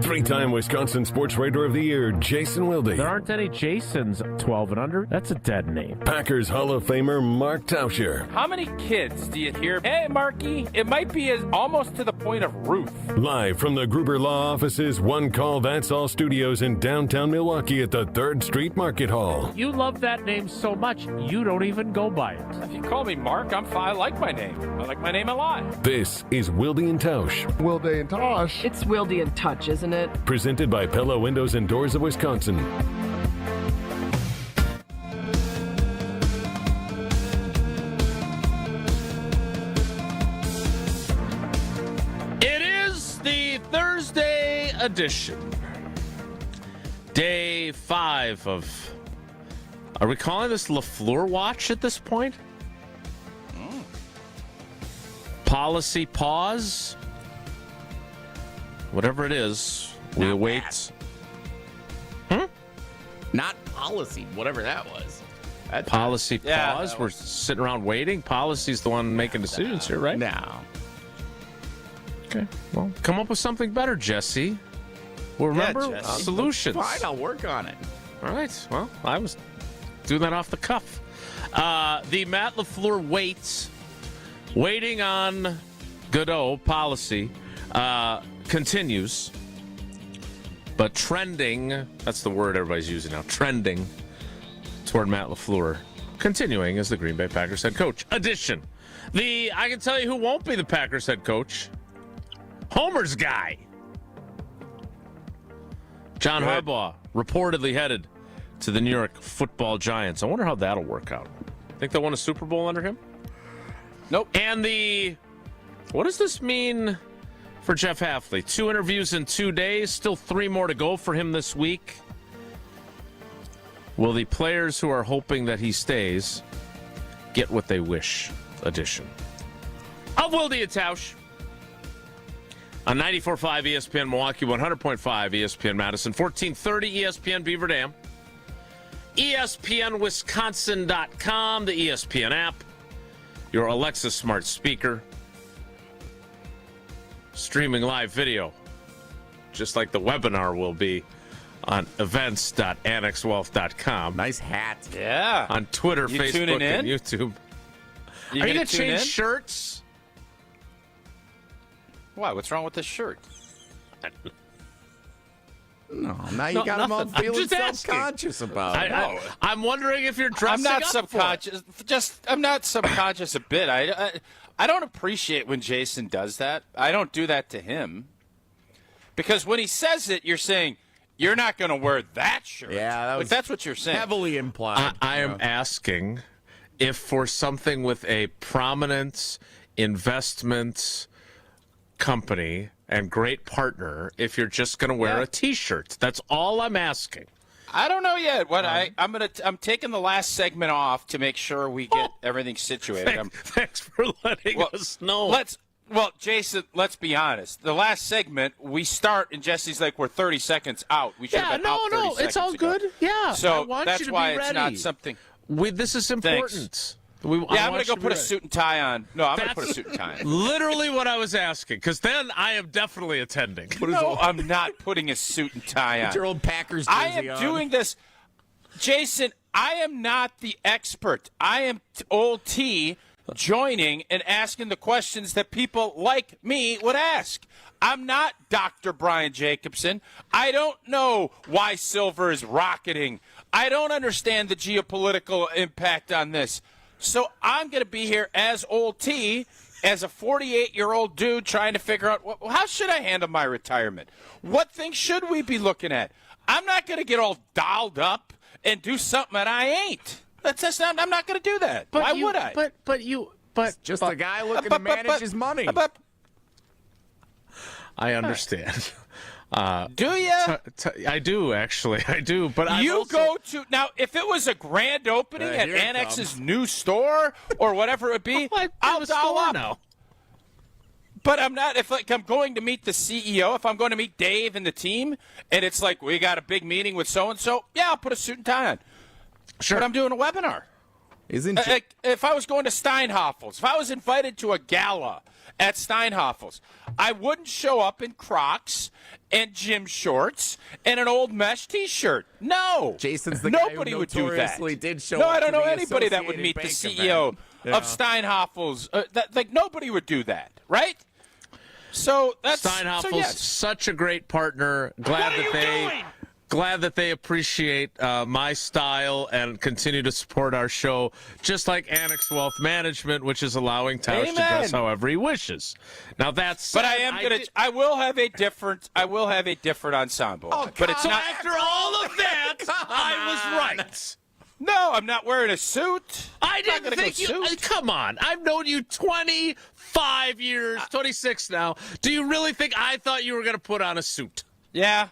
Three-time Wisconsin Sports Writer of the Year, Jason Wilde. There aren't any Jasons 12 and under. That's a dead name. Packers Hall of Famer, Mark Tauscher. How many kids do you hear, hey, Marky? It might be almost to the point of Ruth. Live from the Gruber Law Office's One Call That's All studios in downtown Milwaukee at the 3rd Street Market Hall. You love that name so much, you don't even go by it. If you call me Mark, I'm fine. I like my name. I like my name a lot. This is Wilde and Tausch. Wilde and Tausch. It's Wilde and Tausch, isn't it? Presented by Pella Windows and Doors of Wisconsin. It is the Thursday edition. Day 5 of... Are we calling this LaFleur Watch at this point? Policy pause? Whatever it is, we await. Not policy, whatever that was. That's Policy pause? We're sitting around waiting? Policy's the one making decisions here, right? No. Okay. Well, come up with something better, Jesse. Well, remember, Jesse. solutions. Fine, I'll work on it. All right. Well, I was doing that off the cuff. The Matt LaFleur waiting on Godot policy continues. But trending, that's the word everybody's using now, trending toward Matt LaFleur, continuing as the Green Bay Packers head coach. Addition. I can tell you who won't be the Packers head coach. Homer's guy. John Harbaugh, reportedly headed to the New York Football Giants. I wonder how that'll work out. Think they'll win a Super Bowl under him? Nope. And what does this mean for Jeff Hafley? 2 interviews in 2 days, still 3 more to go for him this week. Will the players who are hoping that he stays get what they wish? Edition of Wilde and Tausch on 94.5 ESPN Milwaukee, 100.5 ESPN Madison, 1430 ESPN Beaver Dam, ESPNWisconsin.com, the ESPN app, your Alexa smart speaker, streaming live video, just like the webinar will be on events.annexwealth.com. Nice hat. Yeah. On Twitter, You Facebook, tuning in? and YouTube. You Are you gonna going to tune change in? shirts? Why? What's wrong with this shirt? No, now you got him all nothing. I'm feeling just asking. self-conscious about it. I'm wondering if you're dressing I'm not up subconscious. I'm not subconscious a bit. I don't appreciate when Jason does that. I don't do that to him. Because when he says it, you're saying, you're not going to wear that shirt. Yeah, that's what you're saying. Heavily implied. I am asking if for something with a prominent investment company and great partner, if you're just going to wear a T-shirt. That's all I'm asking. I don't know yet. I'm taking the last segment off to make sure we get everything situated. Thanks for letting us know. Well, Jason, let's be honest. The last segment, we start, and Jesse's like, we're 30 seconds out. We should have been out 30 seconds it's all ago. good. Yeah, So I want that's you to why be it's ready. not something. This is important. Thanks. I'm I'm going to go put a suit and tie on. No, I'm going to put a suit and tie on. Literally what I was asking, because then I am definitely attending. No, I'm not putting a suit and tie on. Put your old Packers jersey I am on. doing this. Jason, I am not the expert. I am old T joining and asking the questions that people like me would ask. I'm not Dr. Brian Jacobson. I don't know why silver is rocketing. I don't understand the geopolitical impact on this. So I'm going to be here as old T, as a 48-year-old dude trying to figure out how should I handle my retirement? What things should we be looking at? I'm not going to get all dolled up and do something that I ain't. I'm not going to do that. Why would I? Just a guy looking to manage his money. I understand. Do you? I do, actually. I do. But Now, if it was a grand opening at here it Annex's comes. new store or whatever it would be, I'll doll up. now. But I'm not. If I'm going to meet the CEO, if I'm going to meet Dave and the team, and it's like we got a big meeting with so and so, yeah, I'll put a suit and tie on. Sure. But I'm doing a webinar. Isn't If I was going to Steinhoffel's, if I was invited to a gala at Steinhoffel's. I wouldn't show up in Crocs and gym shorts and an old mesh T-shirt. No. Jason's the guy Nobody who would do that. notoriously did show no, up I don't to know the anybody that would Associated meet the Bank CEO event. of Steinhoffel's. Nobody would do that, right? So that's Steinhoffel's yes. such a great partner. Glad that they appreciate my style and continue to support our show, just like Annex Wealth Management, which is allowing Tausch to dress however he wishes. Now that's. But I will have a different ensemble. Oh, but it's not. After all of that, I was right. No, I'm not wearing a suit. I didn't think you. Come on, I've known you 25 years, 26 now. Do you really think I thought you were going to put on a suit? Yeah.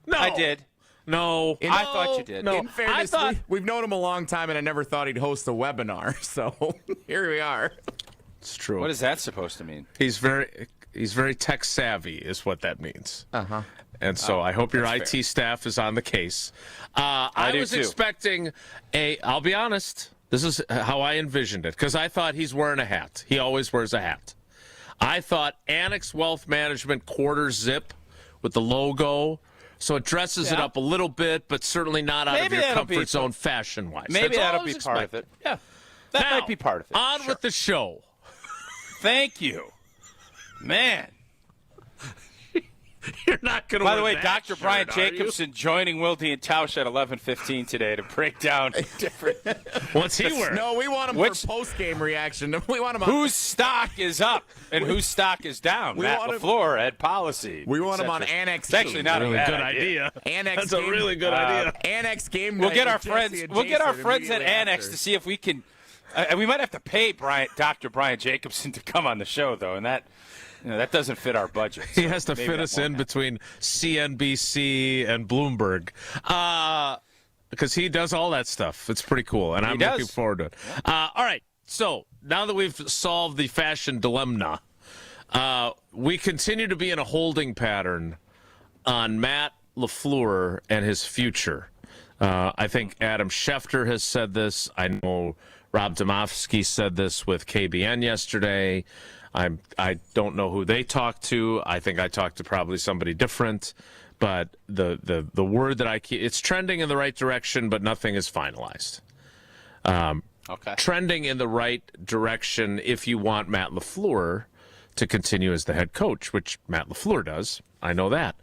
No, I did. No, I thought you did. No, In fairness, we've known him a long time, and I never thought he'd host a webinar. So here we are. It's true. What is that supposed to mean? He's very tech savvy, is what that means. And so I hope your IT staff is on the case. I was expecting I'll be honest, this is how I envisioned it, because I thought he's wearing a hat. He always wears a hat. I thought Annex Wealth Management quarter zip with the logo, so it dresses it up a little bit, but certainly not out of your comfort zone fashion-wise. Maybe that'll be part of it. Yeah, that might be part of it. On with the show. Thank you. Man. You're not going to. By the way, Dr. Bryan Jacobson joining Wilde and Tausch at 11:15 today to break down different. What's he wearing? No, we want him for post-game reaction. We want him on whose stock is up and whose stock is down. Matt LaFleur at policy. We want him on Annex. It's actually not a bad good idea. Annex. That's a really good idea. Annex game. We'll get our friends. We'll get our friends at Annex to see if we can. We might have to pay Dr. Bryan Jacobson to come on the show, though, and that. That doesn't fit our budget. So he has to fit us in between CNBC and Bloomberg because he does all that stuff. It's pretty cool, and I'm looking forward to it. All right, so now that we've solved the fashion dilemma, we continue to be in a holding pattern on Matt LaFleur and his future. I think Adam Schefter has said this. I know Rob Domofsky said this with KBN yesterday. I don't know who they talked to. I think I talked to probably somebody different. But the word that I keep, it's trending in the right direction, but nothing is finalized. Trending in the right direction if you want Matt LaFleur to continue as the head coach, which Matt LaFleur does. I know that.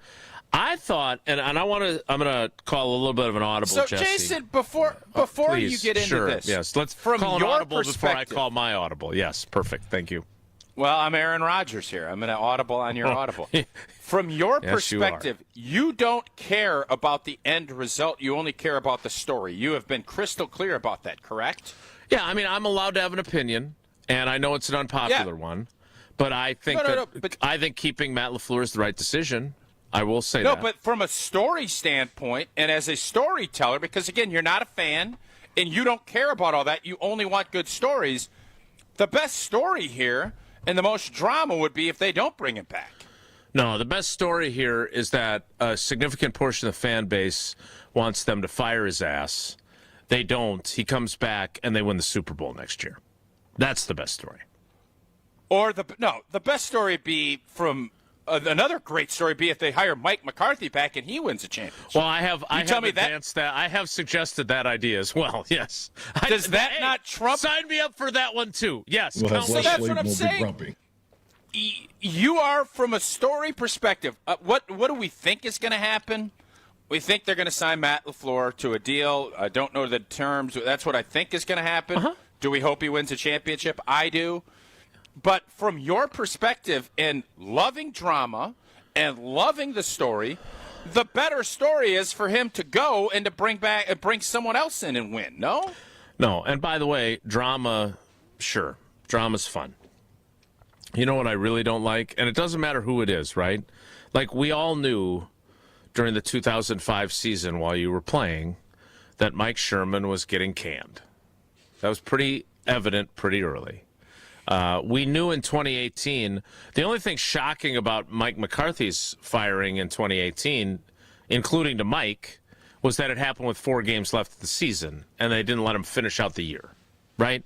I thought, and I'm going to call a little bit of an audible, so, Jesse. Jason, before you get into this. Yes, let's call an audible before I call my audible. Yes, perfect. Thank you. Well, I'm Aaron Rodgers here. I'm going to audible on your audible. From your perspective, you don't care about the end result. You only care about the story. You have been crystal clear about that, correct? Yeah, I mean, I'm allowed to have an opinion, and I know it's an unpopular one, but I think I think keeping Matt LaFleur is the right decision. I will say that. No, but from a story standpoint, and as a storyteller, because, again, you're not a fan, and you don't care about all that. You only want good stories. The best story here and the most drama would be if they don't bring him back. No, the best story here is that a significant portion of the fan base wants them to fire his ass. They don't. He comes back, and they win the Super Bowl next year. That's the best story. Or the best story would be from another great story would be if they hire Mike McCarthy back and he wins a championship. Well, I have advanced that. I have suggested that idea as well. Yes. Does that not trump? Sign me up for that one too. Yes. So that's what I'm saying. You are, from a story perspective, what do we think is going to happen? We think they're going to sign Matt LaFleur to a deal. I don't know the terms. That's what I think is going to happen. Do we hope he wins a championship? I do. But from your perspective, and loving drama and loving the story, the better story is for him to go and to bring someone else in and win. No? No. And by the way, drama, sure. Drama's fun. You know what I really don't like? And it doesn't matter who it is, right? Like, we all knew during the 2005 season while you were playing that Mike Sherman was getting canned. That was pretty evident pretty early. We knew in 2018, the only thing shocking about Mike McCarthy's firing in 2018, including to Mike, was that it happened with 4 games left of the season, and they didn't let him finish out the year, right?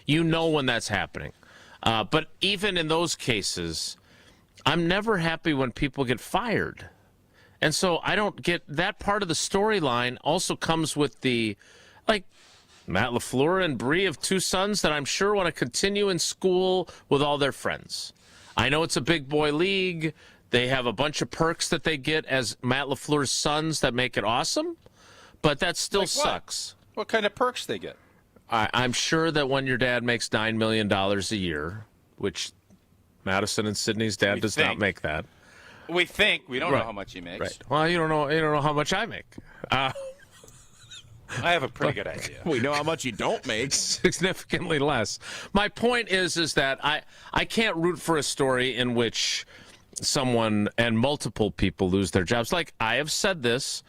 You know when that's happening. But even in those cases, I'm never happy when people get fired. And so I don't get that part of the storyline also comes with the, like, Matt LaFleur and Bree have 2 sons that I'm sure want to continue in school with all their friends. I know it's a big boy league. They have a bunch of perks that they get as Matt LaFleur's sons that make it awesome, but that still Like what? sucks. What kind of perks they get? I'm sure that when your dad makes $9 million a year, which Madison and Sydney's dad does not make that. We think. We don't Right. know how much he makes. Right. Well, you don't know how much I make. I have a pretty good idea. We know how much you don't make. Significantly less. My point is that I can't root for a story in which someone and multiple people lose their jobs. Like, I have said this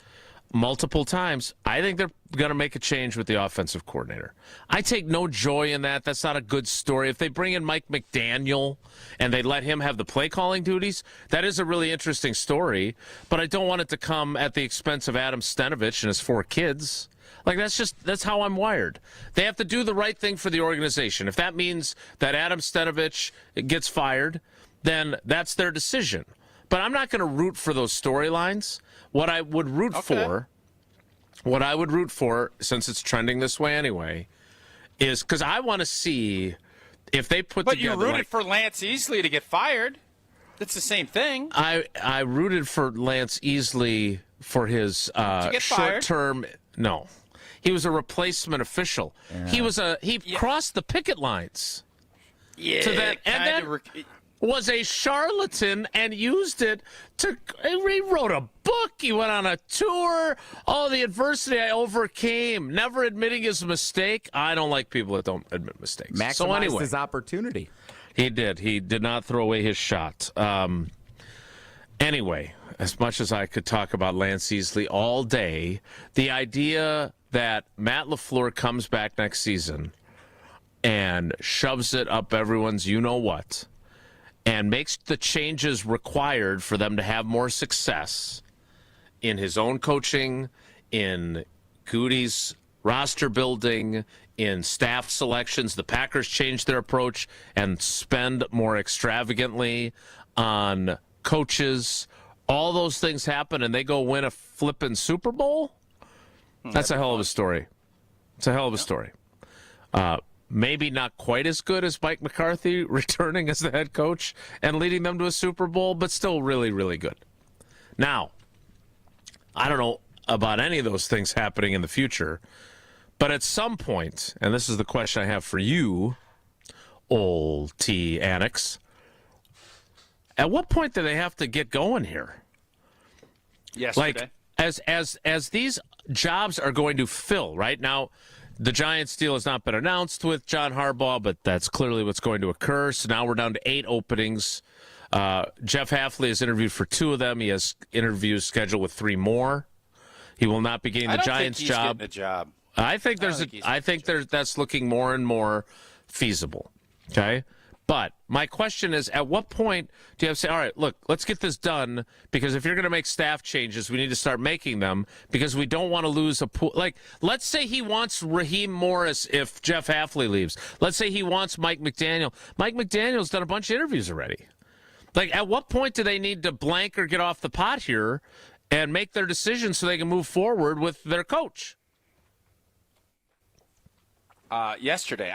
multiple times. I think they're going to make a change with the offensive coordinator. I take no joy in that. That's not a good story. If they bring in Mike McDaniel and they let him have the play calling duties, that is a really interesting story, but I don't want it to come at the expense of Adam Stenovich and his 4 kids. Like, that's how I'm wired. They have to do the right thing for the organization. If that means that Adam Stenovich gets fired, then that's their decision. But I'm not going to root for those storylines. What I would root for, since it's trending this way anyway, is because I want to see if they put But together. you rooted for Lance Easley to get fired. That's the same thing. I rooted for Lance Easley for his get fired? short-term. No, he was a replacement official. Yeah. He crossed the picket lines. Yeah. To that, and then was a charlatan and used it to. He wrote a book. He went on a tour. All the adversity I overcame, never admitting his mistake. I don't like people that don't admit mistakes. Maximized his opportunity. He did. He did not throw away his shot. Anyway, as much as I could talk about Lance Easley all day, the idea that Matt LaFleur comes back next season and shoves it up everyone's you-know-what and makes the changes required for them to have more success in his own coaching, in Goody's roster building, in staff selections. The Packers changed their approach and spend more extravagantly on coaches. All those things happen, and they go win a flipping Super Bowl? That's a hell of a story. It's a hell of a story. Maybe not quite as good as Mike McCarthy returning as the head coach and leading them to a Super Bowl, but still really, really good. Now, I don't know about any of those things happening in the future, but at some point, and this is the question I have for you, old T. Annex, at what point do they have to get going here? Yesterday. Like, as these jobs are going to fill, right? Now, the Giants deal has not been announced with John Harbaugh, but that's clearly what's going to occur. So now we're down to 8 openings. Jeff Hafley has interviewed for 2 of them. He has interviews scheduled with 3 more. He will not be getting the Giants job. Getting a job. I think that's looking more and more feasible. Okay? But my question is, at what point do you have to say, all right, look, let's get this done, because if you're going to make staff changes, we need to start making them, because we don't want to lose a pool. Like, let's say he wants Raheem Morris if Jeff Hafley leaves. Let's say he wants Mike McDaniel. Mike McDaniel's done a bunch of interviews already. Like, at what point do they need to blank or get off the pot here and make their decisions so they can move forward with their coach? Yesterday,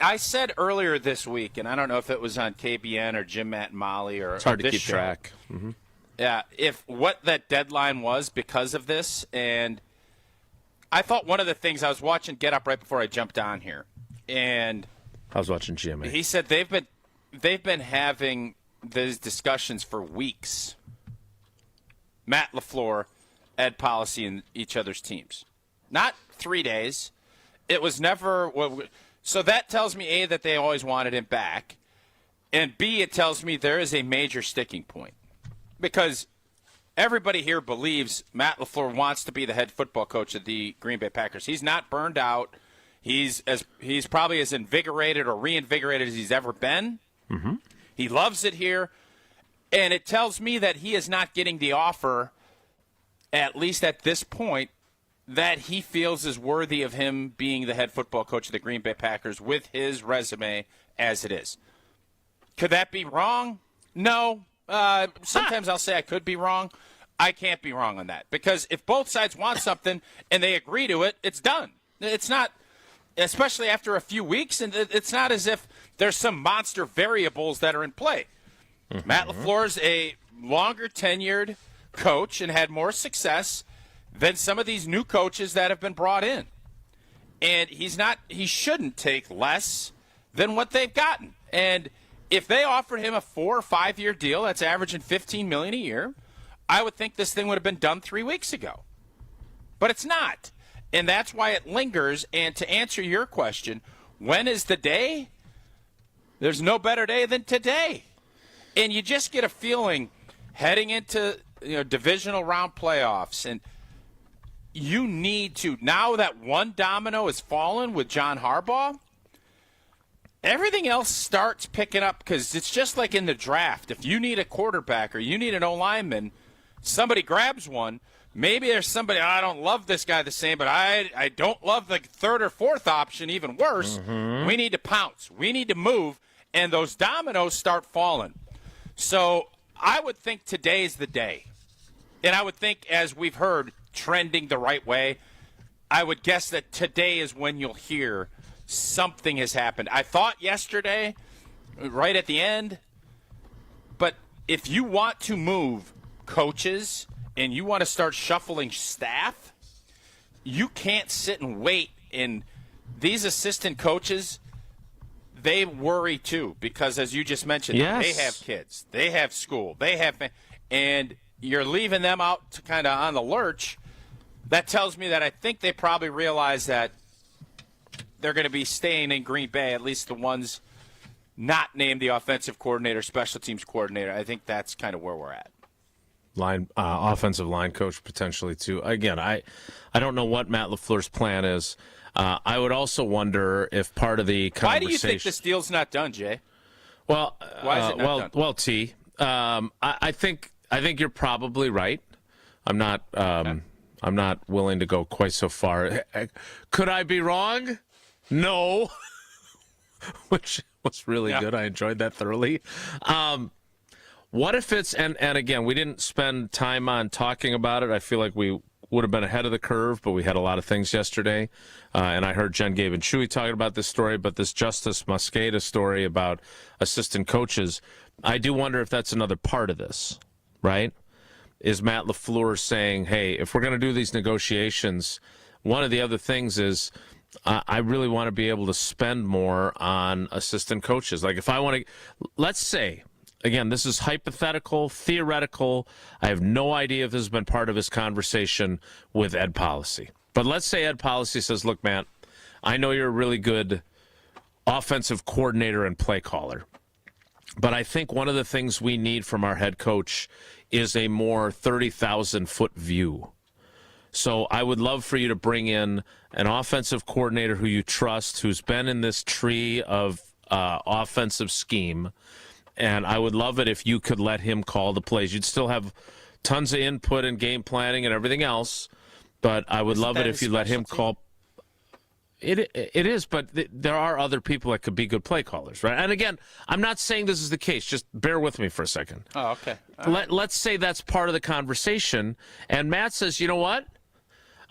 I said earlier this week, and I don't know if it was on KBN or Jim, Matt, and Molly or It's hard to this keep show. track. Mm-hmm. Yeah, if what that deadline was because of this, and I thought one of the things I was watching Get Up right before I jumped on here, and I was watching GMA. He said they've been having these discussions for weeks. Matt LaFleur, Ed Policy, and each other's teams, not 3 days. It was never. So that tells me, A, that they always wanted him back, and B, it tells me there is a major sticking point. Because everybody here believes Matt LaFleur wants to be the head football coach of the Green Bay Packers. He's not burned out. He's probably as invigorated or reinvigorated as he's ever been. Mm-hmm. He loves it here. And it tells me that he is not getting the offer, at least at this point, that he feels is worthy of him being the head football coach of the Green Bay Packers with his resume as it is. Could that be wrong? No. Sometimes I'll say I could be wrong. I can't be wrong on that, because if both sides want something and they agree to it, it's done. It's not, especially after a few weeks, and it's not as if there's some monster variables that are in play. Mm-hmm. Matt LaFleur is a longer tenured coach and had more success than some of these new coaches that have been brought in. And he shouldn't take less than what they've gotten. And if they offered him a 4 or 5 year deal that's averaging $15 million a year, I would think this thing would have been done 3 weeks ago. But it's not. And that's why it lingers. And to answer your question, when is the day? There's no better day than today. And you just get a feeling heading into divisional round playoffs, and you need to, now that one domino has fallen with John Harbaugh, everything else starts picking up, because it's just like in the draft. If you need a quarterback or you need an O-lineman, somebody grabs one. Maybe there's somebody, I don't love this guy the same, but I don't love the third or fourth option even worse. Mm-hmm. We need to pounce. We need to move, and those dominoes start falling. So I would think today's the day. And I would think, as we've heard, trending the right way, I would guess that today is when you'll hear something has happened. I thought yesterday, right at the end, but if you want to move coaches and you want to start shuffling staff, you can't sit and wait. And these assistant coaches, they worry too, because as you just mentioned, yes, they have kids, they have school, and you're leaving them out to kind of on the lurch. That tells me that I think they probably realize that they're going to be staying in Green Bay, at least the ones not named the offensive coordinator, special teams coordinator. I think that's kind of where we're at. Offensive line coach potentially too. Again, I don't know what Matt LaFleur's plan is. I would also wonder if part of the conversation. Why do you think this deal's not done, Jay? Well, why is it not done? Well, T. I think you're probably right. I'm not. I'm not willing to go quite so far. Could I be wrong? No. Which was really good. I enjoyed that thoroughly. What if it's and again, we didn't spend time on talking about it. I feel like we would have been ahead of the curve, but we had a lot of things yesterday. And I heard Jen, Gabe, and Chewy talking about this story, but this Justice Mosqueda story about assistant coaches, I do wonder if that's another part of this, right? Is Matt LaFleur saying, hey, if we're going to do these negotiations, one of the other things is I really want to be able to spend more on assistant coaches. Like if I want to, let's say, again, this is hypothetical, theoretical. I have no idea if this has been part of his conversation with Ed Policy. But let's say Ed Policy says, look, Matt, I know you're a really good offensive coordinator and play caller, but I think one of the things we need from our head coach is a more 30,000-foot view. So I would love for you to bring in an offensive coordinator who you trust, who's been in this tree of offensive scheme, and I would love it if you could let him call the plays. You'd still have tons of input and game planning and everything else, but I would love it if you let him call. It is, but there are other people that could be good play callers, right? And again, I'm not saying this is the case. Just bear with me for a second. Oh, okay. Let's say that's part of the conversation, and Matt says, you know what?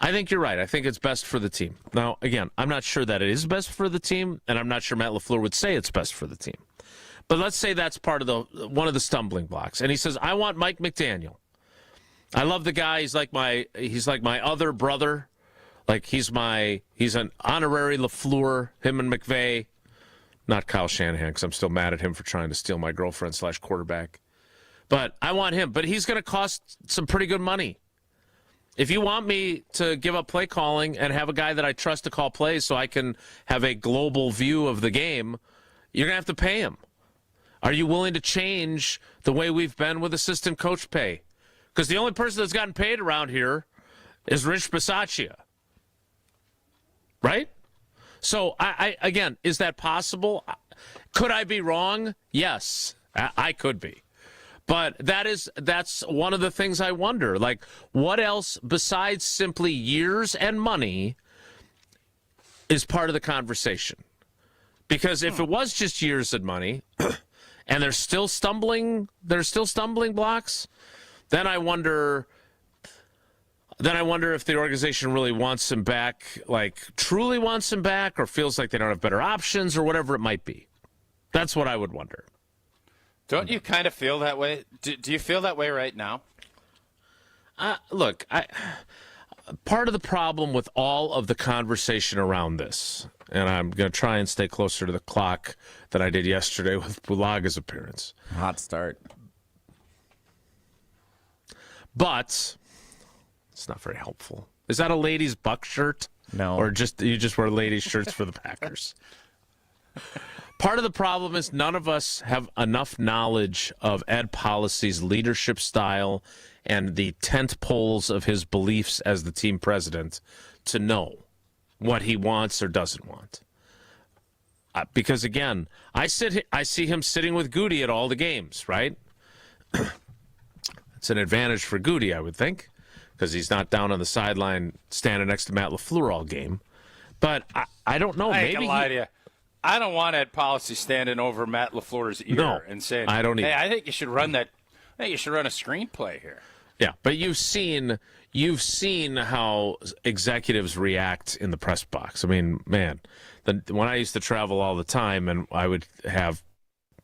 I think you're right. I think it's best for the team. Now, again, I'm not sure that it is best for the team, and I'm not sure Matt LaFleur would say it's best for the team. But let's say that's part of one of the stumbling blocks. And he says, I want Mike McDaniel. I love the guy. He's like my other brother. Like he's an honorary LaFleur, him and McVay. Not Kyle Shanahan, because I'm still mad at him for trying to steal my girlfriend / quarterback. But I want him. But he's going to cost some pretty good money. If you want me to give up play calling and have a guy that I trust to call plays so I can have a global view of the game, you're going to have to pay him. Are you willing to change the way we've been with assistant coach pay? Because the only person that's gotten paid around here is Rich Bisaccia. Right? So, I again, is that possible? Could I be wrong? Yes, I could be. But that's one of the things I wonder. Like, what else besides simply years and money is part of the conversation? Because if it was just years and money, and there's still stumbling blocks, then I wonder if the organization really wants him back, like truly wants him back, or feels like they don't have better options, or whatever it might be. That's what I would wonder. Don't you kind of feel that way? Do you feel that way right now? Look, part of the problem with all of the conversation around this, and I'm going to try and stay closer to the clock than I did yesterday with Bulaga's appearance. Hot start. But it's not very helpful. Is that a ladies' buck shirt? No. Or you just wear ladies' shirts for the Packers? Part of the problem is none of us have enough knowledge of Ed Policy's leadership style and the tent poles of his beliefs as the team president to know what he wants or doesn't want. Because, again, I see him sitting with Goody at all the games, right? It's an advantage for Goody, I would think, because he's not down on the sideline standing next to Matt LaFleur all game. But I don't know. I ain't gonna lie to you. I don't want Ed Policy standing over Matt LaFleur's ear and saying, I don't either. Hey, I think you should run that. I think you should run a screenplay here. Yeah, but you've seen how executives react in the press box. I mean, man, when I used to travel all the time and I would have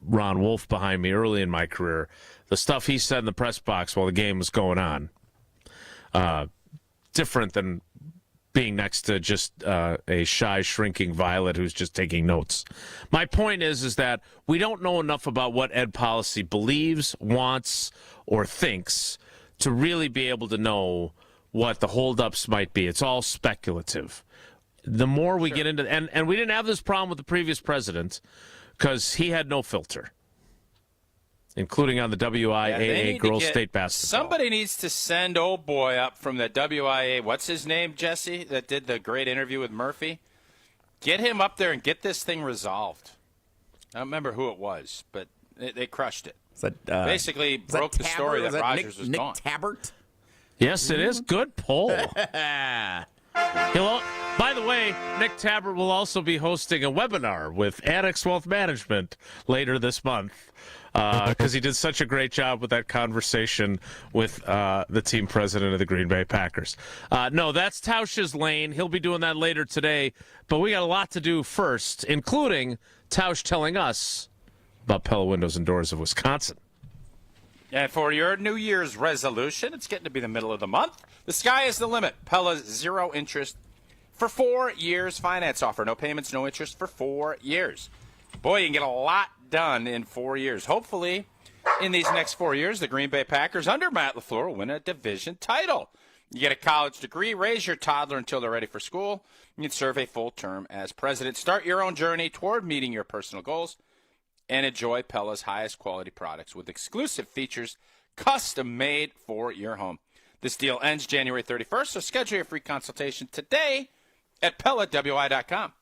Ron Wolf behind me early in my career, the stuff he said in the press box while the game was going on, different than being next to just a shy, shrinking Violet who's just taking notes. My point is that we don't know enough about what Ed Policy believes, wants, or thinks to really be able to know what the holdups might be. It's all speculative. The more we get into, and we didn't have this problem with the previous president because he had no filter, including on the WIAA girls state basketball. Somebody needs to send old boy up from the WIA. What's his name, Jesse, that did the great interview with Murphy? Get him up there and get this thing resolved. I don't remember who it was, but they crushed it. Basically broke the story that Rodgers was gone. Nick Tabbert? Yes, it is. Good poll. By the way, Nick Tabbert will also be hosting a webinar with Annex Wealth Management later this month because he did such a great job with that conversation with the team president of the Green Bay Packers. No, that's Tausch's lane. He'll be doing that later today. But we got a lot to do first, including Tausch telling us about Pella Windows and Doors of Wisconsin. And for your New Year's resolution, it's getting to be the middle of the month. The sky is the limit. Pella's 0 interest for 4 years finance offer. No payments, no interest for 4 years. Boy, you can get a lot done in 4 years. Hopefully, in these next 4 years, the Green Bay Packers under Matt LaFleur will win a division title. You get a college degree, raise your toddler until they're ready for school. You can serve a full term as president. Start your own journey toward meeting your personal goals and enjoy Pella's highest quality products with exclusive features custom made for your home. This deal ends January 31st, so schedule your free consultation today at PellaWI.com.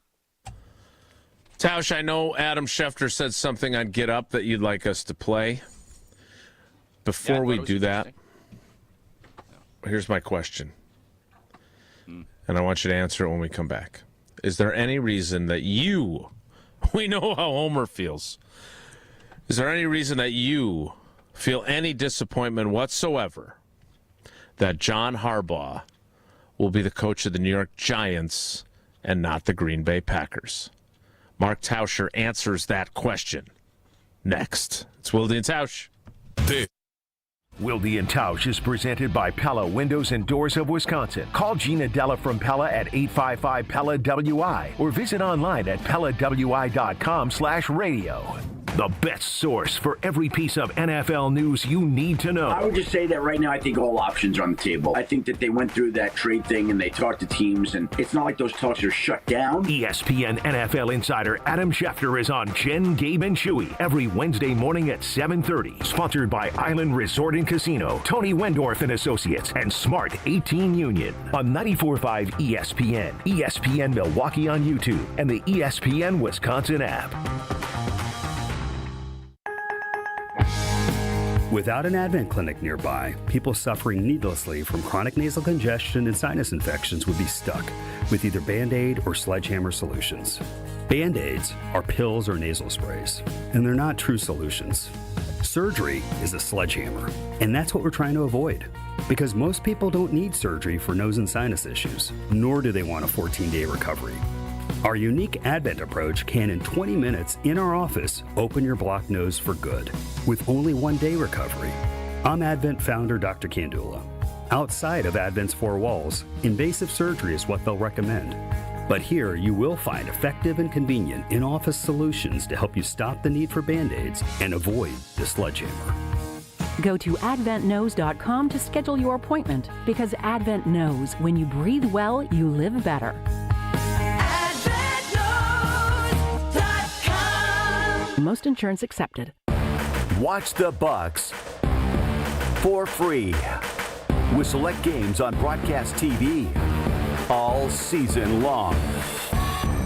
Tausch, I know Adam Schefter said something on Get Up that you'd like us to play. Before we do that, here's my question. And I want you to answer it when we come back. Is there any reason that we know how Homer feels. Is there any reason that you feel any disappointment whatsoever that John Harbaugh will be the coach of the New York Giants and not the Green Bay Packers? Mark Tauscher answers that question next. It's Wilde and Tausch. Wilde and Tausch is presented by Pella Windows and Doors of Wisconsin. Call Gina Della from Pella at 855-PELLA-WI or visit online at PellaWI.com/radio. The best source for every piece of NFL news you need to know. I would just say that right now I think all options are on the table. I think that they went through that trade thing and they talked to teams, and it's not like those talks are shut down. ESPN NFL insider Adam Schefter is on Jen, Gabe, and Chewy every Wednesday morning at 7:30. Sponsored by Island Resort and Casino, Tony Wendorf and Associates, and Smart 18 Union. On 94.5 ESPN, ESPN Milwaukee on YouTube, and the ESPN Wisconsin app. Without an Advent clinic nearby, people suffering needlessly from chronic nasal congestion and sinus infections would be stuck with either Band-Aid or Sledgehammer solutions. Band-Aids are pills or nasal sprays, and they're not true solutions. Surgery is a sledgehammer, and that's what we're trying to avoid. Because most people don't need surgery for nose and sinus issues, nor do they want a 14-day recovery. Our unique Advent approach can, in 20 minutes in our office, open your blocked nose for good, with only 1-day recovery. I'm Advent founder Dr. Kandula. Outside of Advent's 4 walls, invasive surgery is what they'll recommend. But here, you will find effective and convenient in-office solutions to help you stop the need for Band-Aids and avoid the sledgehammer. Go to adventknows.com to schedule your appointment, because Advent knows when you breathe well, you live better. AdventKnows.com. Most insurance accepted. Watch the Bucks for free with select games on broadcast TV all season long.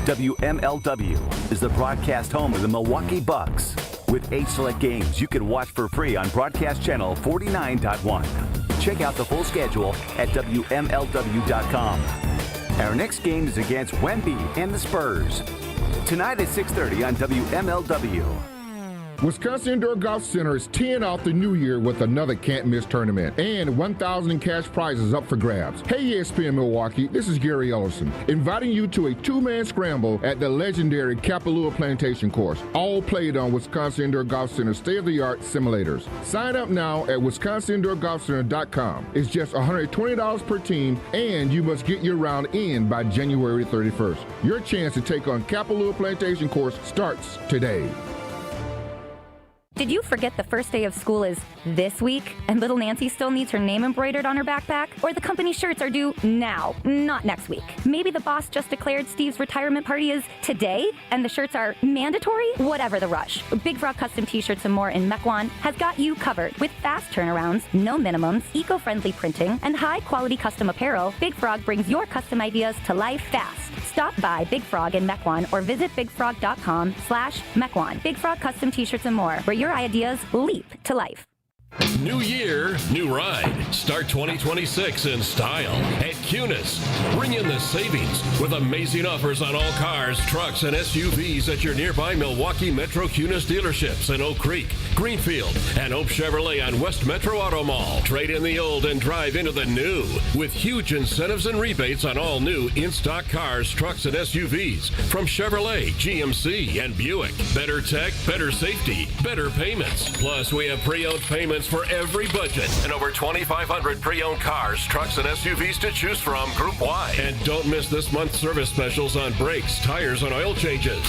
WMLW is the broadcast home of the Milwaukee Bucks. With 8 select games you can watch for free on broadcast channel 49.1. Check out the full schedule at WMLW.com. Our next game is against Wemby and the Spurs. Tonight at 6:30 on WMLW. Wisconsin Indoor Golf Center is teeing off the new year with another can't-miss tournament and 1,000 in cash prizes up for grabs. Hey ESPN Milwaukee, this is Gary Ellison, inviting you to a 2-man scramble at the legendary Kapalua Plantation course, all played on Wisconsin Indoor Golf Center state-of-the-art simulators. Sign up now at wisconsinindoorgolfcenter.com. It's just $120 per team, and you must get your round in by January 31st. Your chance to take on Kapalua Plantation course starts today. Did you forget the first day of school is this week and little Nancy still needs her name embroidered on her backpack? Or the company shirts are due now, not next week? Maybe the boss just declared Steve's retirement party is today and the shirts are mandatory? Whatever the rush. Big Frog Custom T-shirts and more in Mequon has got you covered. With fast turnarounds, no minimums, eco-friendly printing, and high-quality custom apparel, Big Frog brings your custom ideas to life fast. Stop by Big Frog in Mequon or visit bigfrog.com/Mequon. Big Frog Custom T-shirts and more, where your ideas leap to life. New year, new ride. Start 2026 in style at Cunis. Bring in the savings with amazing offers on all cars, trucks, and SUVs at your nearby Milwaukee Metro Cunis dealerships in Oak Creek, Greenfield, and Oak Chevrolet on West Metro Auto Mall. Trade in the old and drive into the new with huge incentives and rebates on all new in-stock cars, trucks, and SUVs from Chevrolet, GMC, and Buick. Better tech, better safety, better payments. Plus, we have pre-owned payments for every budget and over 2,500 pre-owned cars, trucks, and SUVs to choose from group-wide. And don't miss this month's service specials on brakes, tires, and oil changes.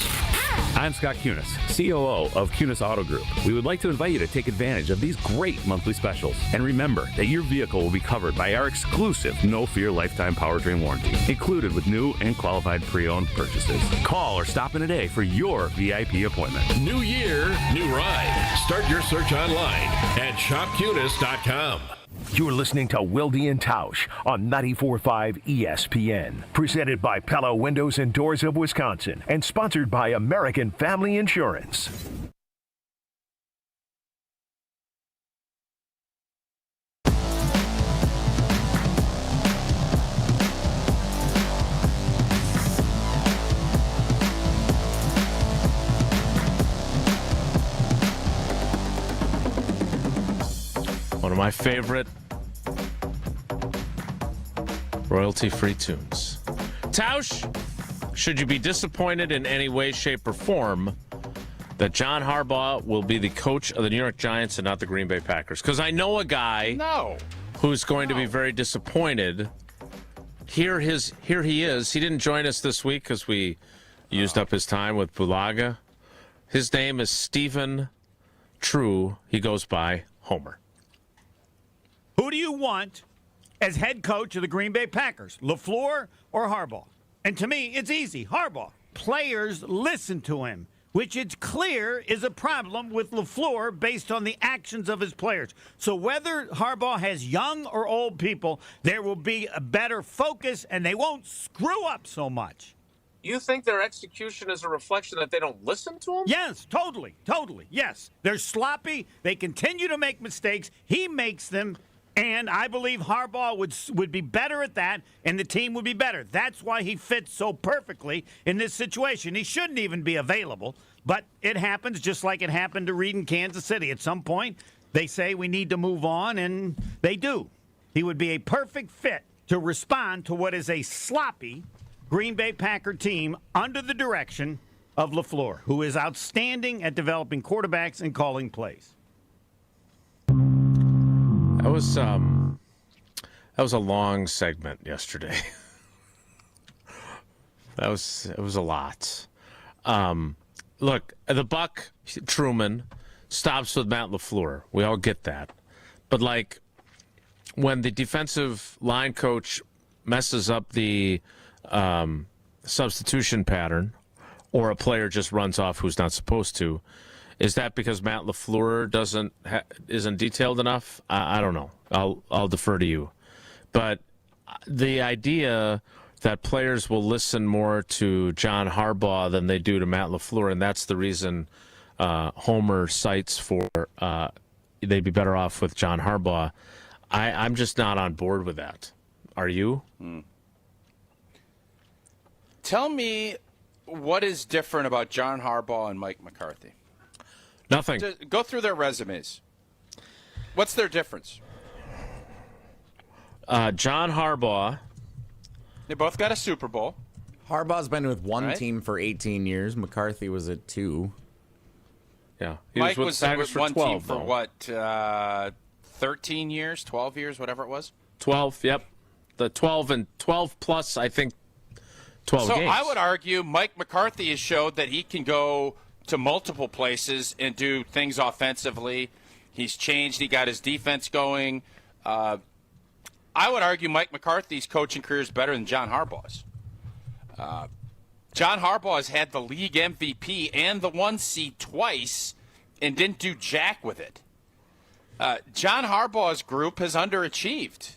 I'm Scott Kunis, COO of Kunis Auto Group. We would like to invite you to take advantage of these great monthly specials. And remember that your vehicle will be covered by our exclusive No Fear Lifetime Powertrain Warranty, included with new and qualified pre-owned purchases. Call or stop in today for your VIP appointment. New year, new ride. Start your search online at shopkunis.com. You're listening to Wilde and Tausch on 94.5 ESPN. Presented by Pella Windows and Doors of Wisconsin and sponsored by American Family Insurance. One of my favorite royalty-free tunes. Tausch, should you be disappointed in any way, shape, or form that John Harbaugh will be the coach of the New York Giants and not the Green Bay Packers? Because I know a guy who's going to be very disappointed. Here he is. He didn't join us this week because we used up his time with Bulaga. His name is Stephen True. He goes by Homer. Who do you want as head coach of the Green Bay Packers, LaFleur or Harbaugh? And to me, it's easy. Harbaugh. Players listen to him, which it's clear is a problem with LaFleur based on the actions of his players. So whether Harbaugh has young or old people, there will be a better focus, and they won't screw up so much. You think their execution is a reflection that they don't listen to him? Yes, totally, yes. They're sloppy. They continue to make mistakes. He makes them. And I believe Harbaugh would be better at that, and the team would be better. That's why he fits so perfectly in this situation. He shouldn't even be available, but it happens just like it happened to Reed in Kansas City. At some point, they say we need to move on, and they do. He would be a perfect fit to respond to what is a sloppy Green Bay Packer team under the direction of LaFleur, who is outstanding at developing quarterbacks and calling plays. That was a long segment yesterday. It was a lot. Look, the buck Truman stops with Matt LaFleur. We all get that. But like when the defensive line coach messes up the substitution pattern, or a player just runs off who's not supposed to, is that because Matt LaFleur isn't detailed enough? I don't know. I'll defer to you. But the idea that players will listen more to John Harbaugh than they do to Matt LaFleur, and that's the reason Homer cites for they'd be better off with John Harbaugh, I'm just not on board with that. Are you? Tell me what is different about John Harbaugh and Mike McCarthy. Nothing. Just go through their resumes. What's their difference? John Harbaugh. They both got a Super Bowl. Harbaugh's been with one team for 18 years. McCarthy was at 2. Yeah. Mike was with one 12, team for though. what, 13 years, 12 years, whatever it was? 12, yep. The 12 and 12 plus, I think, 12 so games. I would argue Mike McCarthy has showed that he can go to multiple places and do things offensively. He's changed. He got his defense going. I would argue Mike McCarthy's coaching career is better than John Harbaugh's. John Harbaugh has had the league MVP and the 1 seed twice and didn't do jack with it. John Harbaugh's group has underachieved.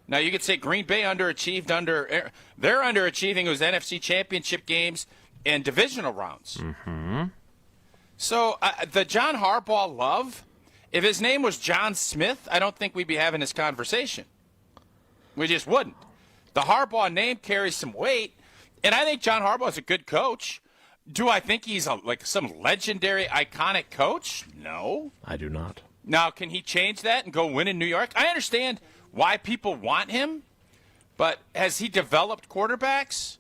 Now, you could say Green Bay underachieved they're underachieving with NFC championship games and divisional rounds. Mm-hmm. So the John Harbaugh love, if his name was John Smith, I don't think we'd be having this conversation. We just wouldn't. The Harbaugh name carries some weight, and I think John Harbaugh is a good coach. Do I think he's like some legendary, iconic coach? No. I do not. Now, can he change that and go win in New York? I understand why people want him, but has he developed quarterbacks?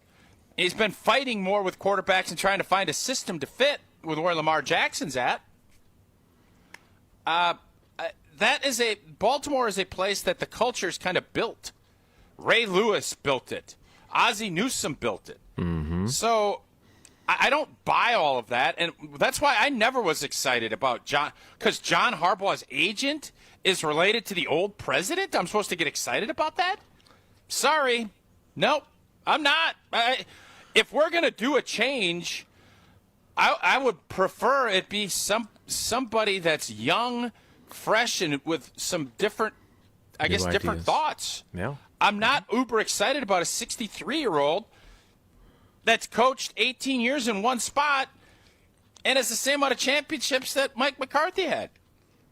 He's been fighting more with quarterbacks and trying to find a system to fit with where Lamar Jackson's at. Baltimore is a place that the culture is kind of built. Ray Lewis built it. Ozzie Newsome built it. Mm-hmm. So I don't buy all of that, and that's why I never was excited about John, because John Harbaugh's agent is related to the old president. I'm supposed to get excited about that? Sorry. Nope, I'm not. If we're going to do a change, I would prefer it be somebody that's young, fresh, and with some different, different thoughts. Yeah. I'm not uber excited about a 63-year-old that's coached 18 years in one spot and has the same amount of championships that Mike McCarthy had.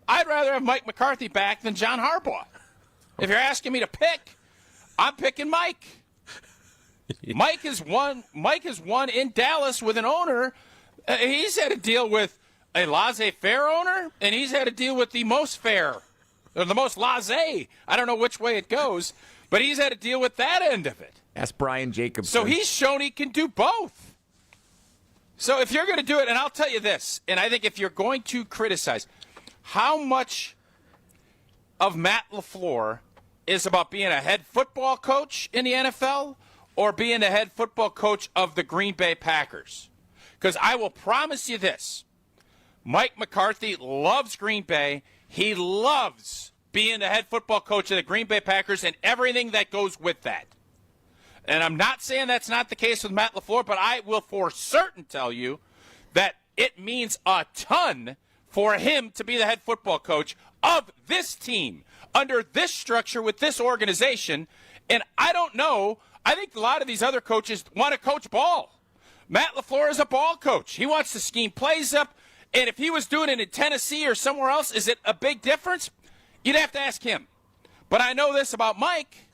I'd rather have Mike McCarthy back than John Harbaugh. If you're asking me to pick, I'm picking Mike. Mike has won in Dallas with an owner. He's had to deal with a laissez-faire owner, and he's had to deal with the most fair, or the most laissez. I don't know which way it goes, but he's had to deal with that end of it. Ask Brian Jacobson. So he's shown he can do both. So if you're going to do it, and I'll tell you this, and I think if you're going to criticize, how much of Matt LaFleur is about being a head football coach in the NFL or being the head football coach of the Green Bay Packers? Because I will promise you this, Mike McCarthy loves Green Bay. He loves being the head football coach of the Green Bay Packers and everything that goes with that. And I'm not saying that's not the case with Matt LaFleur, but I will for certain tell you that it means a ton for him to be the head football coach of this team under this structure with this organization. And I don't know. I think a lot of these other coaches want to coach ball. Matt LaFleur is a ball coach. He wants to scheme plays up. And if he was doing it in Tennessee or somewhere else, is it a big difference? You'd have to ask him. But I know this about Mike.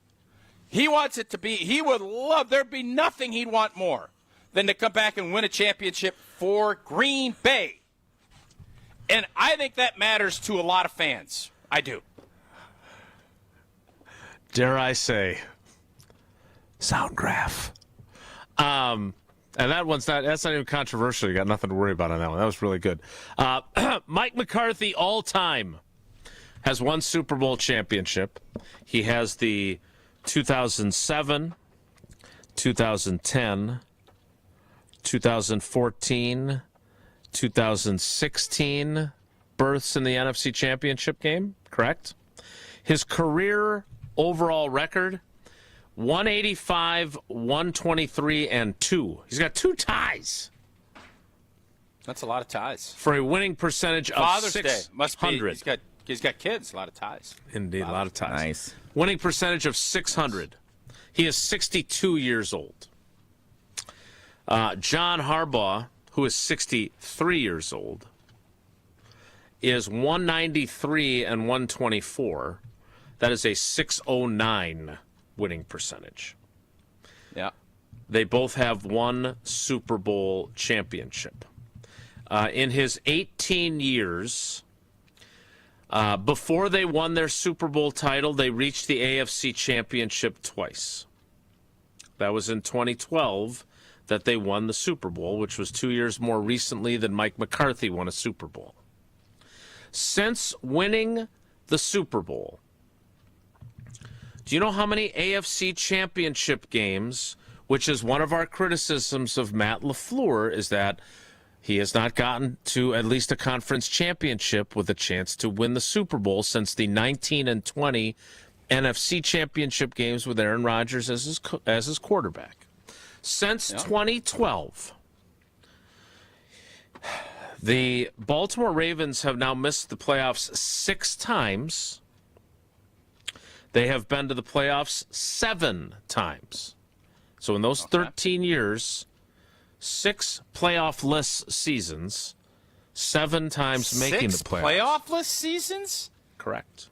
He wants it to be, he would love, there'd be nothing he'd want more than to come back and win a championship for Green Bay. And I think that matters to a lot of fans. I do. Dare I say, sound graph. And that's not even controversial. You got nothing to worry about on that one. That was really good. Mike McCarthy, all time, has one Super Bowl championship. He has the 2007, 2010, 2014, 2016 berths in the NFC Championship game, correct? His career overall record, 185, 123, and 2. He's got 2 ties. That's a lot of ties. For a winning percentage of Father's 600. Day. Must be, he's got kids, a lot of ties. Indeed, a lot of ties. Nice. Winning percentage of 600. He is 62 years old. John Harbaugh, who is 63 years old, is 193 and 124. That is a 609 winning percentage. Yeah. They both have one Super Bowl championship. In his 18 years, before they won their Super Bowl title, they reached the AFC Championship twice. That was in 2012 that they won the Super Bowl, which was 2 years more recently than Mike McCarthy won a Super Bowl. Since winning the Super Bowl, do you know how many AFC Championship games, which is one of our criticisms of Matt LaFleur, is that he has not gotten to at least a conference championship with a chance to win the Super Bowl since the 19 and 20 NFC Championship games with Aaron Rodgers as his quarterback. Since 2012, the Baltimore Ravens have now missed the playoffs 6 times. They have been to the playoffs 7 times. So in those 13 years, 6 playoff-less seasons, 7 times making the playoffs. 6 playoff-less seasons? Correct.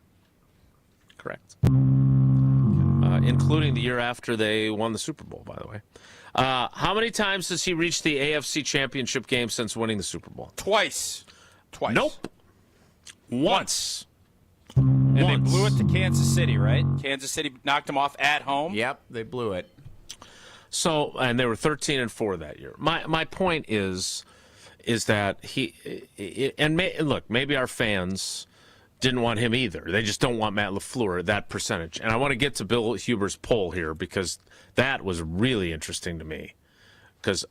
Including the year after they won the Super Bowl, by the way. How many times has he reached the AFC Championship game since winning the Super Bowl? Twice. Nope. Once. And they blew it to Kansas City, right? Kansas City knocked them off at home. Yep, they blew it. So, and they were 13 and 4 that year. My point is that look, maybe our fans didn't want him either. They just don't want Matt LaFleur at that percentage. And I want to get to Bill Huber's poll here because that was really interesting to me. Because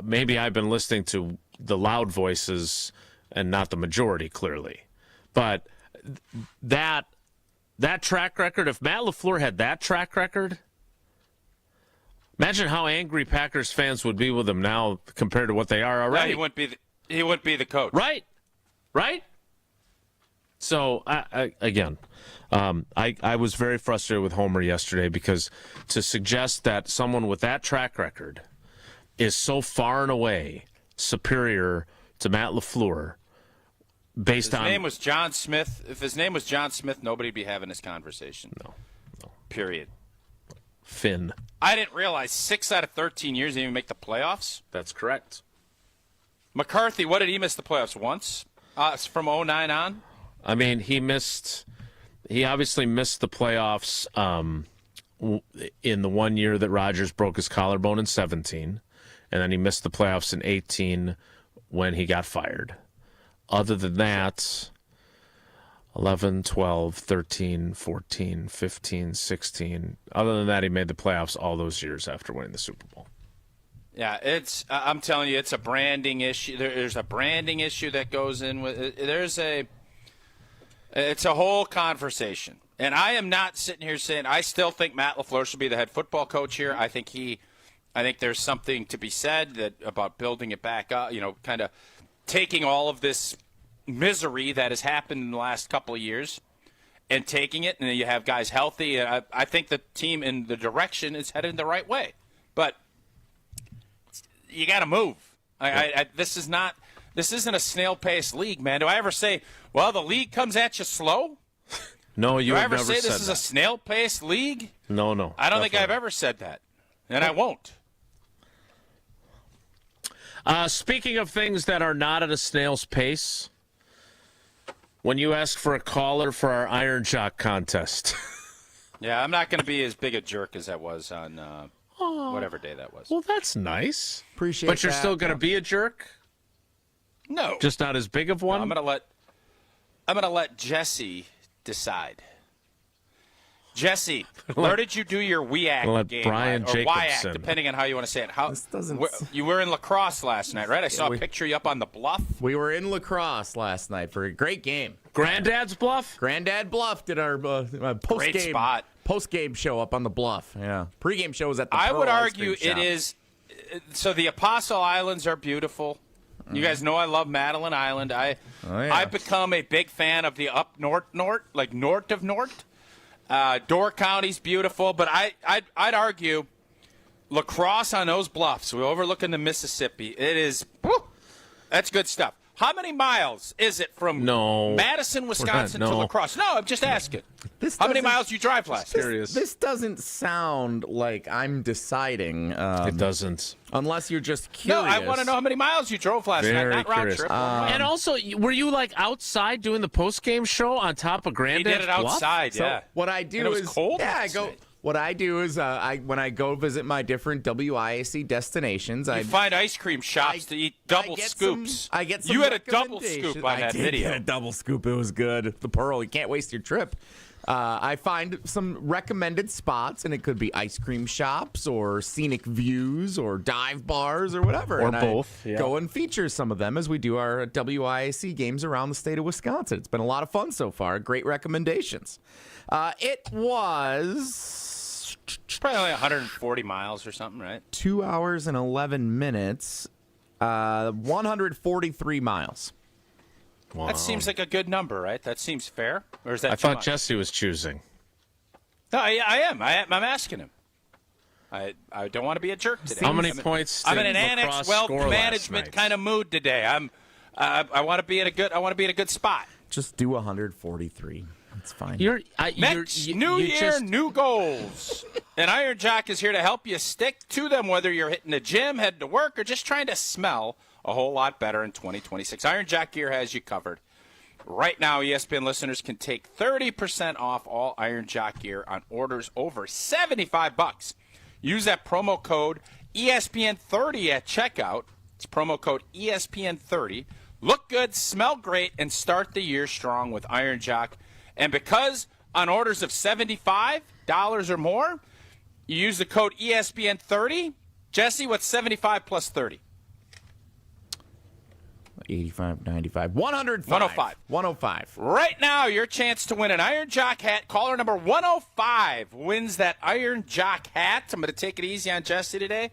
maybe I've been listening to the loud voices and not the majority, clearly. But that track record, if Matt LaFleur had that track record, imagine how angry Packers fans would be with him now compared to what they are already. No, he wouldn't be the coach. Right. So, I was very frustrated with Homer yesterday because to suggest that someone with that track record is so far and away superior to Matt LaFleur based on... If his name was John Smith, nobody'd be having this conversation. No. Period. Finn. I didn't realize 6 out of 13 years didn't even make the playoffs. That's correct. McCarthy, what did he miss the playoffs once? From 2009 on? I mean, he obviously missed the playoffs in the one year that Rodgers broke his collarbone in 17, and then he missed the playoffs in 18 when he got fired. Other than that, 11, 12, 13, 14, 15, 16. Other than that, he made the playoffs all those years after winning the Super Bowl. Yeah, I'm telling you, it's a branding issue. There's a branding issue that goes in with it. It's a whole conversation. And I am not sitting here saying I still think Matt LaFleur should be the head football coach here. I think there's something to be said about building it back up, kind of taking all of this misery that has happened in the last couple of years and taking it, and then you have guys healthy. I think the team in the direction is headed the right way. But you got to move. This isn't a snail-paced league, man. Do I ever say, well, the league comes at you slow? No, you Did I have ever never say said this is a that. snail-paced league? No. I don't think I've ever said that, and I won't. Speaking of things that are not at a snail's pace, when you ask for a caller for our Iron Jock contest. Yeah, I'm not going to be as big a jerk as I was on whatever day that was. Well, that's nice. Appreciate But you're that. still going to be a jerk? No. Just not as big of one? No, I'm going to let Jesse decide. Jesse, where did you do your WIAC game? Brian or Jacobson. WIAC, depending on how you want to say it. This doesn't. You were in lacrosse last night, right? I saw a picture of you up on the bluff. We were in lacrosse last night for a great game. Granddad's Bluff? Granddad Bluff did our Great post-game spot. Post-game show up on the bluff. Yeah. Pre-game show was at the I Pearl would Ice argue Cream it Shop. is. So the Apostle Islands are beautiful. You guys know I love Madeline Island. I've become a big fan of the up north, like north of north. Door County's beautiful, but I'd argue lacrosse on those bluffs. We're overlooking the Mississippi. It is, that's good stuff. How many miles is it from Madison, Wisconsin to lacrosse? No, I'm just asking. How many miles did you drive last year? This doesn't sound like I'm deciding. It doesn't. Unless you're just curious. No, I want to know how many miles you drove last night, not round trip. And also, were you like outside doing the post-game show on top of Granddad's He did it outside, So what I do and it was is cold. Yeah, I go. What I do is, when I go visit my different WIAC destinations, I find ice cream shops to eat double scoops. I get some You had a double scoop on I that did video. get a double scoop. It was good. The Pearl. You can't waste your trip. I find some recommended spots, and it could be ice cream shops or scenic views or dive bars or whatever. Or and both. I go and feature some of them as we do our WIAC games around the state of Wisconsin. It's been a lot of fun so far. Great recommendations. It was probably only 140 miles or something, right? 2 hours and 11 minutes, 143 miles. Wow. That seems like a good number, right? That seems fair. Or is that I too thought much? Jesse was choosing. No, I am. I'm asking him. I don't want to be a jerk today. How many points I'm did in an lacrosse annex wealth score last management night? kind of mood today. I want to be in a good spot. Just do 143. That's fine. Next, new year, new goals. And Iron Jock is here to help you stick to them, whether you're hitting the gym, heading to work, or just trying to smell a whole lot better in 2026. Iron Jock Gear has you covered. Right now, ESPN listeners can take 30% off all Iron Jock gear on orders over $75. Use that promo code ESPN30 at checkout. It's promo code ESPN30. Look good, smell great, and start the year strong with Iron Jock. And because on orders of $75 or more, you use the code ESPN30. Jesse, what's 75 plus 30? 85, 95, 105. 105. 105. Right now, your chance to win an Iron Jock hat. Caller number 105 wins that Iron Jock hat. I'm going to take it easy on Jesse today.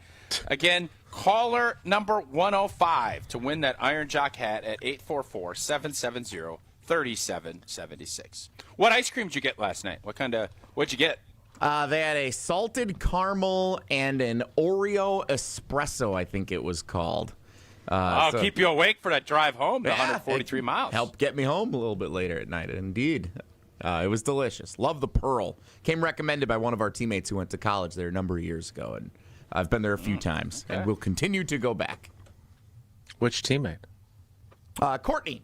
Again, caller number 105 to win that Iron Jock hat at 844-770-3776. What ice cream did you get last night? What'd you get? They had a salted caramel and an Oreo espresso, I think it was called. I'll keep you awake for that drive home, the 143 miles. Helped get me home a little bit later at night. Indeed. It was delicious. Love the Pearl. Came recommended by one of our teammates who went to college there a number of years ago, and I've been there a few times, and we'll continue to go back. Which teammate? Courtney,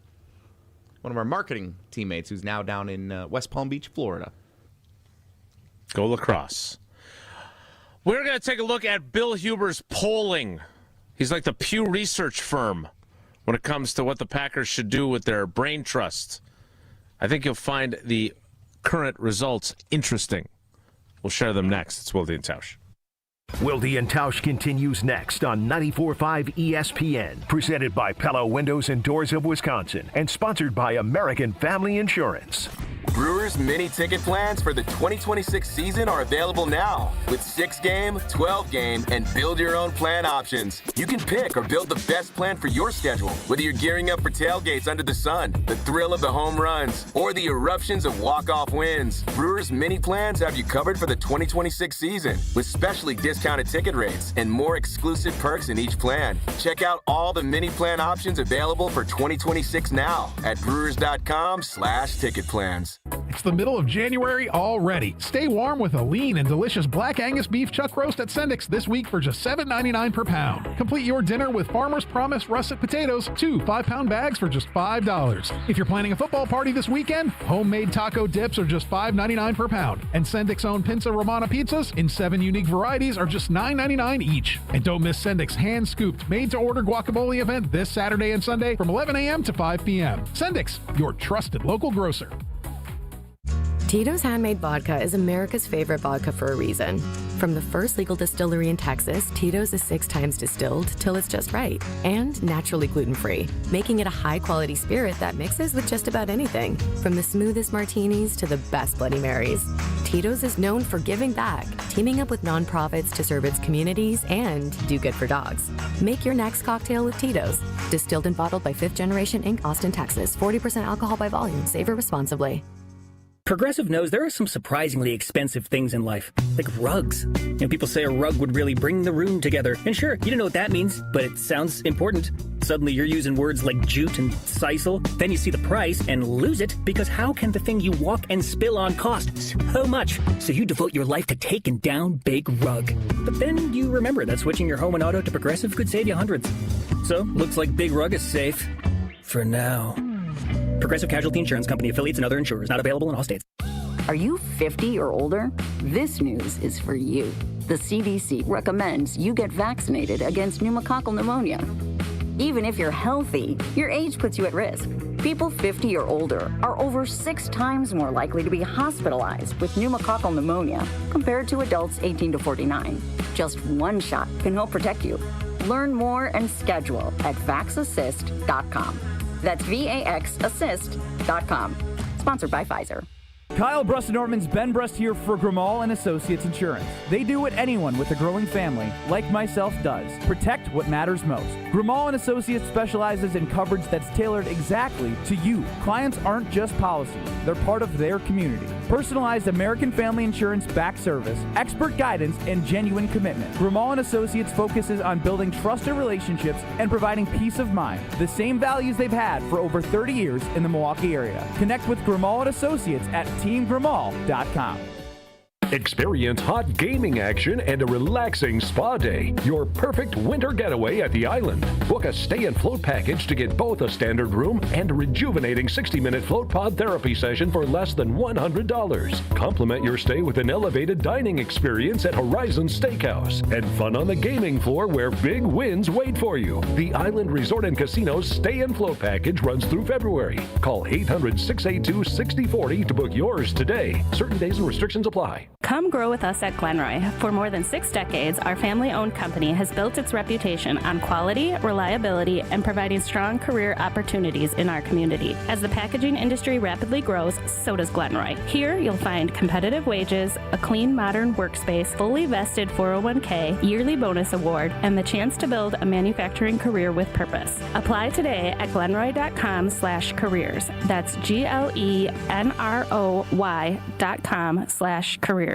one of our marketing teammates who's now down in West Palm Beach, Florida. Go lacrosse. We're going to take a look at Bill Huber's polling. He's like the Pew Research firm when it comes to what the Packers should do with their brain trust. I think you'll find the current results interesting. We'll share them next. It's Wilde and Tausch. Wilde and Tausch continues next on 94.5 ESPN, presented by Pella Windows and Doors of Wisconsin, and sponsored by American Family Insurance. Brewers mini ticket plans for the 2026 season are available now with 6-game, 12-game, and build-your-own plan options. You can pick or build the best plan for your schedule, whether you're gearing up for tailgates under the sun, the thrill of the home runs, or the eruptions of walk-off wins. Brewers mini plans have you covered for the 2026 season with specially discounted ticket rates and more exclusive perks in each plan. Check out all the mini plan options available for 2026 now at brewers.com/ticket plans. It's the middle of January already. Stay warm with a lean and delicious Black Angus beef chuck roast at Sendik's this week for just $7.99 per pound. Complete your dinner with Farmer's Promise russet potatoes, 2 5-pound bags for just $5. If you're planning a football party this weekend, homemade taco dips are just $5.99 per pound. And Sendik's own Pinza Romana pizzas in 7 unique varieties are just $9.99 each. And don't miss Sendik's hand-scooped, made-to-order guacamole event this Saturday and Sunday from 11 a.m. to 5 p.m. Sendik's, your trusted local grocer. Tito's Handmade Vodka is America's favorite vodka for a reason. From the first legal distillery in Texas, Tito's is 6 times distilled till it's just right. And naturally gluten-free, making it a high-quality spirit that mixes with just about anything. From the smoothest martinis to the best Bloody Marys. Tito's is known for giving back, teaming up with nonprofits to serve its communities and do good for dogs. Make your next cocktail with Tito's. Distilled and bottled by 5th Generation Inc., Austin, Texas. 40% alcohol by volume. Savor responsibly. Progressive knows there are some surprisingly expensive things in life, like rugs. People say a rug would really bring the room together. And sure, you don't know what that means, but it sounds important. Suddenly you're using words like jute and sisal. Then you see the price and lose it, because how can the thing you walk and spill on cost so much? So you devote your life to taking down Big Rug. But then you remember that switching your home and auto to Progressive could save you hundreds. So, looks like Big Rug is safe. For now. Progressive Casualty Insurance Company, affiliates, and other insurers. Not available in all states. Are you 50 or older? This news is for you. The CDC recommends you get vaccinated against pneumococcal pneumonia. Even if you're healthy, your age puts you at risk. People 50 or older are over 6 times more likely to be hospitalized with pneumococcal pneumonia compared to adults 18 to 49. Just one shot can help protect you. Learn more and schedule at vaxassist.com. That's VAXassist.com. Sponsored by Pfizer. Kyle Brust-Nortman's Ben Brust here for Grimal and Associates Insurance. They do what anyone with a growing family, like myself, does. Protect what matters most. Grimal and Associates specializes in coverage that's tailored exactly to you. Clients aren't just policies, they're part of their community. Personalized American Family Insurance back service, expert guidance, and genuine commitment. Grimal and Associates focuses on building trusted relationships and providing peace of mind. The same values they've had for over 30 years in the Milwaukee area. Connect with Grimal and Associates at teamgrimal.com. Experience hot gaming action and a relaxing spa day. Your perfect winter getaway at the island. Book a stay and float package to get both a standard room and a rejuvenating 60-minute float pod therapy session for less than $100. Complement your stay with an elevated dining experience at Horizon Steakhouse and fun on the gaming floor where big wins wait for you. The Island Resort and Casino's stay and float package runs through February. Call 800-682-6040 to book yours today. Certain days and restrictions apply. Come grow with us at Glenroy. For more than 6 decades, our family-owned company has built its reputation on quality, reliability, and providing strong career opportunities in our community. As the packaging industry rapidly grows, so does Glenroy. Here, you'll find competitive wages, a clean, modern workspace, fully vested 401k, yearly bonus award, and the chance to build a manufacturing career with purpose. Apply today at glenroy.com/careers. That's GLENROY.com/careers.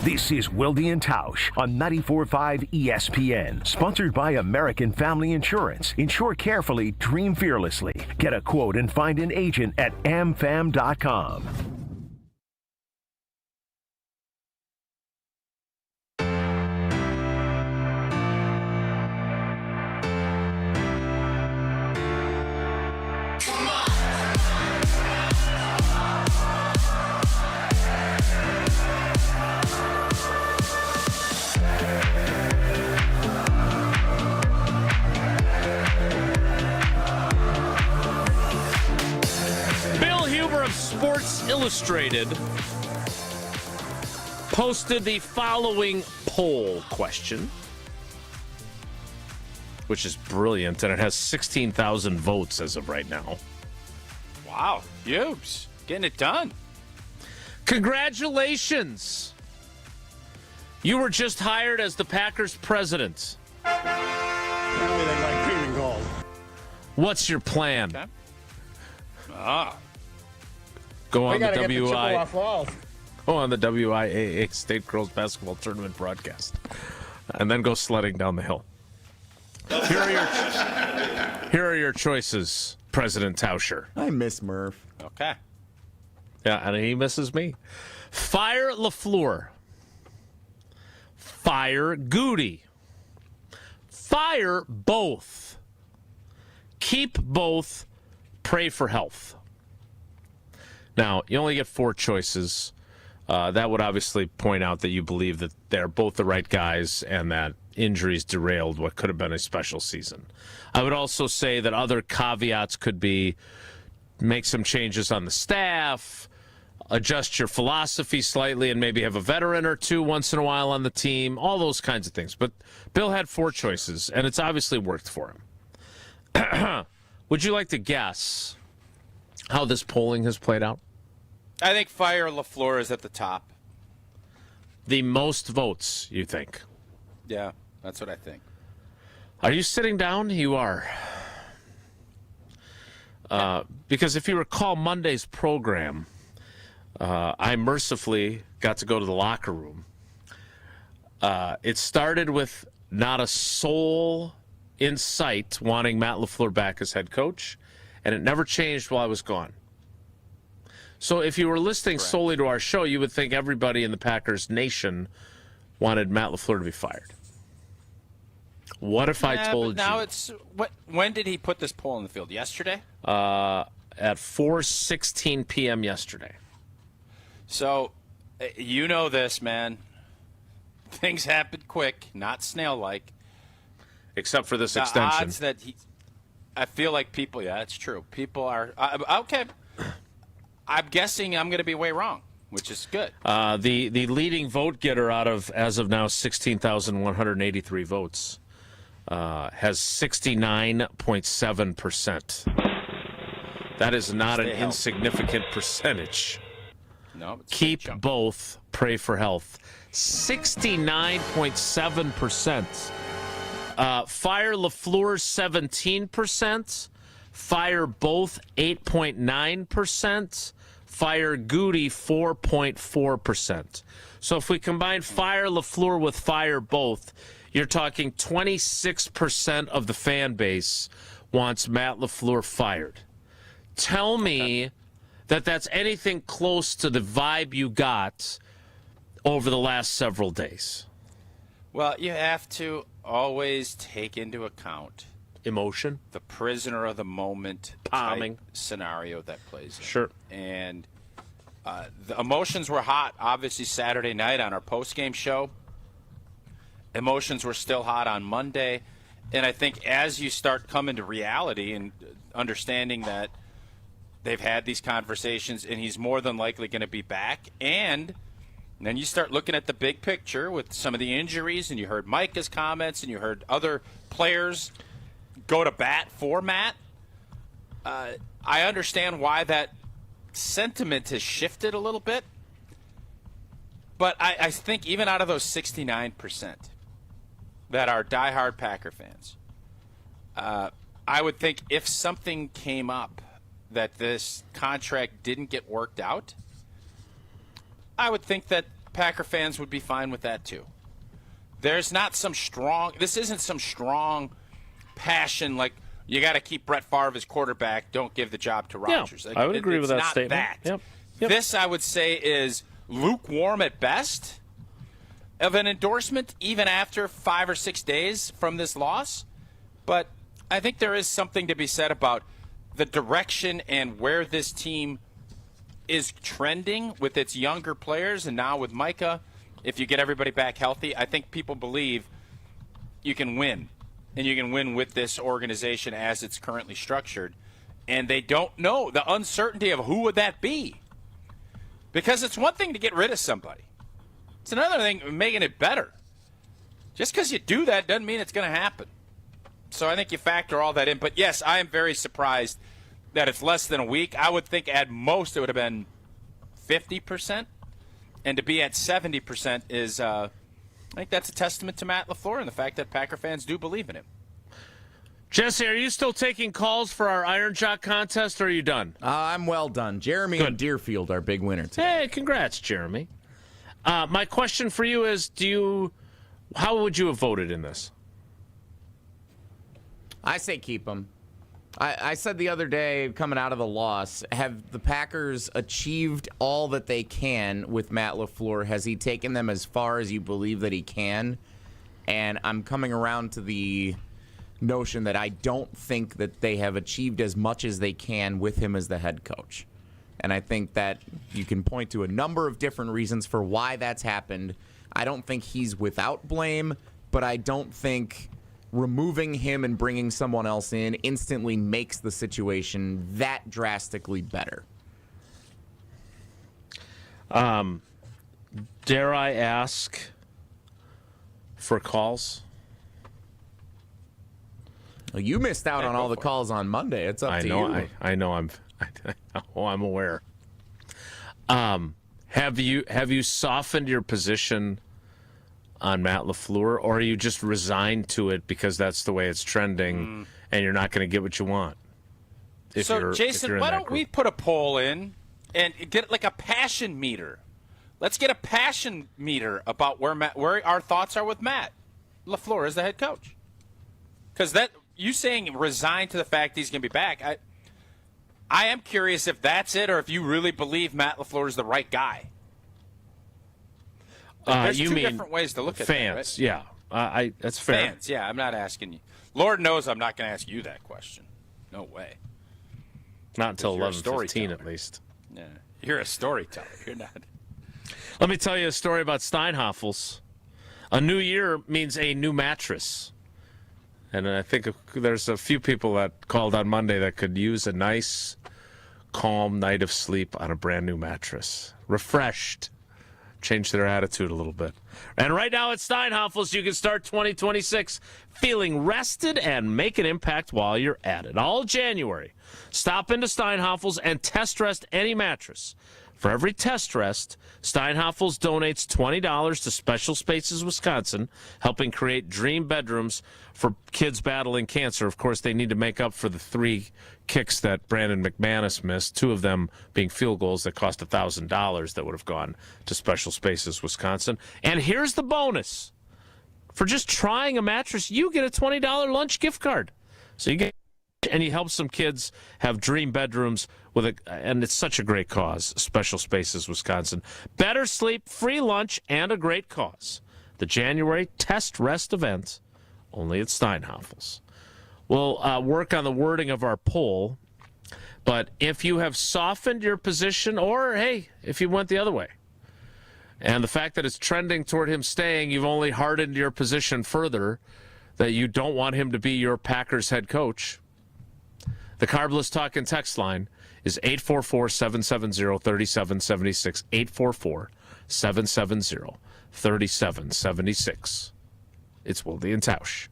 This is Wilde and Tausch on 94.5 ESPN, sponsored by American Family Insurance. Insure carefully, dream fearlessly. Get a quote and find an agent at amfam.com. Sports Illustrated posted the following poll question, which is brilliant, and it has 16,000 votes as of right now. Wow, Hughes, getting it done. Congratulations. You were just hired as the Packers president. Apparently they like green and gold. What's your plan? Okay. Go on the the WIAA State Girls Basketball Tournament broadcast, and then go sledding down the hill. Here are your choices, President Tauscher. I miss Murph. Okay. Yeah, and he misses me. Fire LaFleur. Fire Goody. Fire both. Keep both. Pray for health. Now, you only get 4 choices. That would obviously point out that you believe that they're both the right guys and that injuries derailed what could have been a special season. I would also say that other caveats could be make some changes on the staff, adjust your philosophy slightly, and maybe have a veteran or two once in a while on the team, all those kinds of things. But Bill had 4 choices, and it's obviously worked for him. Would you like to guess how this polling has played out? I think Fire LaFleur is at the top. The most votes, you think? Yeah, that's what I think. Are you sitting down? You are. Because if you recall Monday's program, I mercifully got to go to the locker room. It started with not a soul in sight wanting Matt LaFleur back as head coach, and it never changed while I was gone. So if you were listening solely to our show, you would think everybody in the Packers nation wanted Matt LaFleur to be fired. What if I told now you? It's when did he put this poll in the field? Yesterday? At 4:16 p.m. yesterday. So, you know this, man. Things happen quick, not snail-like. Except for this the extension. Odds that I feel like people, yeah, it's true. People are, okay. I'm guessing I'm going to be way wrong, which is good. The leading vote getter out of, as of now, 16,183 votes has 69.7%. That is not an insignificant percentage. No, it's keep both, pray for health. 69.7%. Fire LaFleur 17%. Fire both 8.9%. Fire Goody 4.4%. So if we combine Fire LaFleur with Fire both, you're talking 26% of the fan base wants Matt LaFleur fired. Tell me that that's anything close to the vibe you got over the last several days. Well, you have to always take into account emotion, the prisoner of the moment Palming scenario that plays in. Sure. And the emotions were hot, obviously, Saturday night on our post-game show. Emotions were still hot on Monday. And I think as you start coming to reality and understanding that they've had these conversations and he's more than likely going to be back, and then you start looking at the big picture with some of the injuries, and you heard Micah's comments and you heard other players go to bat for Matt. I understand why that sentiment has shifted a little bit. But I think even out of those 69% that are diehard Packer fans, I would think if something came up that this contract didn't get worked out, I would think that Packer fans would be fine with that too. There's not some strong – this isn't some strong passion like you got to keep Brett Favre as quarterback, don't give the job to Rodgers. Yeah, I would agree with that statement. That. Yep. This, I would say, is lukewarm at best of an endorsement, even after 5 or 6 days from this loss. But I think there is something to be said about the direction and where this team is trending with its younger players, and now with Micah, if you get everybody back healthy, I think people believe you can win, and you can win with this organization as it's currently structured. And they don't know the uncertainty of who would that be. Because it's one thing to get rid of somebody. It's another thing making it better. Just because you do that doesn't mean it's going to happen. So I think you factor all that in. But, yes, I am very surprised that it's less than a week. I would think at most it would have been 50%. And to be at 70% is, I think that's a testament to Matt LaFleur and the fact that Packer fans do believe in him. Jesse, are you still taking calls for our Iron Jock contest, or are you done? I'm well done. Jeremy and Deerfield are big winner today. Hey, congrats, Jeremy. My question for you is, how would you have voted in this? I say keep him. I said the other day, coming out of the loss, have the Packers achieved all that they can with Matt LaFleur? Has he taken them as far as you believe that he can? And I'm coming around to the notion that I don't think that they have achieved as much as they can with him as the head coach. And I think that you can point to a number of different reasons for why that's happened. I don't think he's without blame, but I don't think removing him and bringing someone else in instantly makes the situation that drastically better. Dare I ask for calls? Well, you missed out on all the calls on Monday. It's up to you. I know. I'm aware. Have you softened your position on Matt LaFleur, or are you just resigned to it because that's the way it's trending, and you're not going to get what you want? So, Jason, why don't we put a poll in and get like a passion meter? Let's get a passion meter about where our thoughts are with Matt LaFleur as the head coach. Because you saying resigned to the fact he's going to be back, I am curious if that's it, or if you really believe Matt LaFleur is the right guy. There's two different ways to look at fans, that, right? Yeah. That's fair. Fans, yeah. I'm not asking you. Lord knows I'm not going to ask you that question. No way. Not until 11:15 at least. Yeah, you're a storyteller. You're not. Let me tell you a story about Steinhafels. A new year means a new mattress. And I think there's a few people that called on Monday that could use a nice, calm night of sleep on a brand new mattress. Refreshed. Change their attitude a little bit. And right now at Steinhafels, you can start 2026 feeling rested and make an impact while you're at it. All January, stop into Steinhafels and test rest any mattress. For every test rest, Steinhafels donates $20 to Special Spaces Wisconsin, helping create dream bedrooms for kids battling cancer. Of course, they need to make up for the 3 kicks that Brandon McManus missed, 2 of them being field goals that cost $1,000 that would have gone to Special Spaces Wisconsin. And here's the bonus. For just trying a mattress, you get a $20 lunch gift card. So you get, and you help some kids have dream bedrooms and it's such a great cause. Special Spaces Wisconsin. Better sleep, free lunch, and a great cause. The January Test Rest event, only at Steinhafels. We'll work on the wording of our poll, but if you have softened your position, or, hey, if you went the other way, and the fact that it's trending toward him staying, you've only hardened your position further that you don't want him to be your Packers head coach. The Carbless Talk and Text line is 844-770-3776, 844-770-3776. It's Wilde and Tausch.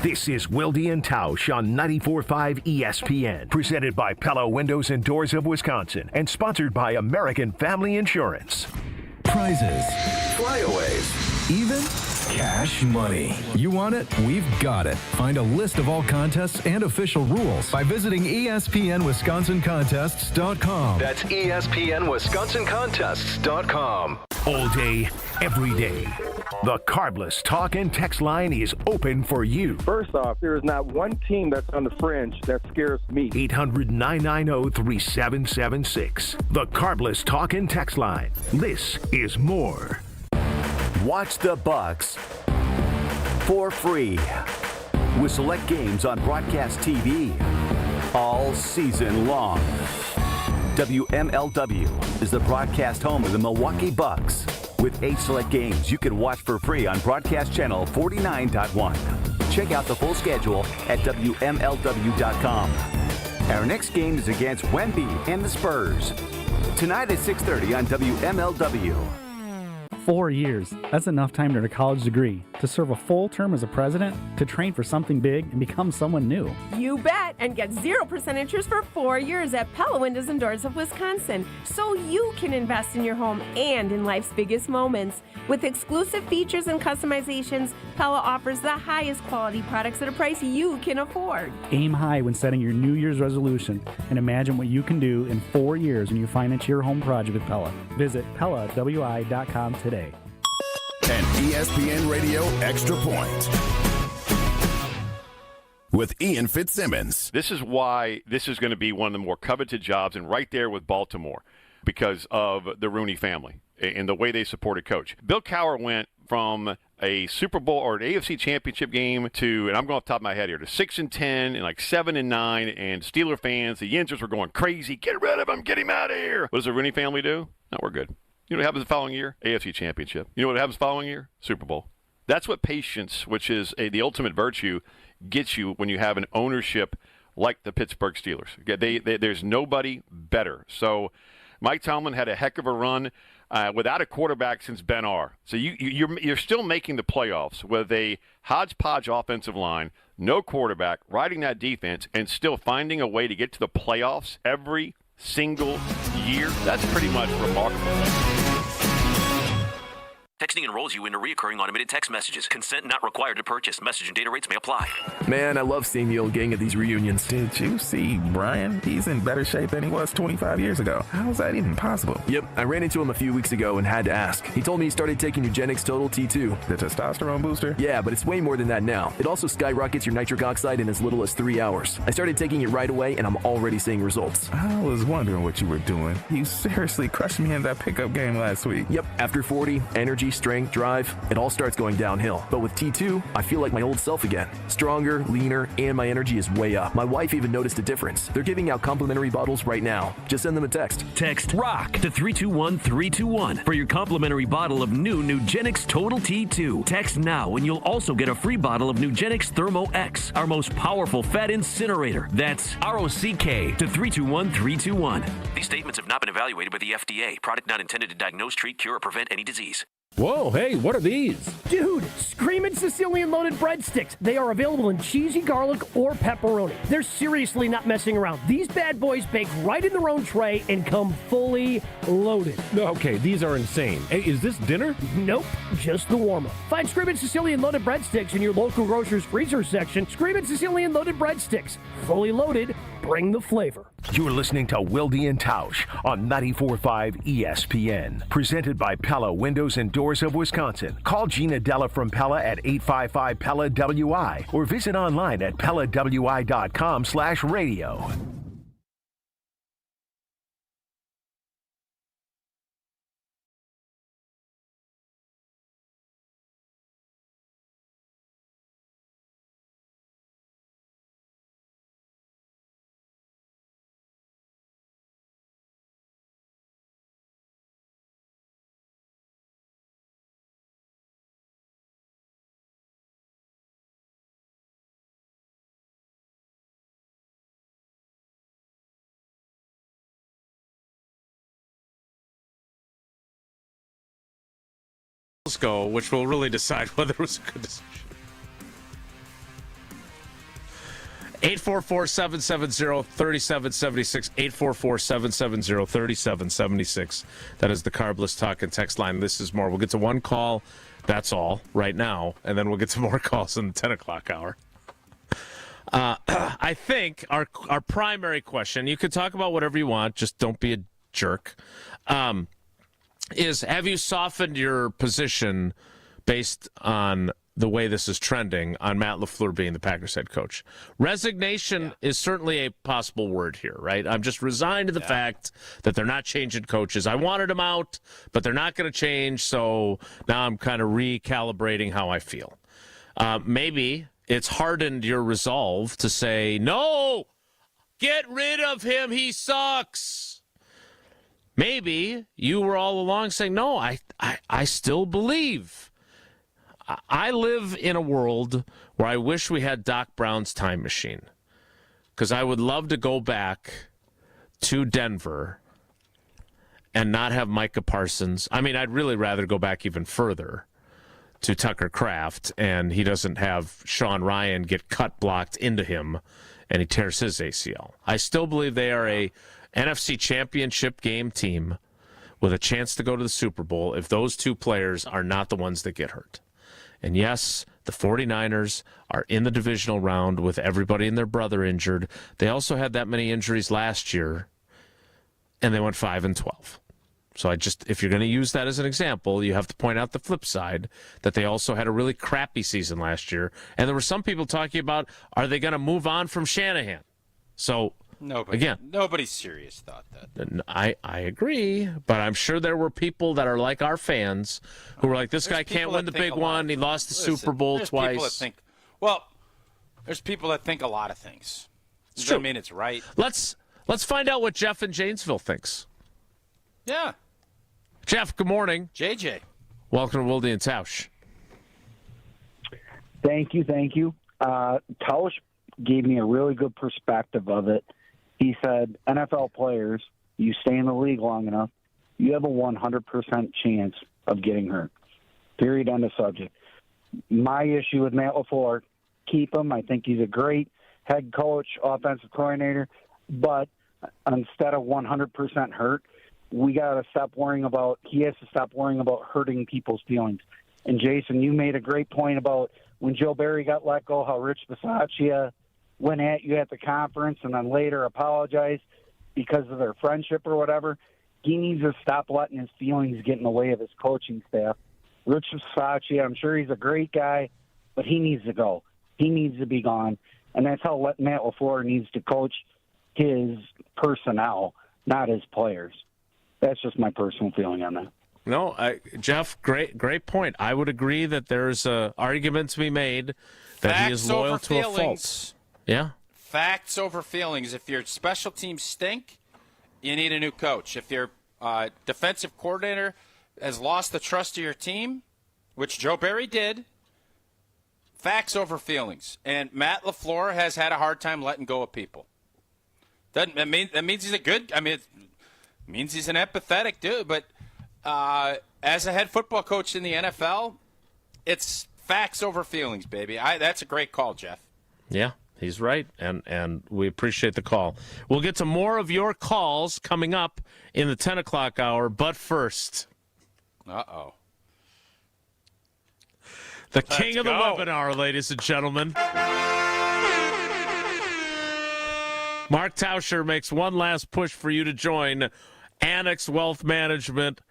This is Wilde and Tausch on 94.5 ESPN, presented by Pella Windows and Doors of Wisconsin, and sponsored by American Family Insurance. Prizes, flyaways, even cash money. You want it? We've got it. Find a list of all contests and official rules by visiting ESPNWisconsinContests.com. That's ESPNWisconsinContests.com. All day, every day. The Carbless Talk and Text line is open for you. First off, there is not one team that's on the fringe that scares me. 800-990-3776. The Carbless Talk and Text line. This is more. Watch the Bucks for free with select games on broadcast TV all season long. WMLW is the broadcast home of the Milwaukee Bucks. With 8 select games you can watch for free on broadcast channel 49.1. Check out the full schedule at WMLW.com. Our next game is against Wemby and the Spurs. Tonight at 6:30 on WMLW. 4 years. That's enough time to earn a college degree, to serve a full term as a president, to train for something big and become someone new. You bet, and get 0% interest for 4 years at Pella Windows and Doors of Wisconsin, so you can invest in your home and in life's biggest moments. With exclusive features and customizations, Pella offers the highest quality products at a price you can afford. Aim high when setting your New Year's resolution, and imagine what you can do in 4 years when you finance your home project with Pella. Visit PellaWI.com today. An ESPN Radio Extra Point. with Ian Fitzsimmons. This is why this is going to be one of the more coveted jobs, and right there with Baltimore because of the Rooney family and the way they supported Coach. Bill Cowher went from a Super Bowl or an AFC Championship game to, and I'm going off the top of my head here, to 6-10 and like 7-9, and Steeler fans, the Yinzers were going crazy. Get rid of him. Get him out of here. What does the Rooney family do? No, we're good. You know what happens the following year? AFC Championship. You know what happens the following year? Super Bowl. That's what patience, which is the ultimate virtue, gets you when you have an ownership like the Pittsburgh Steelers. There's nobody better. So Mike Tomlin had a heck of a run without a quarterback since Ben R. So you're still making the playoffs with a hodgepodge offensive line, no quarterback, riding that defense, and still finding a way to get to the playoffs every single year. That's pretty much remarkable. Texting enrolls you into recurring automated text messages. Consent not required to purchase. Message and data rates may apply. Man, I love seeing the old gang at these reunions. Did you see Bryan? He's in better shape than he was 25 years ago. How is that even possible? Yep, I ran into him a few weeks ago and had to ask. He told me he started taking Eugenics Total T2. The testosterone booster? Yeah, but it's way more than that now. It also skyrockets your nitric oxide in as little as 3 hours. I started taking it right away, and I'm already seeing results. I was wondering what you were doing. You seriously crushed me in that pickup game last week. Yep, after 40, energy, strength, drive, it all starts going downhill. But with T2, I feel like my old self again. Stronger, leaner, and my energy is way up. My wife even noticed a difference. They're giving out complimentary bottles right now. Just send them a text. Text ROCK to 321-321 for your complimentary bottle of new Nugenics Total T2. Text now and you'll also get a free bottle of Nugenics Thermo X, our most powerful fat incinerator. That's ROCK to 321-321. These statements have not been evaluated by the FDA. Product not intended to diagnose, treat, cure, or prevent any disease. Whoa, hey, what are these? Dude, Screamin' Sicilian Loaded Breadsticks. They are available in cheesy garlic or pepperoni. They're seriously not messing around. These bad boys bake right in their own tray and come fully loaded. Okay, these are insane. Hey, is this dinner? Nope, just the warm-up. Find Screamin' Sicilian Loaded Breadsticks in your local grocer's freezer section. Screamin' Sicilian Loaded Breadsticks. Fully loaded, bring the flavor. You're listening to Wilde and Tausch on 94.5 ESPN. Presented by Pella Windows and Doors of Wisconsin. Call Gina Della from Pella at 855-PELLA-WI or visit online at PellaWI.com/radio. Go, which will really decide whether it was a good decision. 844-770-3776, 844-770-3776. That is the Carbless Talk and Text line. This is more. We'll get to one call, that's all, right now, and then we'll get to more calls in the 10 o'clock hour. I think our primary question, you can talk about whatever you want, just don't be a jerk, is have you softened your position based on the way this is trending on Matt LaFleur being the Packers head coach? Resignation is certainly a possible word here, right? I'm just resigned to the fact that they're not changing coaches. I wanted them out, but they're not going to change, so now I'm kind of recalibrating how I feel. Maybe it's hardened your resolve to say, no, get rid of him, he sucks. Maybe you were all along saying, no, I still believe. I live in a world where I wish we had Doc Brown's time machine, because I would love to go back to Denver and not have Micah Parsons. I mean, I'd really rather go back even further to Tucker Kraft, and he doesn't have Sean Ryan get cut blocked into him, and he tears his ACL. I still believe they are a NFC Championship game team with a chance to go to the Super Bowl if those two players are not the ones that get hurt. And yes, the 49ers are in the divisional round with everybody and their brother injured. They also had that many injuries last year, and they went 5-12. So if you're going to use that as an example, you have to point out the flip side, that they also had a really crappy season last year. And there were some people talking about, are they going to move on from Shanahan? So, nobody's serious thought that. I agree, but I'm sure there were people that are like our fans who were like, this guy can't win the big one. He lost the Super Bowl twice. People that think, there's people that think a lot of things. Doesn't mean it's right. Let's find out what Jeff in Janesville thinks. Yeah. Jeff, good morning. JJ. Welcome to Wilde and Tausch. Thank you. Tausch gave me a really good perspective of it. He said, NFL players, you stay in the league long enough, you have a 100% chance of getting hurt. Period, end of subject. My issue with Matt LaFleur, keep him. I think he's a great head coach, offensive coordinator, but instead of 100% hurt, he has to stop worrying about hurting people's feelings. And Jason, you made a great point about when Joe Barry got let go, how Rich Bisaccia went at you at the conference and then later apologized because of their friendship or whatever. He needs to stop letting his feelings get in the way of his coaching staff. Rich Bisaccia, I'm sure he's a great guy, but he needs to go. He needs to be gone. And that's how Matt LaFleur needs to coach his personnel, not his players. That's just my personal feeling on that. No, Jeff, great point. I would agree that there's an argument to be made that he is loyal to a fault. Yeah. Facts over feelings. If your special teams stink, you need a new coach. If your defensive coordinator has lost the trust of your team, which Joe Barry did, facts over feelings. And Matt LaFleur has had a hard time letting go of people. That means he's a good. It means he's an empathetic dude. But as a head football coach in the NFL, it's facts over feelings, baby. That's a great call, Jeff. Yeah, he's right, and we appreciate the call. We'll get to more of your calls coming up in the 10 o'clock hour, but first. Uh-oh. The king of the webinar, ladies and gentlemen. Mark Tauscher makes one last push for you to join Annex Wealth Management,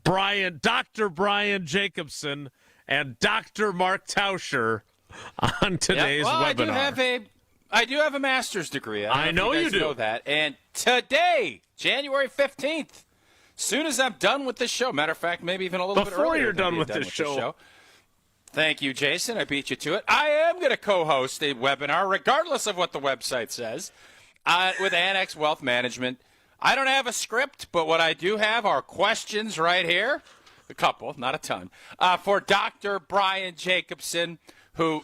Dr. Bryan Jacobson, and Dr. Mark Tauscher on today's webinar. I do have a master's degree. I know you do. Know that. And today, January 15th, soon as I'm done with this show, matter of fact, maybe even a little bit earlier. Before you're done with this show. Thank you, Jason. I beat you to it. I am going to co-host a webinar, regardless of what the website says, with Annex Wealth Management. I don't have a script, but what I do have are questions right here. A couple, not a ton. For Dr. Bryan Jacobson, who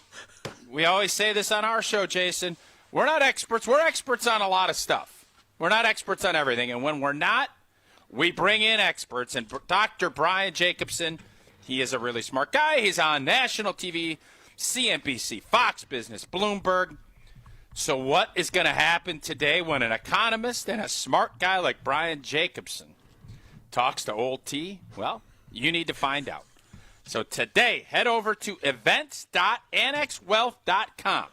we always say this on our show, Jason. We're not experts. We're experts on a lot of stuff. We're not experts on everything. And when we're not, we bring in experts. And Dr. Bryan Jacobson, he is a really smart guy. He's on national TV, CNBC, Fox Business, Bloomberg. So what is going to happen today when an economist and a smart guy like Bryan Jacobson talks to Old T? Well, you need to find out. So today, head over to events.annexwealth.com.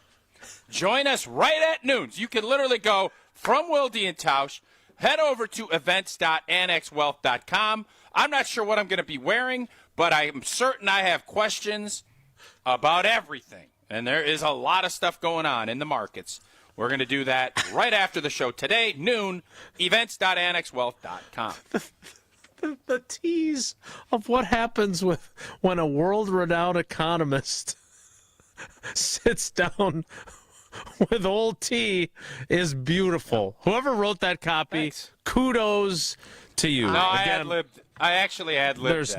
Join us right at noon. You can literally go from Wilde and Tausch, head over to events.annexwealth.com. I'm not sure what I'm going to be wearing, but I'm certain I have questions about everything. And there is a lot of stuff going on in the markets. We're going to do that right after the show today, noon, events.annexwealth.com. The tease of what happens when a world-renowned economist sits down with Old T is beautiful. Whoever wrote that copy, kudos to you. No, I actually ad-libbed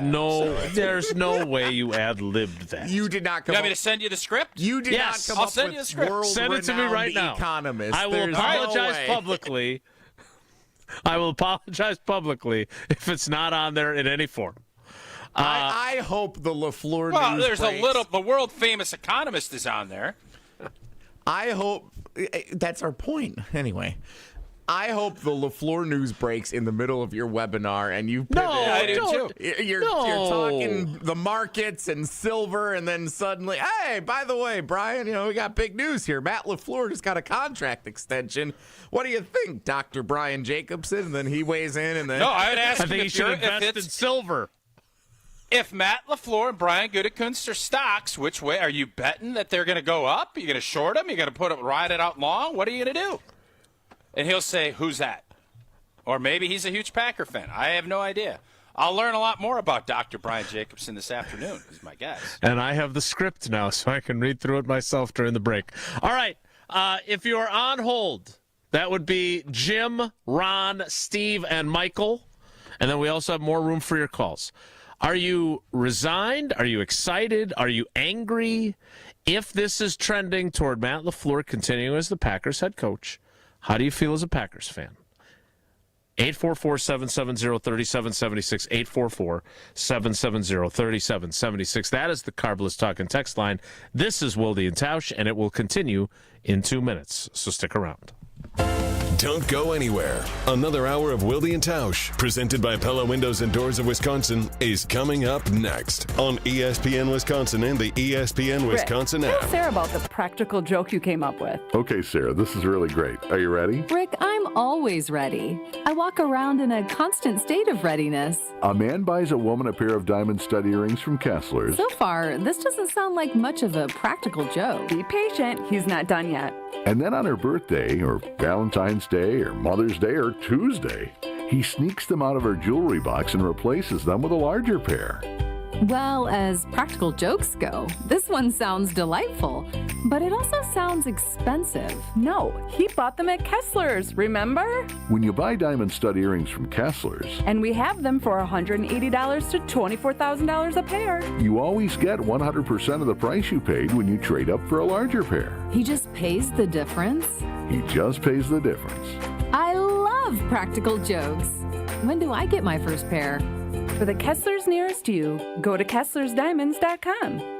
There's no way you ad-libbed that. You did not come You want me to send you the script? You did not come I'll up send with you the script. Send it to me right now. Economist. I will apologize publicly. I will apologize publicly if it's not on there in any form. I hope the LaFleur Well, news there's breaks. the world-famous economist is on there. I hope that's our point. Anyway, I hope the LaFleur news breaks in the middle of your webinar and you pivot. No, I do too. You're talking the markets and silver, and then suddenly, hey, by the way, Brian, we got big news here. Matt LaFleur just got a contract extension. What do you think, Dr. Brian Jacobson? And then he weighs in, and then I would ask I think he should invest in silver. If Matt LaFleur and Brian Gutekunst are stocks, which way are you betting that they're going to go up? Are you going to short them? Are you going to ride it out long? What are you going to do? And he'll say, who's that? Or maybe he's a huge Packer fan. I have no idea. I'll learn a lot more about Dr. Brian Jacobson this afternoon, is my guess. And I have the script now, so I can read through it myself during the break. All right. If you are on hold, that would be Jim, Ron, Steve, and Michael. And then we also have more room for your calls. Are you resigned? Are you excited? Are you angry? If this is trending toward Matt LaFleur continuing as the Packers head coach, how do you feel as a Packers fan? 844-770-3776, 844-770-3776. That is the Carbless Talk and Text line. This is Wilde and Tausch, and it will continue in 2 minutes, so stick around. Don't go anywhere. Another hour of Wilde and Tausch, presented by Pella Windows and Doors of Wisconsin, is coming up next on ESPN Wisconsin and the ESPN Wisconsin Rick, app. tell Sarah about the practical joke you came up with. Okay, Sarah, this is really great. Are you ready? Rick, I'm always ready. I walk around in a constant state of readiness. A man buys a woman a pair of diamond stud earrings from Kessler's. So far, this doesn't sound like much of a practical joke. Be patient. He's not done yet. And then on her birthday, or Valentine's Day, or Mother's Day, or Tuesday, he sneaks them out of her jewelry box and replaces them with a larger pair. Well, as practical jokes go, this one sounds delightful, but it also sounds expensive. No, he bought them at Kessler's, remember? When you buy diamond stud earrings from Kessler's, And we have them for $180 to $24,000 a pair. you always get 100% of the price you paid when you trade up for a larger pair. He just pays the difference. He just pays the difference. I love practical jokes. When do I get my first pair? For the Kesslers nearest you, go to KesslersDiamonds.com.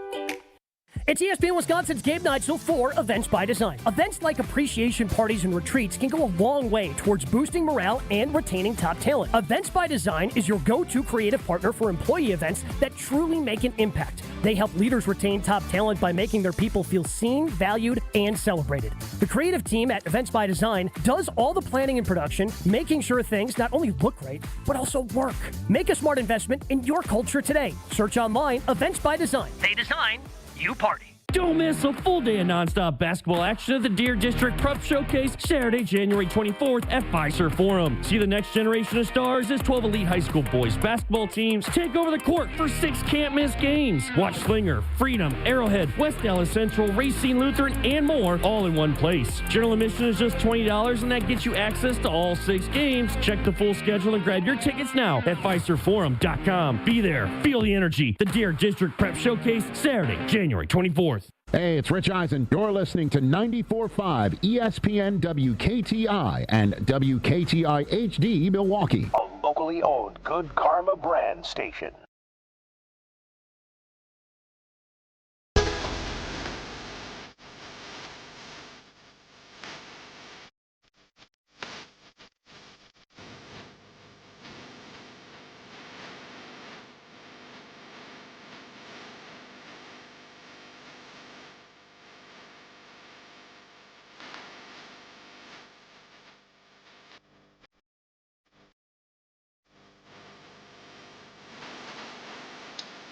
It's ESPN Wisconsin's Game Night Show for Events by Design. Events like appreciation parties and retreats can go a long way towards boosting morale and retaining top talent. Events by Design is your go-to creative partner for employee events that truly make an impact. They help leaders retain top talent by making their people feel seen, valued, and celebrated. The creative team at Events by Design does all the planning and production, making sure things not only look great, but also work. Make a smart investment in your culture today. Search online, Events by Design. They design, you party. Don't miss a full day of nonstop basketball action at the Deer District Prep Showcase Saturday, January 24th at Fiserv Forum. See the next generation of stars as 12 elite high school boys basketball teams take over the court for 6 can't-miss games. Watch Slinger, Freedom, Arrowhead, West Dallas Central, Racine Lutheran, and more all in one place. General admission is just $20, and that gets you access to all 6 games. Check the full schedule and grab your tickets now at FiservForum.com. Be there. Feel the energy. The Deer District Prep Showcase Saturday, January 24th. Hey, it's Rich Eisen. You're listening to 94.5 ESPN WKTI and WKTI HD Milwaukee. A locally owned Good Karma brand station.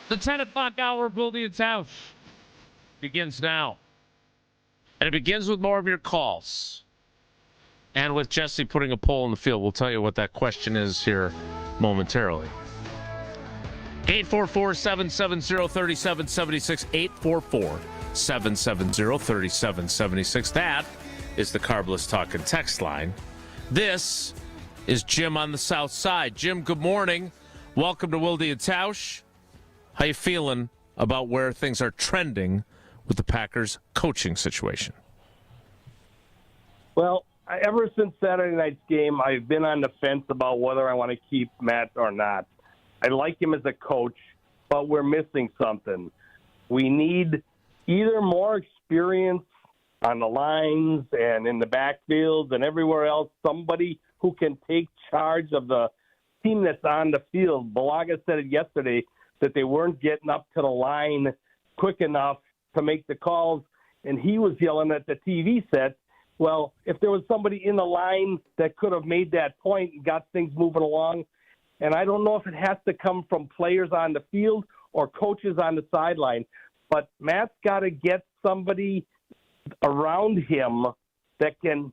The 10 o'clock hour of Wilde and Tausch begins now. And it begins with more of your calls. And with Jesse putting a poll in the field, we'll tell you what that question is here momentarily. 844-770-3776, 844-770-3776. That is the Carbless Talk and Text line. This is Jim on the South Side. Jim, good morning. Welcome to Wilde and Tausch. How you feeling about where things are trending with the Packers coaching situation? Well, ever since Saturday night's game, I've been on the fence about whether I want to keep Matt or not. I like him as a coach, but we're missing something. We need either more experience on the lines and in the backfields and everywhere else, somebody who can take charge of the team that's on the field. Bulaga said it yesterday that they weren't getting up to the line quick enough to make the calls, and he was yelling at the TV set, well, if there was somebody in the line that could have made that point and got things moving along, and I don't know if it has to come from players on the field or coaches on the sideline, but Matt's got to get somebody around him that can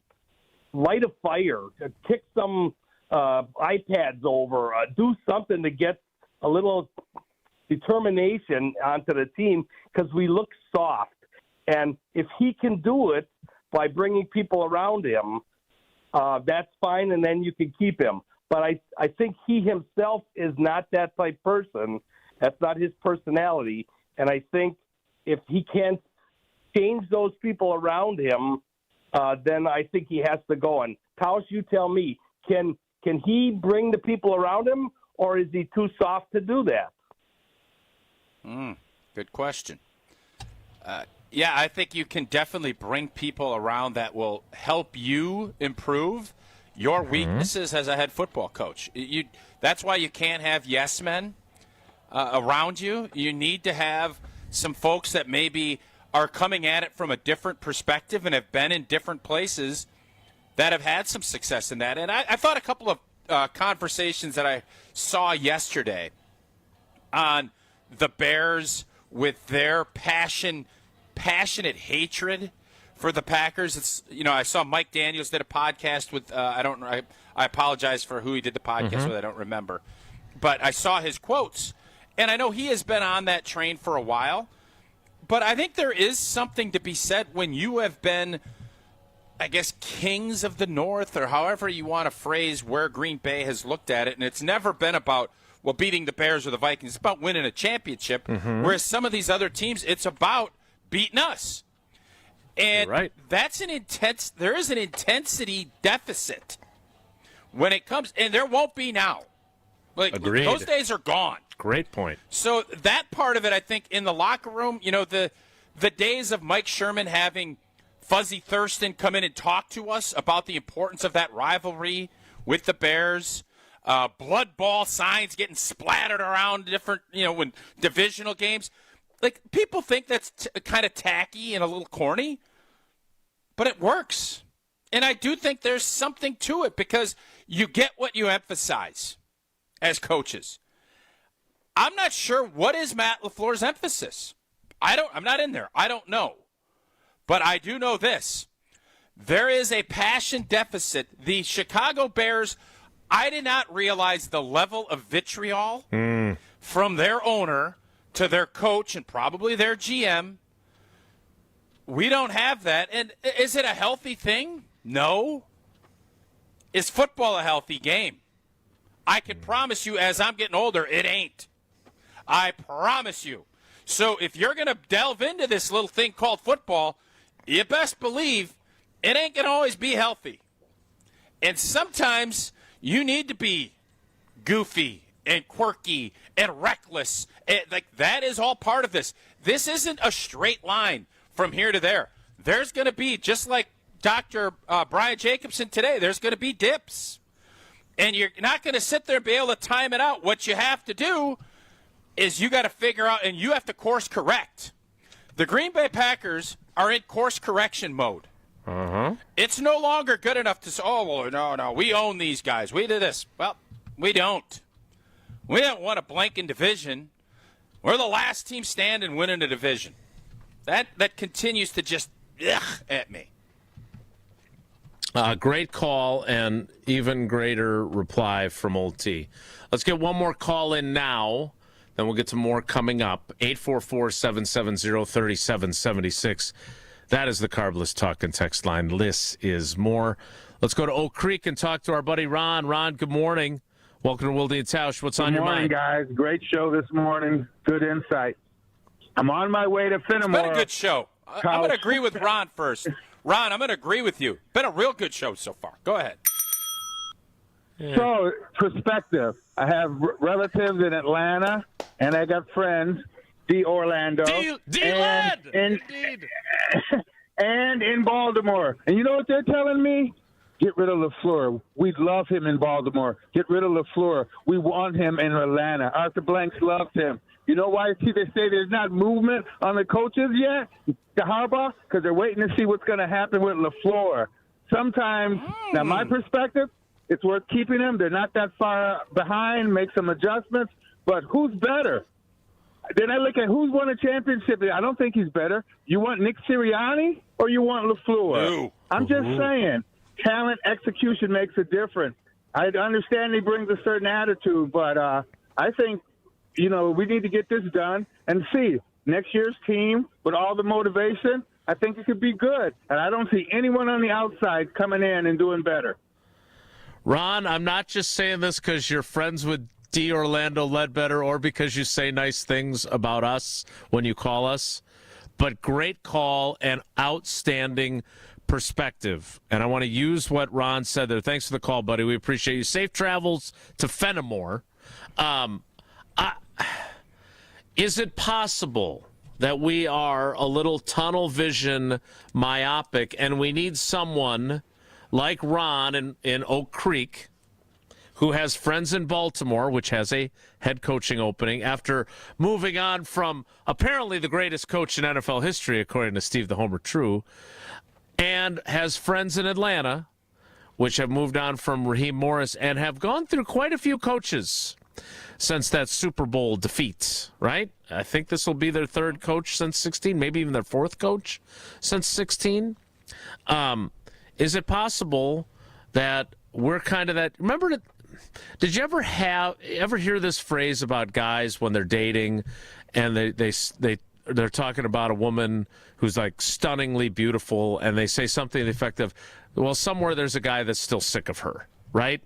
light a fire, kick some iPads over, do something to get a little determination onto the team because we look soft. And if he can do it by bringing people around him, that's fine, and then you can keep him. But I think he himself is not that type person. That's not his personality. And I think if he can't change those people around him, then I think he has to go. And Tausch, you tell me, can he bring the people around him, or is he too soft to do that? Good question. Yeah, I think you can definitely bring people around that will help you improve your weaknesses as a head football coach. That's why you can't have yes men around you. You need to have some folks that maybe are coming at it from a different perspective and have been in different places that have had some success in that. And I thought a couple of conversations that I saw yesterday on the Bears with their passionate hatred for the Packers. It's, I saw Mike Daniels did a podcast with I apologize for who he did the podcast with. I don't remember, but I saw his quotes, and I know he has been on that train for a while. But I think there is something to be said when you have been, I guess, kings of the North, or however you want to phrase where Green Bay has looked at it, and it's never been about beating the Bears or the Vikings. It's about winning a championship. Whereas some of these other teams, it's about beating us. And that's there is an intensity deficit when it comes, and there won't be now. Agreed. Those days are gone. Great point. So that part of it, I think, in the locker room, the days of Mike Sherman having Fuzzy Thurston come in and talk to us about the importance of that rivalry with the Bears, blood ball signs getting splattered around different, when divisional games. People think that's kind of tacky and a little corny, but it works. And I do think there's something to it because you get what you emphasize as coaches. I'm not sure what is Matt LaFleur's emphasis. I'm not in there. I don't know. But I do know this. There is a passion deficit. The Chicago Bears, I did not realize the level of vitriol from their owner to their coach and probably their GM. We don't have that. And is it a healthy thing? No. Is football a healthy game? I can promise you, as I'm getting older, it ain't. I promise you. So if you're going to delve into this little thing called football, you best believe it ain't going to always be healthy. And sometimes you need to be goofy and quirky and reckless. That is all part of this. This isn't a straight line from here to there. There's going to be, just like Dr. Brian Jacobson today, there's going to be dips. And you're not going to sit there and be able to time it out. What you have to do is you got to figure out, and you have to course correct. The Green Bay Packers are in course correction mode. It's no longer good enough to say, no, we own these guys. We did this. Well, we don't. We don't want a blanking division. We're the last team standing winning a division. That continues to just at me. Great call and even greater reply from Old T. Let's get one more call in now. Then we'll get to more coming up. 844-770-3776. That is the Carbless Talk and Text line. This is more. Let's go to Oak Creek and talk to our buddy Ron. Ron, good morning. Welcome to Wilde and Tausch. What's on your mind? Good morning, guys. Great show this morning. Good insight. I'm on my way to Finnemore. It's been a good show. I'm going to agree with Ron first. Ron, I'm going to agree with you. Been a real good show so far. Go ahead. Yeah. So, perspective. I have relatives in Atlanta, and I got friends, Orlando. D-Lad! Indeed. and in Baltimore. And you know what they're telling me? Get rid of LaFleur. We love him in Baltimore. Get rid of LaFleur. We want him in Atlanta. Arthur Blanks loves him. You know why they say there's not movement on the coaches yet, the Harbaugh? Because they're waiting to see what's going to happen with LaFleur. Sometimes, now my perspective, it's worth keeping him. They're not that far behind. Make some adjustments. But who's better? Then I look at who's won a championship. I don't think he's better. You want Nick Sirianni or you want LaFleur? No. I'm just saying, talent, execution makes a difference. I understand he brings a certain attitude, but I think, we need to get this done and see next year's team with all the motivation. I think it could be good. And I don't see anyone on the outside coming in and doing better. Ron, I'm not just saying this because you're friends with D. Orlando Ledbetter or because you say nice things about us when you call us, but great call and outstanding perspective. And I want to use what Ron said there. Thanks for the call, buddy. We appreciate you. Safe travels to Fenimore. Is it possible that we are a little tunnel vision myopic and we need someone like Ron in Oak Creek who has friends in Baltimore, which has a head coaching opening after moving on from apparently the greatest coach in NFL history, according to Steve the Homer True, and has friends in Atlanta, which have moved on from Raheem Morris and have gone through quite a few coaches since that Super Bowl defeat, right? I think this will be their third coach since 16, maybe even their fourth coach since 16. Is it possible that we're kind of that? Remember, did you ever hear this phrase about guys when they're dating and they're talking about a woman who's like stunningly beautiful and they say something to the effect of, well, somewhere there's a guy that's still sick of her, right?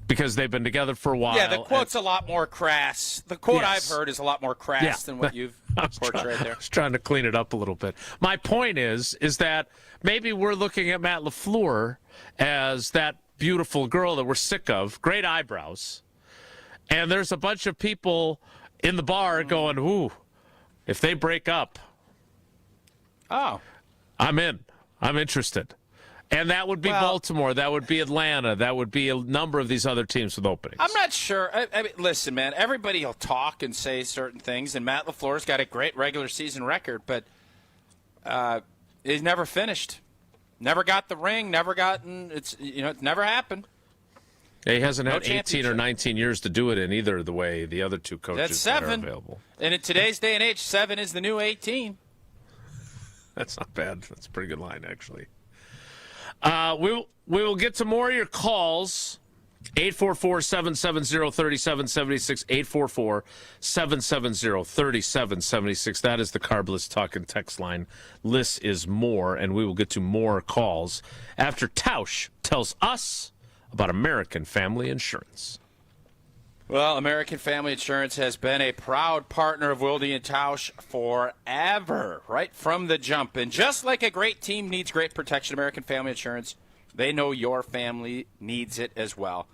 Because they've been together for a while. Yeah, the quote's a lot more crass. The quote I've heard is a lot more crass than what you've portrayed there. I was trying to clean it up a little bit. My point is that maybe we're looking at Matt LaFleur as that beautiful girl that we're sick of, great eyebrows, and there's a bunch of people in the bar going, ooh, if they break up, I'm in. I'm interested. And that would be Baltimore. That would be Atlanta. That would be a number of these other teams with openings. I'm not sure. I mean, listen, man, everybody will talk and say certain things, and Matt LaFleur's got a great regular season record, but he's never finished. Never got the ring, never gotten – it's never happened. Yeah, he hasn't had 18 or 19 years to do it in either the way the other two coaches That's 7. that are available. And in today's day and age, 7 is the new 18. That's not bad. That's a pretty good line, actually. We will get to more of your calls. 844-770-3776, 844-770-3776. That is the Carbless Talk and Text line. Less is more, and we will get to more calls after Tausch tells us about American Family Insurance. Well, American Family Insurance has been a proud partner of Wilde and Tausch forever, right from the jump. And just like a great team needs great protection, American Family Insurance, they know your family needs it as well.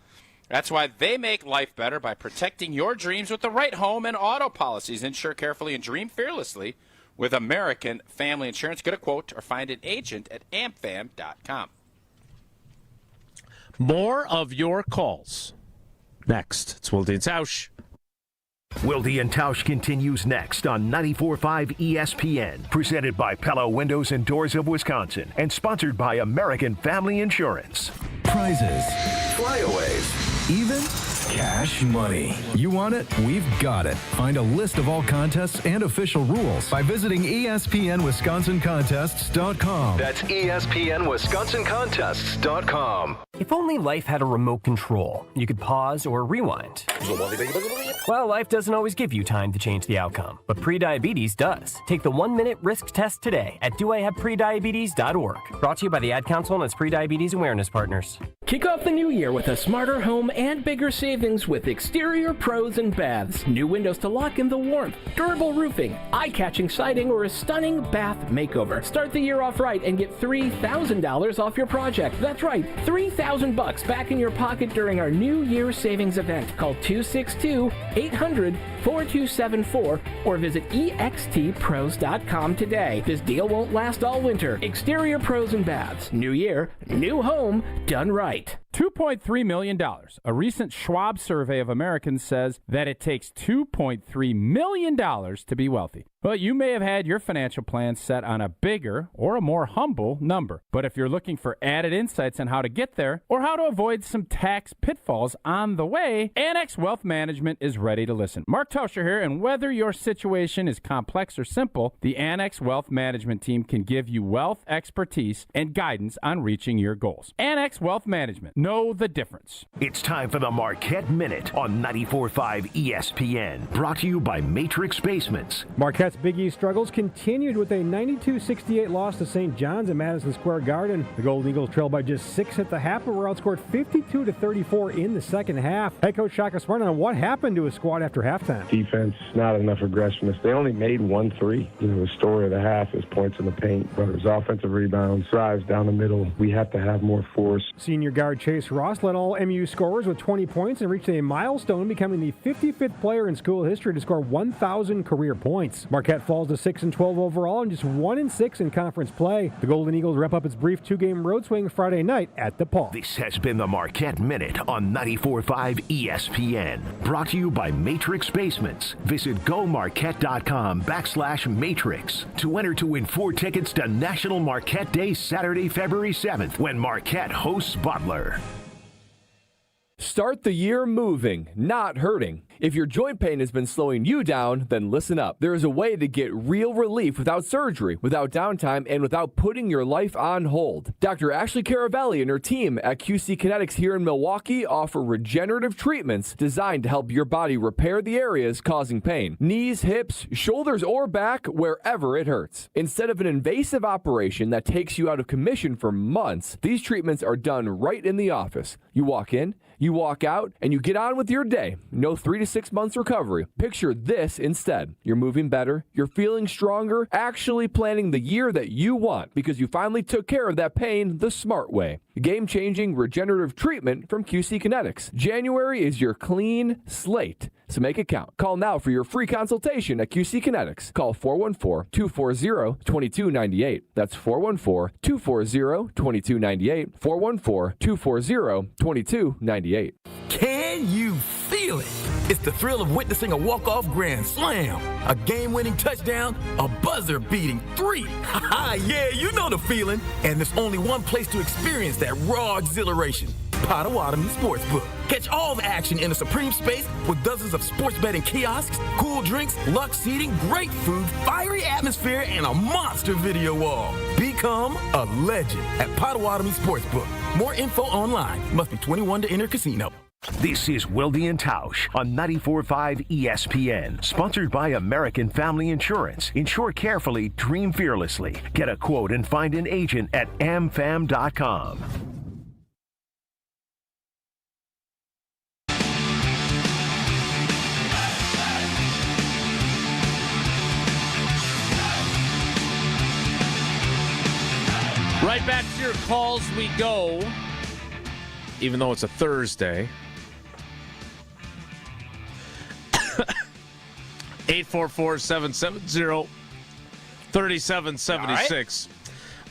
That's why they make life better by protecting your dreams with the right home and auto policies. Insure carefully and dream fearlessly with American Family Insurance. Get a quote or find an agent at amfam.com. More of your calls next. It's Wilde and Tausch. Wilde and Tausch continues next on 94.5 ESPN, presented by Pella Windows and Doors of Wisconsin, and sponsored by American Family Insurance. Prizes, flyaways, even cash money. You want it? We've got it. Find a list of all contests and official rules by visiting ESPNWisconsinContests.com. That's ESPNWisconsinContests.com. If only life had a remote control, you could pause or rewind. Well, life doesn't always give you time to change the outcome, but prediabetes does. Take the 1-minute risk test today at doihaveprediabetes.org. Brought to you by the Ad Council and its prediabetes awareness partners. Kick off the new year with a smarter home and bigger savings with Exterior Pros and Baths. New windows to lock in the warmth, durable roofing, eye-catching siding, or a stunning bath makeover. Start the year off right and get $3,000 off your project. That's right, $3,000 back in your pocket during our New Year savings event. Call 262-800-4600 4274 or visit extpros.com today. This deal won't last all winter. Exterior Pros and Baths. New year, new home, done right. $2.3 million. A recent Schwab survey of Americans says that it takes $2.3 million to be wealthy. Well, you may have had your financial plan set on a bigger or a more humble number. But if you're looking for added insights on how to get there or how to avoid some tax pitfalls on the way, Annex Wealth Management is ready to listen. Mark Tauscher here, and whether your situation is complex or simple, the Annex Wealth Management team can give you wealth expertise and guidance on reaching your goals. Annex Wealth Management. Know the difference. It's time for the Marquette Minute on 94.5 ESPN. Brought to you by Matrix Basements. Marquette's Big East struggles continued with a 92-68 loss to St. John's at Madison Square Garden. The Golden Eagles trailed by just 6 at the half, but were outscored 52-34 in the second half. Head coach Shaka Smart on what happened to his squad after halftime. Defense, not enough aggressiveness. They only made 1 3. The story of the half is points in the paint, but it was offensive rebounds, drives down the middle. We have to have more force. Senior guard Chase Ross led all MU scorers with 20 points and reached a milestone, becoming the 55th player in school history to score 1,000 career points. Marquette falls to 6-12 overall and just 1-6 in conference play. The Golden Eagles wrap up its brief 2-game road swing Friday night at DePaul. This has been the Marquette Minute on 94.5 ESPN. Brought to you by Matrix Basements. Visit gomarquette.com/matrix to enter to win 4 tickets to National Marquette Day Saturday, February 7th when Marquette hosts Butler. Start the year moving, not hurting. If your joint pain has been slowing you down, then listen up. There is a way to get real relief without surgery, without downtime, and without putting your life on hold. Dr. Ashley Caravelli and her team at QC Kinetics here in Milwaukee offer regenerative treatments designed to help your body repair the areas causing pain. Knees, hips, shoulders, or back, wherever it hurts. Instead of an invasive operation that takes you out of commission for months, these treatments are done right in the office. You walk in, you walk out, and you get on with your day. No 3 to 6 months recovery. Picture this instead. You're moving better, you're feeling stronger, actually planning the year that you want because you finally took care of that pain the smart way. Game-changing regenerative treatment from QC Kinetics. January is your clean slate, so make it count. Call now for your free consultation at QC Kinetics. Call 414-240-2298. That's 414-240-2298. 414-240-2298. Can you feel it? It's the thrill of witnessing a walk-off grand slam, a game-winning touchdown, a buzzer-beating 3. Yeah, you know the feeling. And there's only one place to experience that raw exhilaration. Potawatomi Sportsbook. Catch all the action in a supreme space with dozens of sports betting kiosks, cool drinks, luxe seating, great food, fiery atmosphere, and a monster video wall. Become a legend at Potawatomi Sportsbook. More info online. Must be 21 to enter casino. This is Wilde and Tausch on 94.5 ESPN. Sponsored by American Family Insurance. Insure carefully, dream fearlessly. Get a quote and find an agent at amfam.com. Right back to your calls we go, even though it's a Thursday. 844-770-3776.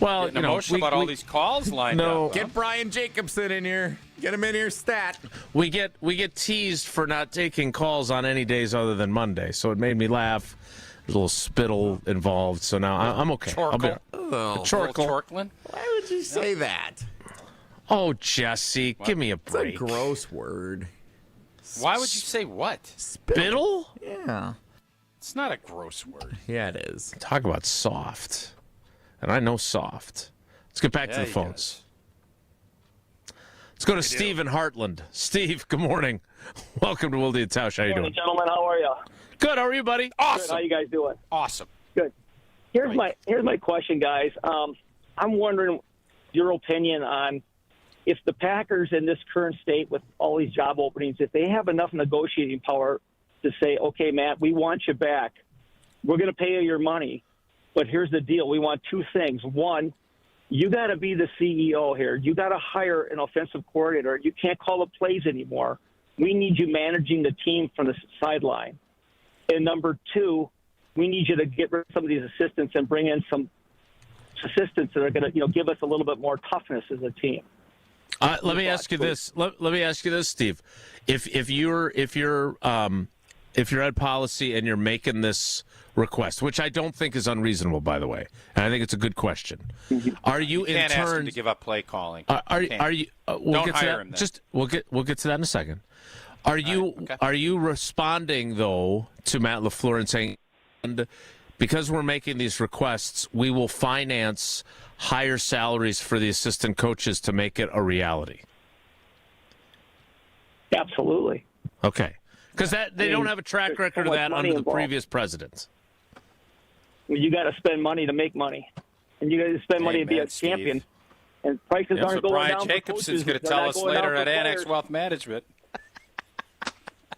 Well, Getting emotional about all these calls lined up. Get Brian Jacobson in here. Get him in here stat. We get teased for not taking calls on any days other than Monday, so it made me laugh. There's a little spittle involved, so now I'm okay. Chorkle. Chorkle. Why would you say that? Oh, Jesse, give me a break. It's a gross word. Why would you say what? Spittle? Yeah. It's not a gross word. Yeah, it is. Talk about soft. And I know soft. Let's get back to the phones. Let's go to Steve in Heartland. Steve, good morning. Welcome to Wilde and Tausch. How you doing? Gentlemen, how are you? Good. How are you, buddy? Awesome. Good. How you guys doing? Awesome. Good. Here's my question, guys. I'm wondering your opinion on if the Packers in this current state with all these job openings, if they have enough negotiating power to say, okay, Matt, we want you back. We're going to pay you your money, but here's the deal. We want 2 things. One, you got to be the CEO here. You got to hire an offensive coordinator. You can't call the plays anymore. We need you managing the team from the sideline. And number two, we need you to get rid of some of these assistants and bring in some assistants that are going to, give us a little bit more toughness as a team. Let me ask you this. Let me ask you this, Steve. If you're at policy and you're making this request, which I don't think is unreasonable, by the way, and I think it's a good question. Are you can't in ask turn him to give up play calling? Are you? Don't hire him. Then. We'll get to that in a second. Are you responding though to Matt LaFleur and saying, because we're making these requests, we will finance higher salaries for the assistant coaches to make it a reality? Absolutely. Okay. Because they don't have a track record of that under the previous presidents. Well, you got to spend money to make money, and you got to spend money to be a champion. And prices aren't going Brian down. Jacobson's going to tell us later at Annex Wealth Management.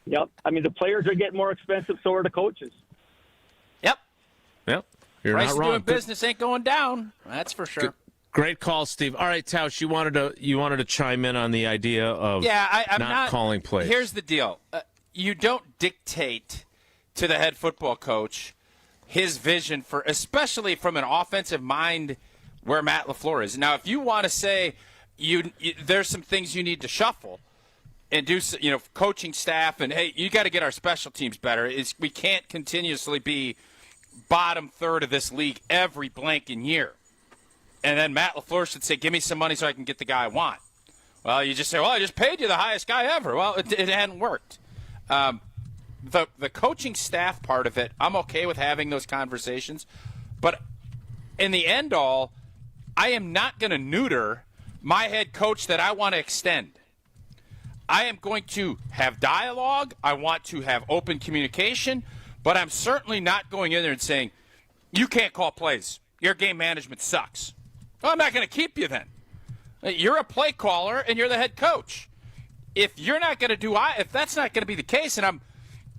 Yep. I mean, the players are getting more expensive, so are the coaches. Yep. You're Price not wrong. Doing business ain't going down. That's for sure. Great call, Steve. All right, Tausch, you wanted to chime in on the idea of I'm not calling plays. Here's the deal. You don't dictate to the head football coach his vision for, especially from an offensive mind where Matt LaFleur is. Now, if you want to say there's some things you need to shuffle and do, coaching staff, and hey, you got to get our special teams better. We can't continuously be bottom third of this league every blanking year. And then Matt LaFleur should say, give me some money so I can get the guy I want. Well, you just say, well, I just paid you the highest guy ever. Well, it hadn't worked. The coaching staff part of it, I'm okay with having those conversations. But in the end all, I am not going to neuter my head coach that I want to extend. I am going to have dialogue. I want to have open communication. But I'm certainly not going in there and saying, you can't call plays. Your game management sucks. Well, I'm not going to keep you then. You're a play caller, and you're the head coach. If you're not going to if that's not going to be the case, and I'm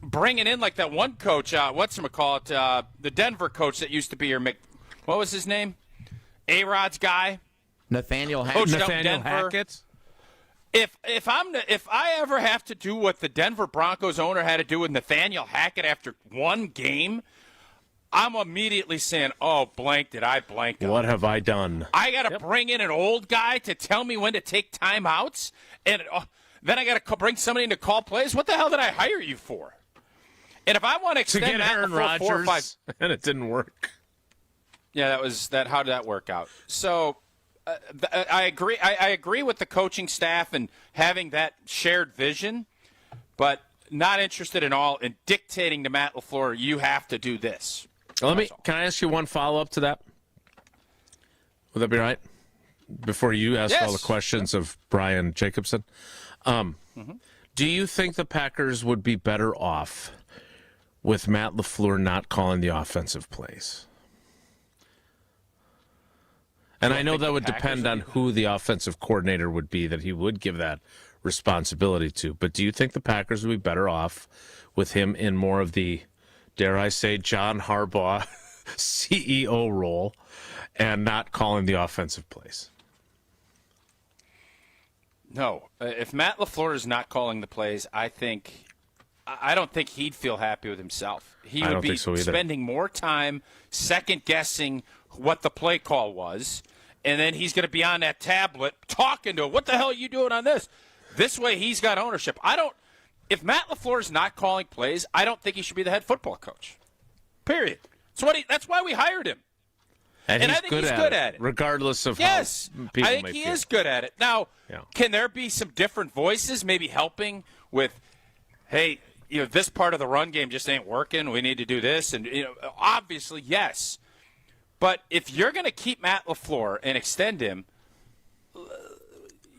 bringing in like that one coach, the Denver coach that used to be here, what was his name? A-Rod's guy? Nathaniel Hackett. If I ever have to do what the Denver Broncos owner had to do with Nathaniel Hackett after one game, I'm immediately saying, oh, blank, did I blank up? What have I done? I got to bring in an old guy to tell me when to take timeouts, and then I got to bring somebody in to call plays? What the hell did I hire you for? And if I want to extend get Aaron Rodgers, 4 or 5, and it didn't work. Yeah, how did that work out? So I agree. I agree with the coaching staff and having that shared vision, but not interested at all in dictating to Matt LaFleur, you have to do this. Can I ask you one follow-up to that? Would that be right? Before you ask all the questions of Brian Jacobson. Do you think the Packers would be better off with Matt LaFleur not calling the offensive plays? And I know that would depend on who the offensive coordinator would be that he would give that responsibility to. But do you think the Packers would be better off with him in more of the, dare I say, John Harbaugh CEO role and not calling the offensive plays? No. If Matt LaFleur is not calling the plays, I don't think he'd feel happy with himself. He would be spending more time second-guessing what the play call was, and then he's going to be on that tablet talking to him. What the hell are you doing on this? This way he's got ownership. If Matt LaFleur is not calling plays, I don't think he should be the head football coach. Period. That's why we hired him. And I think he's good at it. Regardless of how people I think he is good at it. Now, can there be some different voices maybe helping with, hey, this part of the run game just ain't working. We need to do this. And, obviously, yes. But if you're going to keep Matt LaFleur and extend him,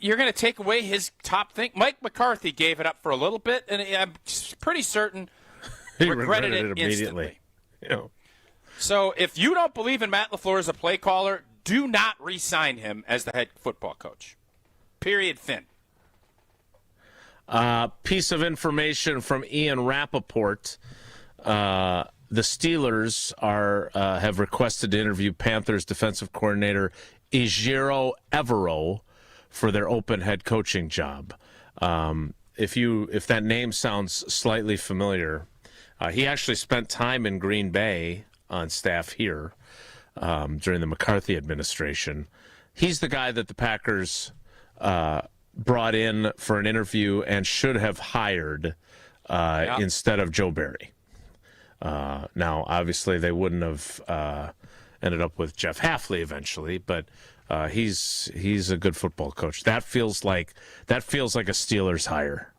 you're going to take away his top thing. Mike McCarthy gave it up for a little bit, and I'm pretty certain he regretted it immediately. So if you don't believe in Matt LaFleur as a play caller, do not re-sign him as the head football coach. Period. Fin. Piece of information from Ian Rappaport. The Steelers have requested to interview Panthers defensive coordinator Ejiro Evero for their open head coaching job. If that name sounds slightly familiar, He actually spent time in Green Bay on staff here during the McCarthy administration. He's the guy that the Packers brought in for an interview and should have hired instead of Joe Barry. Now, obviously, they wouldn't have ended up with Jeff Hafley eventually, but he's a good football coach. That feels like a Steelers hire.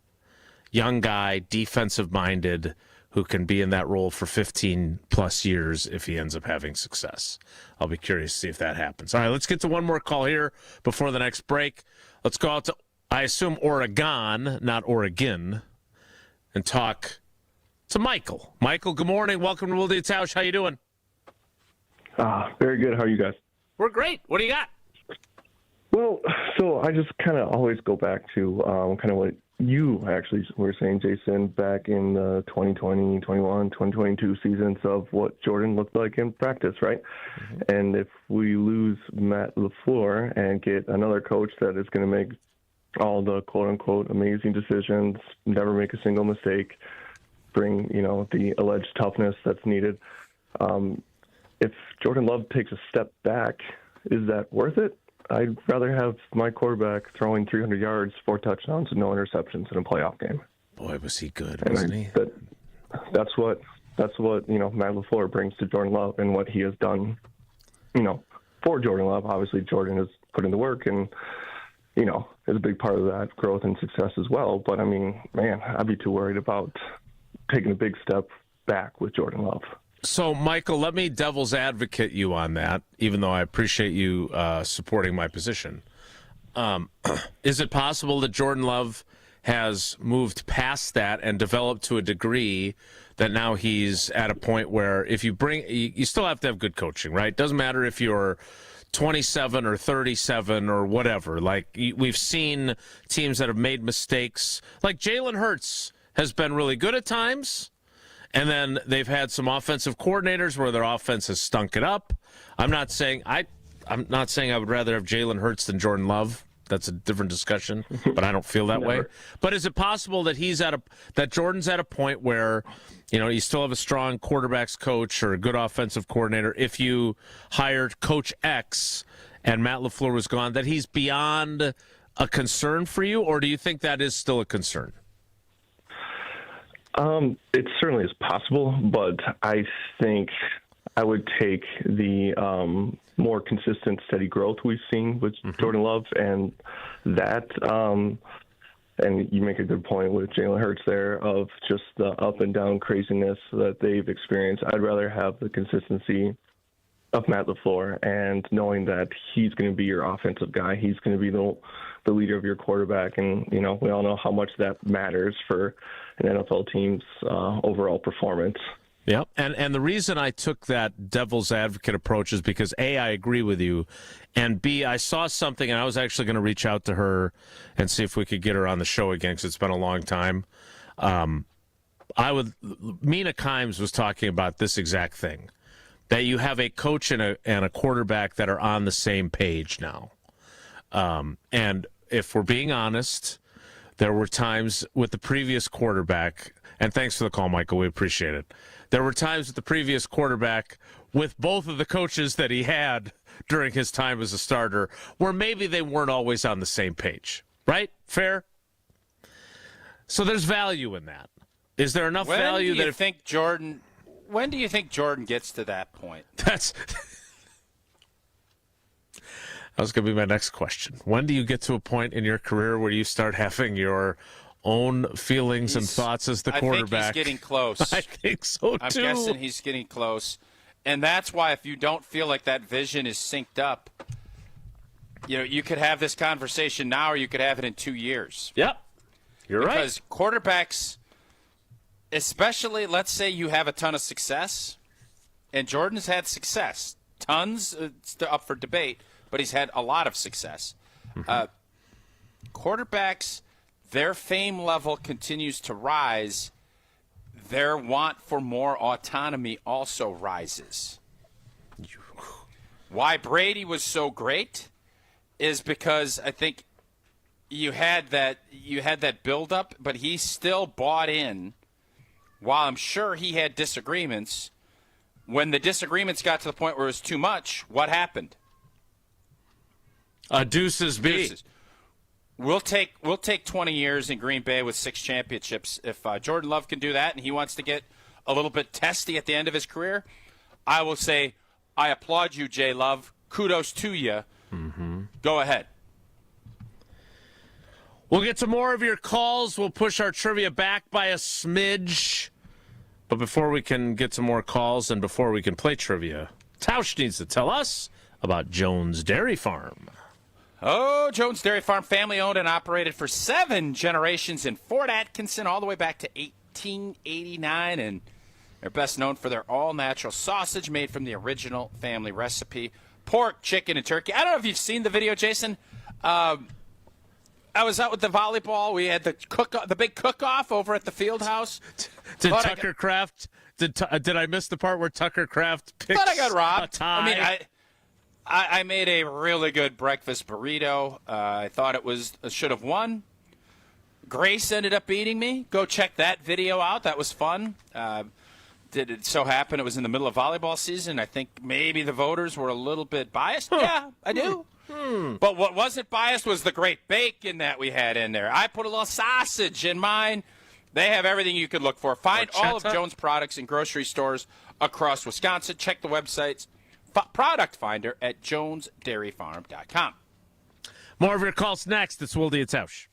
Young guy, defensive-minded, who can be in that role for 15-plus years if he ends up having success. I'll be curious to see if that happens. All right, let's get to one more call here before the next break. Let's go out to, I assume, Oregon, not Oregon, and talk to Michael. Michael, good morning. Welcome to Wilde and Tausch. How you doing? Very good. How are you guys? We're great. What do you got? Well, so I just kind of always go back to kind of what you actually were saying, Jason, back in the 2020, 21, 2022 seasons of what Jordan looked like in practice, right? Mm-hmm. And if we lose Matt LaFleur and get another coach that is going to make all the quote-unquote amazing decisions, never make a single mistake, bring, the alleged toughness that's needed, if Jordan Love takes a step back, is that worth it? I'd rather have my quarterback throwing 300 yards, 4 touchdowns, and no interceptions in a playoff game. Boy, was he good, wasn't he? That's what Matt LaFleur brings to Jordan Love and what he has done, for Jordan Love. Obviously, Jordan has put in the work and, is a big part of that growth and success as well. But, I'd be too worried about taking a big step back with Jordan Love. So, Michael, let me devil's advocate you on that, even though I appreciate you supporting my position. Is it possible that Jordan Love has moved past that and developed to a degree that now he's at a point where if you you still have to have good coaching, right? Doesn't matter if you're 27 or 37 or whatever. Like, we've seen teams that have made mistakes. Like Jalen Hurts has been really good at times. And then they've had some offensive coordinators where their offense has stunk it up. I'm not saying I would rather have Jalen Hurts than Jordan Love. That's a different discussion, but I don't feel that way. But is it possible that that Jordan's at a point where, you still have a strong quarterbacks coach or a good offensive coordinator? If you hired Coach X and Matt LaFleur was gone, that he's beyond a concern for you, or do you think that is still a concern? It certainly is possible, but I think I would take the more consistent, steady growth we've seen with Jordan Love, and that. And you make a good point with Jalen Hurts there of just the up and down craziness that they've experienced. I'd rather have the consistency of Matt LaFleur and knowing that he's going to be your offensive guy. He's going to be the leader of your quarterback. And, we all know how much that matters for an NFL team's overall performance. Yep. And the reason I took that devil's advocate approach is because, A, I agree with you, and B, I saw something, and I was actually going to reach out to her and see if we could get her on the show again because it's been a long time. Mina Kimes was talking about this exact thing, that you have a coach and a quarterback that are on the same page now. And if we're being honest, there were times with the previous quarterback, and thanks for the call, Michael, we appreciate it. There were times with the previous quarterback with both of the coaches that he had during his time as a starter where maybe they weren't always on the same page, right? Fair? So there's value in that. Is there enough value that when do you think Jordan gets to that point? That was going to be my next question. When do you get to a point in your career where you start having your own feelings and thoughts as the quarterback? I think he's getting close. I think so, too. I'm guessing he's getting close. And that's why if you don't feel like that vision is synced up, you could have this conversation now or you could have it in 2 years. Yep. You're right. Because quarterbacks, especially, let's say you have a ton of success, and Jordan's had success. Tons, it's up for debate, but he's had a lot of success. Quarterbacks, their fame level continues to rise. Their want for more autonomy also rises. Why Brady was so great is because I think you had that build-up, but he still bought in while I'm sure he had disagreements, when the disagreements got to the point where it was too much, what happened? Deuces B. Deuces. We'll take 20 years in Green Bay with 6 championships. If Jordan Love can do that and he wants to get a little bit testy at the end of his career, I will say, I applaud you, Jay Love. Kudos to you. Mm-hmm. Go ahead. We'll get to more of your calls. We'll push our trivia back by a smidge. But before we can get to more calls and before we can play trivia, Tausch needs to tell us about Jones Dairy Farm. Oh, Jones Dairy Farm, family-owned and operated for 7 generations in Fort Atkinson all the way back to 1889, and they're best known for their all-natural sausage made from the original family recipe, pork, chicken, and turkey. I don't know if you've seen the video, Jason. I was out with the volleyball. We had the big cook-off over at the field house. Did I miss the part where Tucker Kraft picks I got robbed. a tie? I mean, I made a really good breakfast burrito. I thought should have won. Grace ended up beating me. Go check that video out. That was fun. Did it so happen it was in the middle of volleyball season? I think maybe the voters were a little bit biased. Yeah, I do. But what wasn't biased was the great bacon that we had in there. I put a little sausage in mine. They have everything you could look for. Find all of Jones products in grocery stores across Wisconsin. Check the websites. Product Finder at jonesdairyfarm.com. More of your calls next. It's Wilde and Tausch.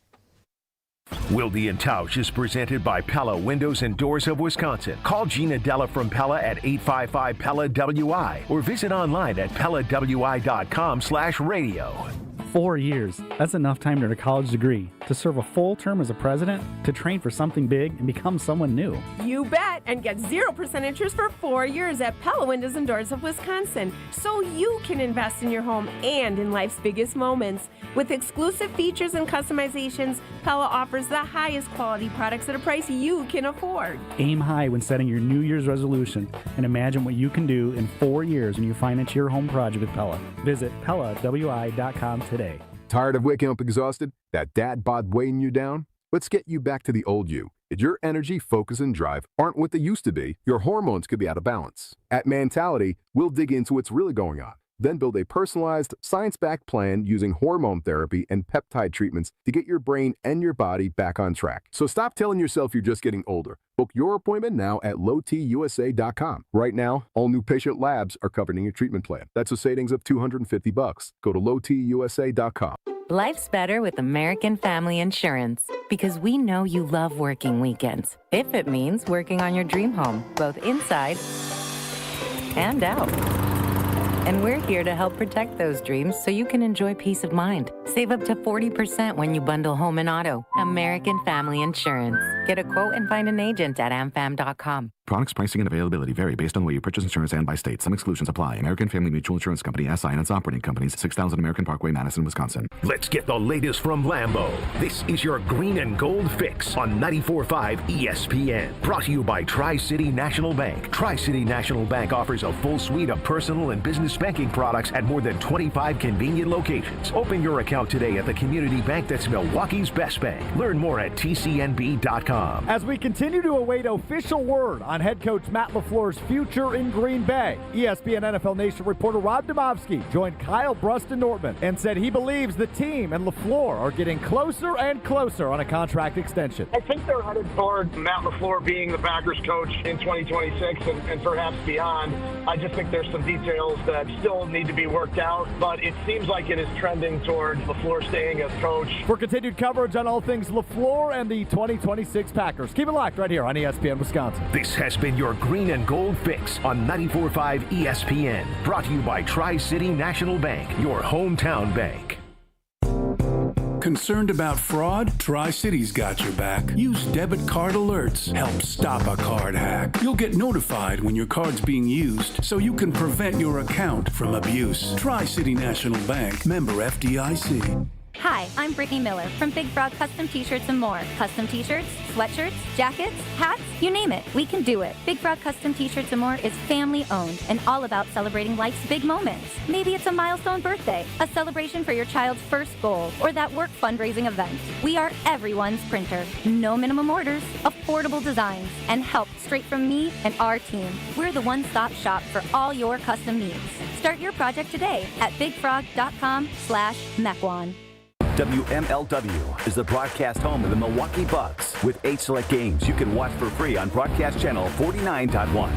Wilde and Tausch is presented by Pella Windows and Doors of Wisconsin. Call Gina Della from Pella at 855-PELLA-WI or visit online at PellaWI.com/radio. 4 years. That's enough time to earn a college degree, to serve a full term as a president, to train for something big and become someone new. You bet, and get 0% interest for 4 years at Pella Windows and Doors of Wisconsin, so you can invest in your home and in life's biggest moments. With exclusive features and customizations, Pella offers the highest quality products at a price you can afford. Aim high when setting your New Year's resolution and imagine what you can do in 4 years when you finance your home project with Pella. Visit PellaWI.com today. Tired of waking up exhausted? That dad bod weighing you down? Let's get you back to the old you. If your energy, focus, and drive aren't what they used to be, your hormones could be out of balance. At Mentality, we'll dig into what's really going on, then build a personalized, science-backed plan using hormone therapy and peptide treatments to get your brain and your body back on track. So stop telling yourself you're just getting older. Book your appointment now at lowtusa.com. Right now, all new patient labs are covered in your treatment plan. That's a savings of $250. Go to lowtusa.com. Life's better with American Family Insurance because we know you love working weekends. If it means working on your dream home, both inside and out. And we're here to help protect those dreams so you can enjoy peace of mind. Save up to 40% when you bundle home and auto. American Family Insurance. Get a quote and find an agent at amfam.com. Products, pricing, and availability vary based on the way you purchase insurance and by state. Some exclusions apply. American Family Mutual Insurance Company, SI, and its operating companies, 6000 American Parkway, Madison, Wisconsin. Let's get the latest from Lambeau. This is your green and gold fix on 94.5 ESPN. Brought to you by Tri-City National Bank. Tri-City National Bank offers a full suite of personal and business banking products at more than 25 convenient locations. Open your account today at the community bank that's Milwaukee's best bank. Learn more at tcnb.com. As we continue to await official word on head coach Matt LaFleur's future in Green Bay, ESPN NFL Nation reporter Rob Domofsky joined Kyle Brust-Nortman and said he believes the team and LaFleur are getting closer and closer on a contract extension. I think they're headed toward Matt LaFleur being the Packers coach in 2026 and perhaps beyond. I just think there's some details that still need to be worked out, but it seems like it is trending toward LaFleur staying as coach. For continued coverage on all things LaFleur and the 2026 Packers, keep it locked right here on ESPN Wisconsin. This has been your green and gold fix on 94.5 ESPN. Brought to you by Tri-City National Bank, your hometown bank. Concerned about fraud? Tri-City's got your back. Use debit card alerts. Help stop a card hack. You'll get notified when your card's being used so you can prevent your account from abuse. Tri-City National Bank, member FDIC. Hi, I'm Brittany Miller from Big Frog Custom T-Shirts and more. Custom T-shirts, sweatshirts, jackets, hats, you name it, we can do it. Big Frog Custom T-Shirts and more is family-owned and all about celebrating life's big moments. Maybe it's a milestone birthday, a celebration for your child's first goal, or that work fundraising event. We are everyone's printer. No minimum orders, affordable designs, and help straight from me and our team. We're the one-stop shop for all your custom needs. Start your project today at bigfrog.com/Mequon. WMLW is the broadcast home of the Milwaukee Bucks. With 8 select games you can watch for free on broadcast channel 49.1.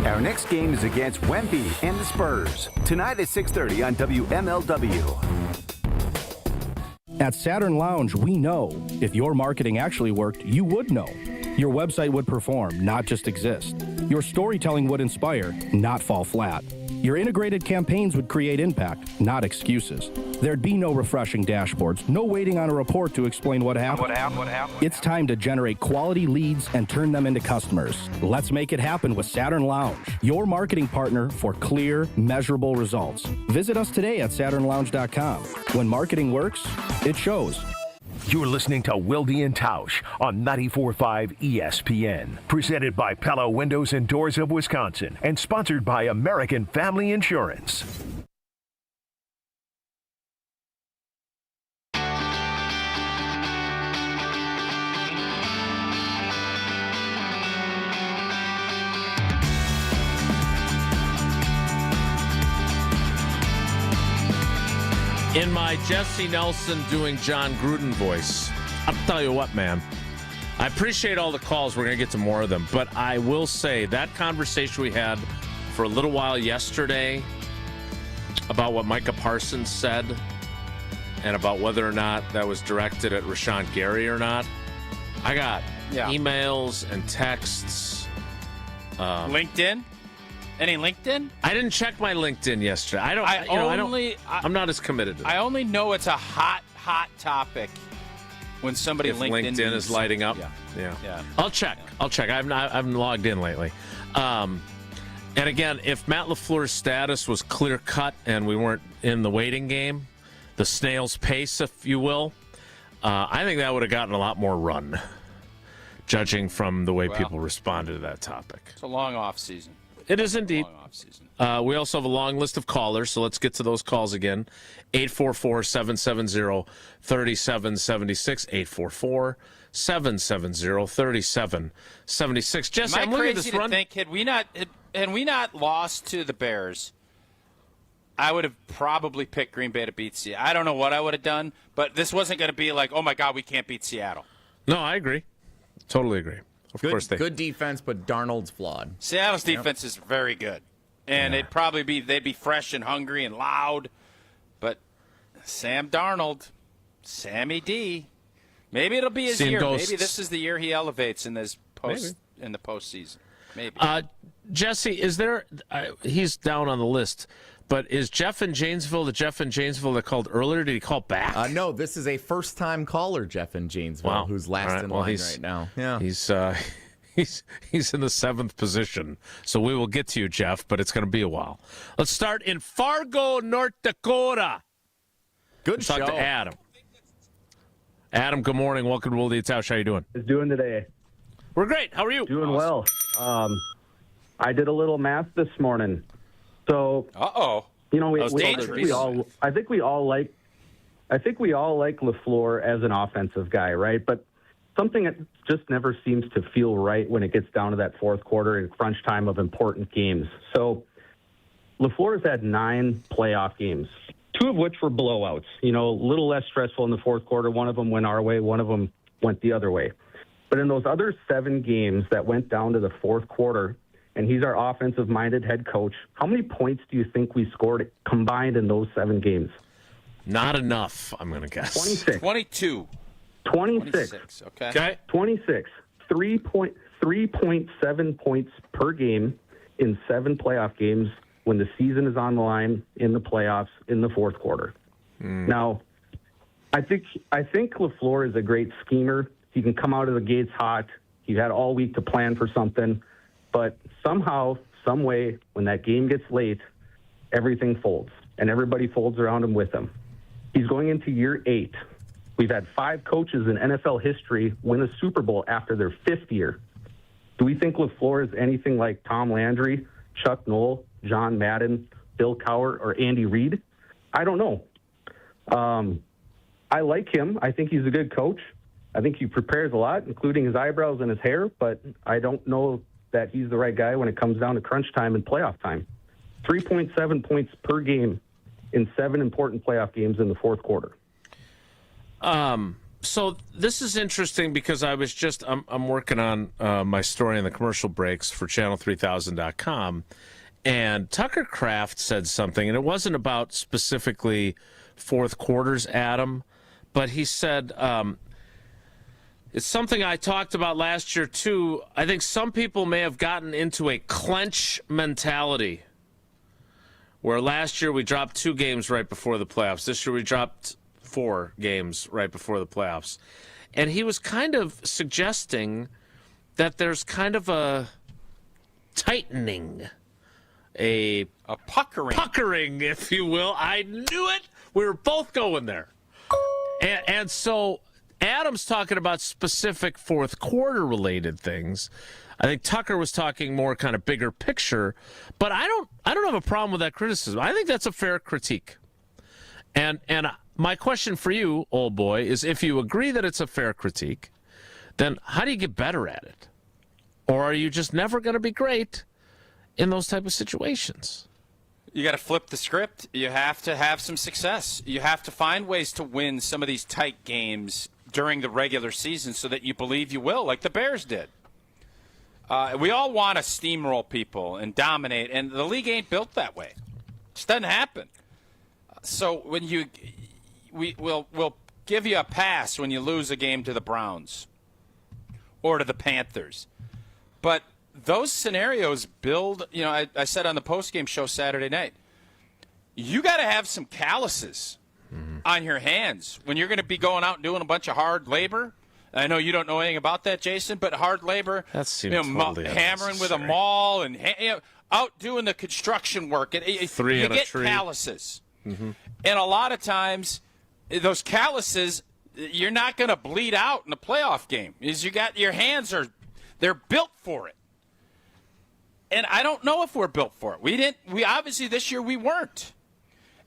Our next game is against Wemby and the Spurs. Tonight at 6:30 on WMLW. At Saturn Lounge, we know if your marketing actually worked, you would know. Your website would perform, not just exist. Your storytelling would inspire, not fall flat. Your integrated campaigns would create impact, not excuses. There'd be no refreshing dashboards, no waiting on a report to explain what happened. It's time to generate quality leads and turn them into customers. Let's make it happen with Saturn Lounge, your marketing partner for clear, measurable results. Visit us today at SaturnLounge.com. When marketing works, it shows. You're listening to Wilde and Tausch on 94.5 ESPN. Presented by Pella Windows and Doors of Wisconsin and sponsored by American Family Insurance. In my Jesse Nelson doing John Gruden voice, I'll tell you what, man. I appreciate all the calls. We're going to get to more of them. But I will say that conversation we had for a little while yesterday about what Micah Parsons said and about whether or not that was directed at Rashawn Gary or not. I got emails and texts. LinkedIn? Any LinkedIn? I didn't check my LinkedIn yesterday. I'm not as committed to that. I only know it's a hot topic when somebody if LinkedIn is lighting up. Yeah. I'll check. I haven't logged in lately. And again, if Matt LaFleur's status was clear cut and we weren't in the waiting game, the snail's pace, if you will, I think that would have gotten a lot more run, judging from the way people responded to that topic. It's a long off season. It is indeed. We also have a long list of callers, so let's get to those calls again. 844-770-3776. 844-770-3776. Jesse, I'm looking at this run. Had we not lost to the Bears, I would have probably picked Green Bay to beat Seattle. I don't know what I would have done, but this wasn't going to be like, oh, my God, we can't beat Seattle. No, I agree. Totally agree. Of course good defense, but Darnold's flawed. Seattle's defense is very good, and they'd be fresh and hungry and loud. But Sam Darnold, Sammy D, maybe it'll be his year. Maybe this is the year he elevates in the postseason. Maybe. Jesse, is there? He's down on the list. But is Jeff in Janesville the Jeff in Janesville that called earlier? Did he call back? No, this is a first-time caller, Jeff in Janesville, who's last in line right now. Yeah, he's in the 7th position. So we will get to you, Jeff, but it's going to be a while. Let's start in Fargo, North Dakota. Good show. Talk to Adam. Adam, good morning. Welcome to Wilde and Tausch. How you doing? How's doing today? We're great. How are you? Doing well. I did a little math this morning. So, I think we all like LaFleur as an offensive guy, right? But something that just never seems to feel right when it gets down to that fourth quarter and crunch time of important games. So, LaFleur's had 9 playoff games, 2 of which were blowouts. A little less stressful in the fourth quarter. One of them went our way, one of them went the other way. But in those other 7 games that went down to the fourth quarter, and he's our offensive-minded head coach, how many points do you think we scored combined in those 7 games? Not enough, I'm going to guess. 26. 22. 26. Okay. 26. 3.7 points per game in 7 playoff games when the season is on the line in the playoffs in the fourth quarter. Now, I think LaFleur is a great schemer. He can come out of the gates hot. He had all week to plan for something. But somehow, some way, when that game gets late, everything folds, and everybody folds around him with him. He's going into year 8. We've had 5 coaches in NFL history win a Super Bowl after their 5th year. Do we think LaFleur is anything like Tom Landry, Chuck Noll, John Madden, Bill Cowher, or Andy Reid? I don't know. I like him. I think he's a good coach. I think he prepares a lot, including his eyebrows and his hair, but I don't know that he's the right guy when it comes down to crunch time and playoff time. 3.7 points per game in 7 important playoff games in the fourth quarter. So this is interesting because I was just I'm working on my story in the commercial breaks for channel3000.com, and Tucker Kraft said something, and it wasn't about specifically fourth quarters, Adam, but he said it's something I talked about last year too. I think some people may have gotten into a clench mentality, where last year we dropped 2 games right before the playoffs. This year we dropped 4 games right before the playoffs. And he was kind of suggesting that there's kind of a tightening, a puckering, if you will. I knew it. We were both going there. And so Adam's talking about specific fourth quarter related things. I think Tucker was talking more kind of bigger picture, but I don't have a problem with that criticism. I think that's a fair critique. And my question for you, old boy, is if you agree that it's a fair critique, then how do you get better at it? Or are you just never going to be great in those type of situations? You got to flip the script. You have to have some success. You have to find ways to win some of these tight games during the regular season so that you believe you will, like the Bears did. We all want to steamroll people and dominate, and the league ain't built that way. It just doesn't happen. So when we'll give you a pass when you lose a game to the Browns or to the Panthers. But those scenarios build, I said on the postgame show Saturday night, you got to have some calluses on your hands when you're going to be going out and doing a bunch of hard labor. I know you don't know anything about that, Jason, but hard labor, that seems totally hammering with a maul and out doing the construction work. You get calluses. Mm-hmm. And a lot of times, those calluses, you're not going to bleed out in a playoff game. Is you got your hands they're built for it. And I don't know if we're built for it. We obviously this year we weren't.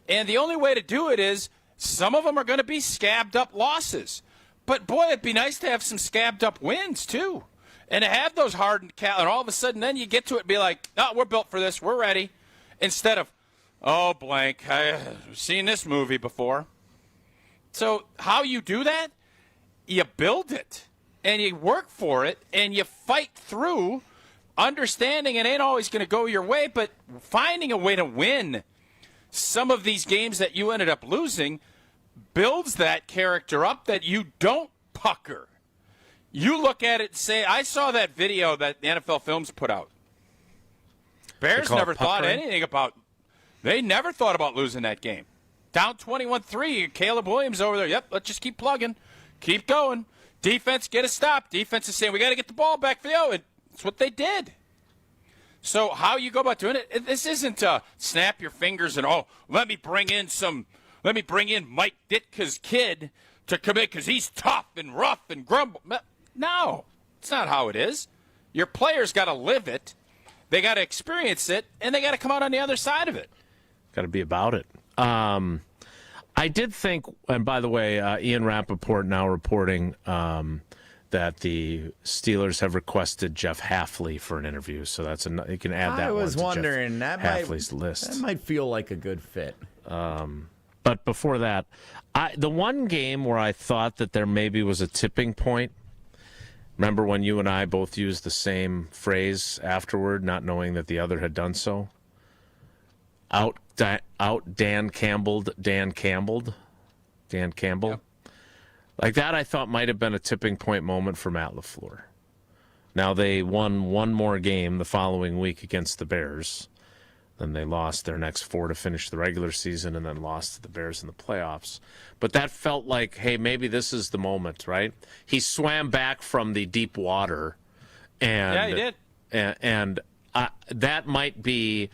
And the only way to do it is some of them are going to be scabbed up losses. But boy, it'd be nice to have some scabbed up wins too. And to have those hardened and all of a sudden then you get to it and be like, "Oh, we're built for this. We're ready." Instead of, "Oh, blank, I've seen this movie before." So how you do that? You build it, and you work for it, and you fight through, understanding it ain't always going to go your way, but finding a way to win some of these games that you ended up losing builds that character up that you don't pucker. You look at it and say, I saw that video that the NFL Films put out. Bears never thought anything about They never thought about losing that game. Down 21-3, Caleb Williams over there. Yep, let's just keep plugging. Keep going. Defense, get a stop. Defense is saying, we got to get the ball back for you. And that's what they did. So how you go about doing it, this isn't snap your fingers and, let me bring in Mike Ditka's kid to come in because he's tough and rough and grumble. No, it's not how it is. Your players got to live it. They got to experience it, and they got to come out on the other side of it. Got to be about it. I did think, and by the way, Ian Rappaport now reporting that the Steelers have requested Jeff Hafley for an interview, so that's you can add that. I was one to wondering Jeff Hafley's list. That might feel like a good fit. But before that, the one game where I thought that there maybe was a tipping point. Remember when you and I both used the same phrase afterward, not knowing that the other had done so? Out Dan Campbell. Yep. Like that I thought might have been a tipping point moment for Matt LaFleur. Now they won one more game the following week against the Bears. Then they lost their next 4 to finish the regular season and then lost to the Bears in the playoffs. But that felt like, hey, maybe this is the moment, right? He swam back from the deep water. Yeah, he did. And that might be,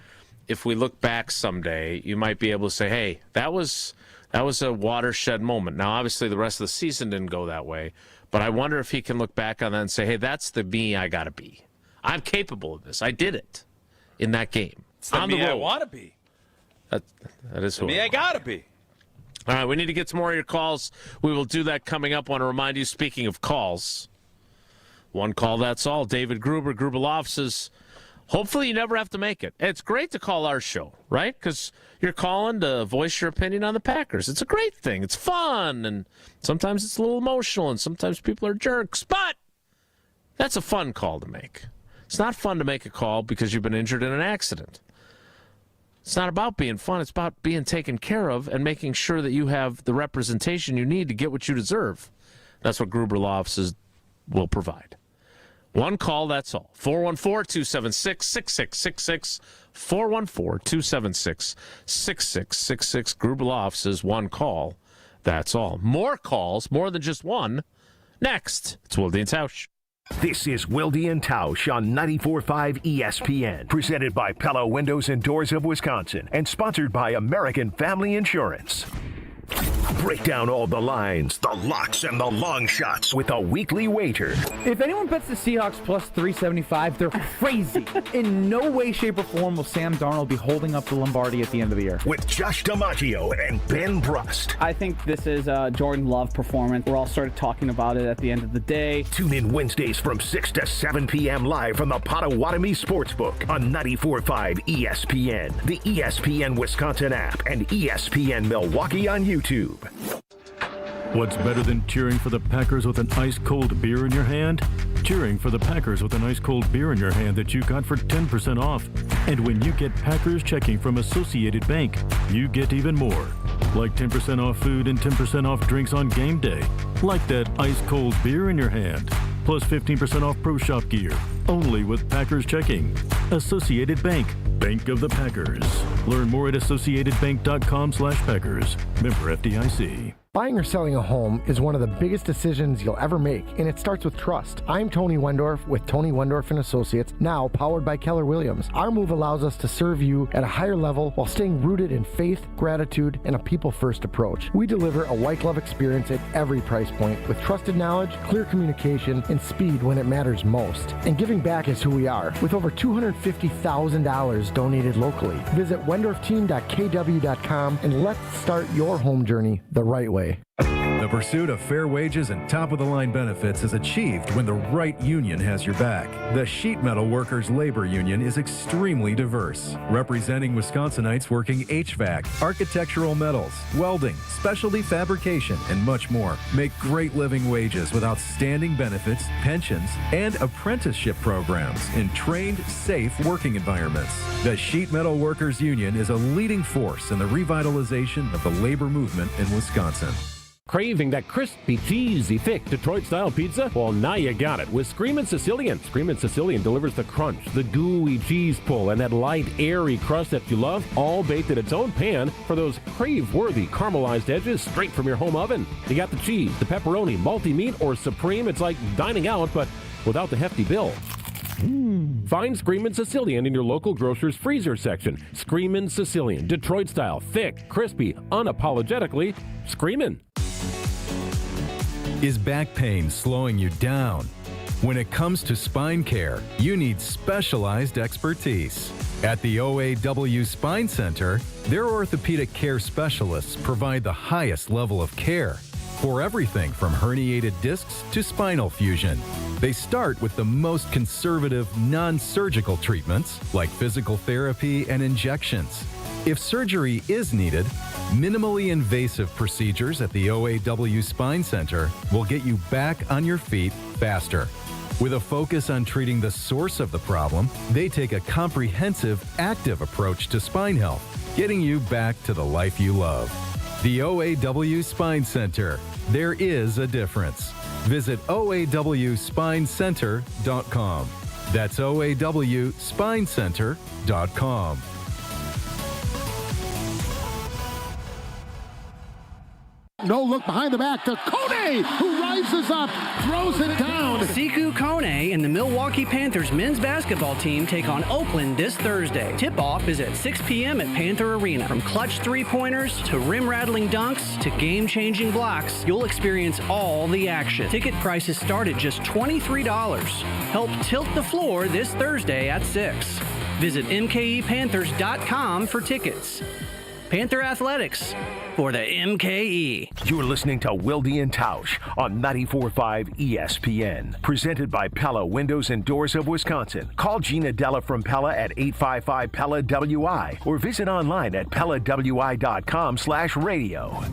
if we look back someday, you might be able to say, hey, that was That was a watershed moment. Now, obviously, the rest of the season didn't go that way, but I wonder if he can look back on that and say, hey, that's the me I got to be. I'm capable of this. I did it in that game. It's the me I want to be. That is who I got to be. All right, we need to get some more of your calls. We will do that coming up. I want to remind you, speaking of calls, one call, that's all. David Gruber, Gruber Law Offices. Hopefully you never have to make it. It's great to call our show, right? Because you're calling to voice your opinion on the Packers. It's a great thing. It's fun, and sometimes it's a little emotional, and sometimes people are jerks. But that's a fun call to make. It's not fun to make a call because you've been injured in an accident. It's not about being fun. It's about being taken care of and making sure that you have the representation you need to get what you deserve. That's what Gruber Law Offices will provide. One call, that's all. 414-276-6666. 414-276-6666. Gruber Law Offices, one call, that's all. More calls, more than just one. Next, it's Wilde and Tausch. This is Wilde and Tausch on 94.5 ESPN, presented by Pella Windows and Doors of Wisconsin, and sponsored by American Family Insurance. Break down all the lines, the locks, and the long shots with a weekly wager. If anyone bets the Seahawks plus 375, they're crazy. In no way, shape, or form will Sam Darnold be holding up the Lombardi at the end of the year. With Josh DiMaggio and Ben Brust. I think this is a Jordan Love performance. We're all started talking about it at the end of the day. Tune in Wednesdays from 6 to 7 p.m. live from the Potawatomi Sportsbook on 94.5 ESPN, the ESPN Wisconsin app, and ESPN Milwaukee on YouTube. What's better than cheering for the Packers with an ice-cold beer in your hand? Cheering for the Packers with an ice-cold beer in your hand that you got for 10% off. And when you get Packers checking from Associated Bank, you get even more. Like 10% off food and 10% off drinks on game day. Like that ice-cold beer in your hand. Plus 15% off Pro Shop gear. Only with Packers checking. Associated Bank. Bank of the Packers. Learn more at associatedbank.com/Packers. Member FDIC. Buying or selling a home is one of the biggest decisions you'll ever make, and it starts with trust. I'm Tony Wendorf with Tony Wendorf & Associates, now powered by Keller Williams. Our move allows us to serve you at a higher level while staying rooted in faith, gratitude, and a people-first approach. We deliver a white glove experience at every price point with trusted knowledge, clear communication, and speed when it matters most. And giving back is who we are, with over $250,000 donated locally. Visit wendorfteam.kw.com and let's start your home journey the right way. The pursuit of fair wages and top-of-the-line benefits is achieved when the right union has your back. The Sheet Metal Workers Labor Union is extremely diverse, representing Wisconsinites working HVAC, architectural metals, welding, specialty fabrication, and much more. Make great living wages with outstanding benefits, pensions, and apprenticeship programs in trained, safe working environments. The Sheet Metal Workers Union is a leading force in the revitalization of the labor movement in Wisconsin. Craving that crispy, cheesy, thick Detroit-style pizza? Well, now you got it with Screamin' Sicilian. Screamin' Sicilian delivers the crunch, the gooey cheese pull, and that light, airy crust that you love, all baked in its own pan for those crave-worthy caramelized edges straight from your home oven. You got the cheese, the pepperoni, multi-meat, or supreme. It's like dining out, but without the hefty bill. Find Screamin' Sicilian in your local grocer's freezer section. Screamin' Sicilian, Detroit-style, thick, crispy, unapologetically screamin'. Is back pain slowing you down? When it comes to spine care, you need specialized expertise. At the OAW Spine Center, their orthopedic care specialists provide the highest level of care for everything from herniated discs to spinal fusion. They start with the most conservative, non-surgical treatments like physical therapy and injections. If surgery is needed, minimally invasive procedures at the OAW Spine Center will get you back on your feet faster. With a focus on treating the source of the problem, they take a comprehensive, active approach to spine health, getting you back to the life you love. The OAW Spine Center. There is a difference. Visit OAWSpineCenter.com. That's OAWSpineCenter.com. No look behind the back to Kone, who rises up, throws it down. Siku Kone and the Milwaukee Panthers men's basketball team take on Oakland this Thursday. Tip-off is at 6 p.m. at Panther Arena. From clutch three-pointers to rim-rattling dunks to game-changing blocks, you'll experience all the action. Ticket prices start at just $23. Help tilt the floor this Thursday at 6. Visit mkepanthers.com for tickets. Panther Athletics for the MKE. You're listening to Wilde and Tausch on 94.5 ESPN. Presented by Pella Windows and Doors of Wisconsin. Call Gina Della from Pella at 855-PELLA-WI or visit online at PellaWI.com/radio.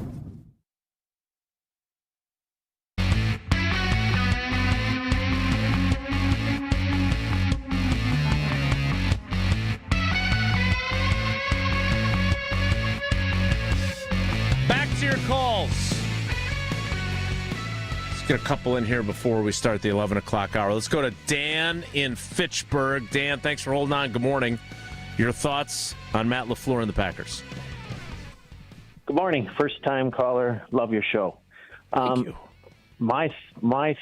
Your calls. Let's get a couple in here before we start the 11 o'clock hour. Let's go to Dan in Fitchburg. Dan, thanks for holding on. Good morning. Your thoughts on Matt LaFleur and the Packers? Good morning. First-time caller. Love your show. Thank you. My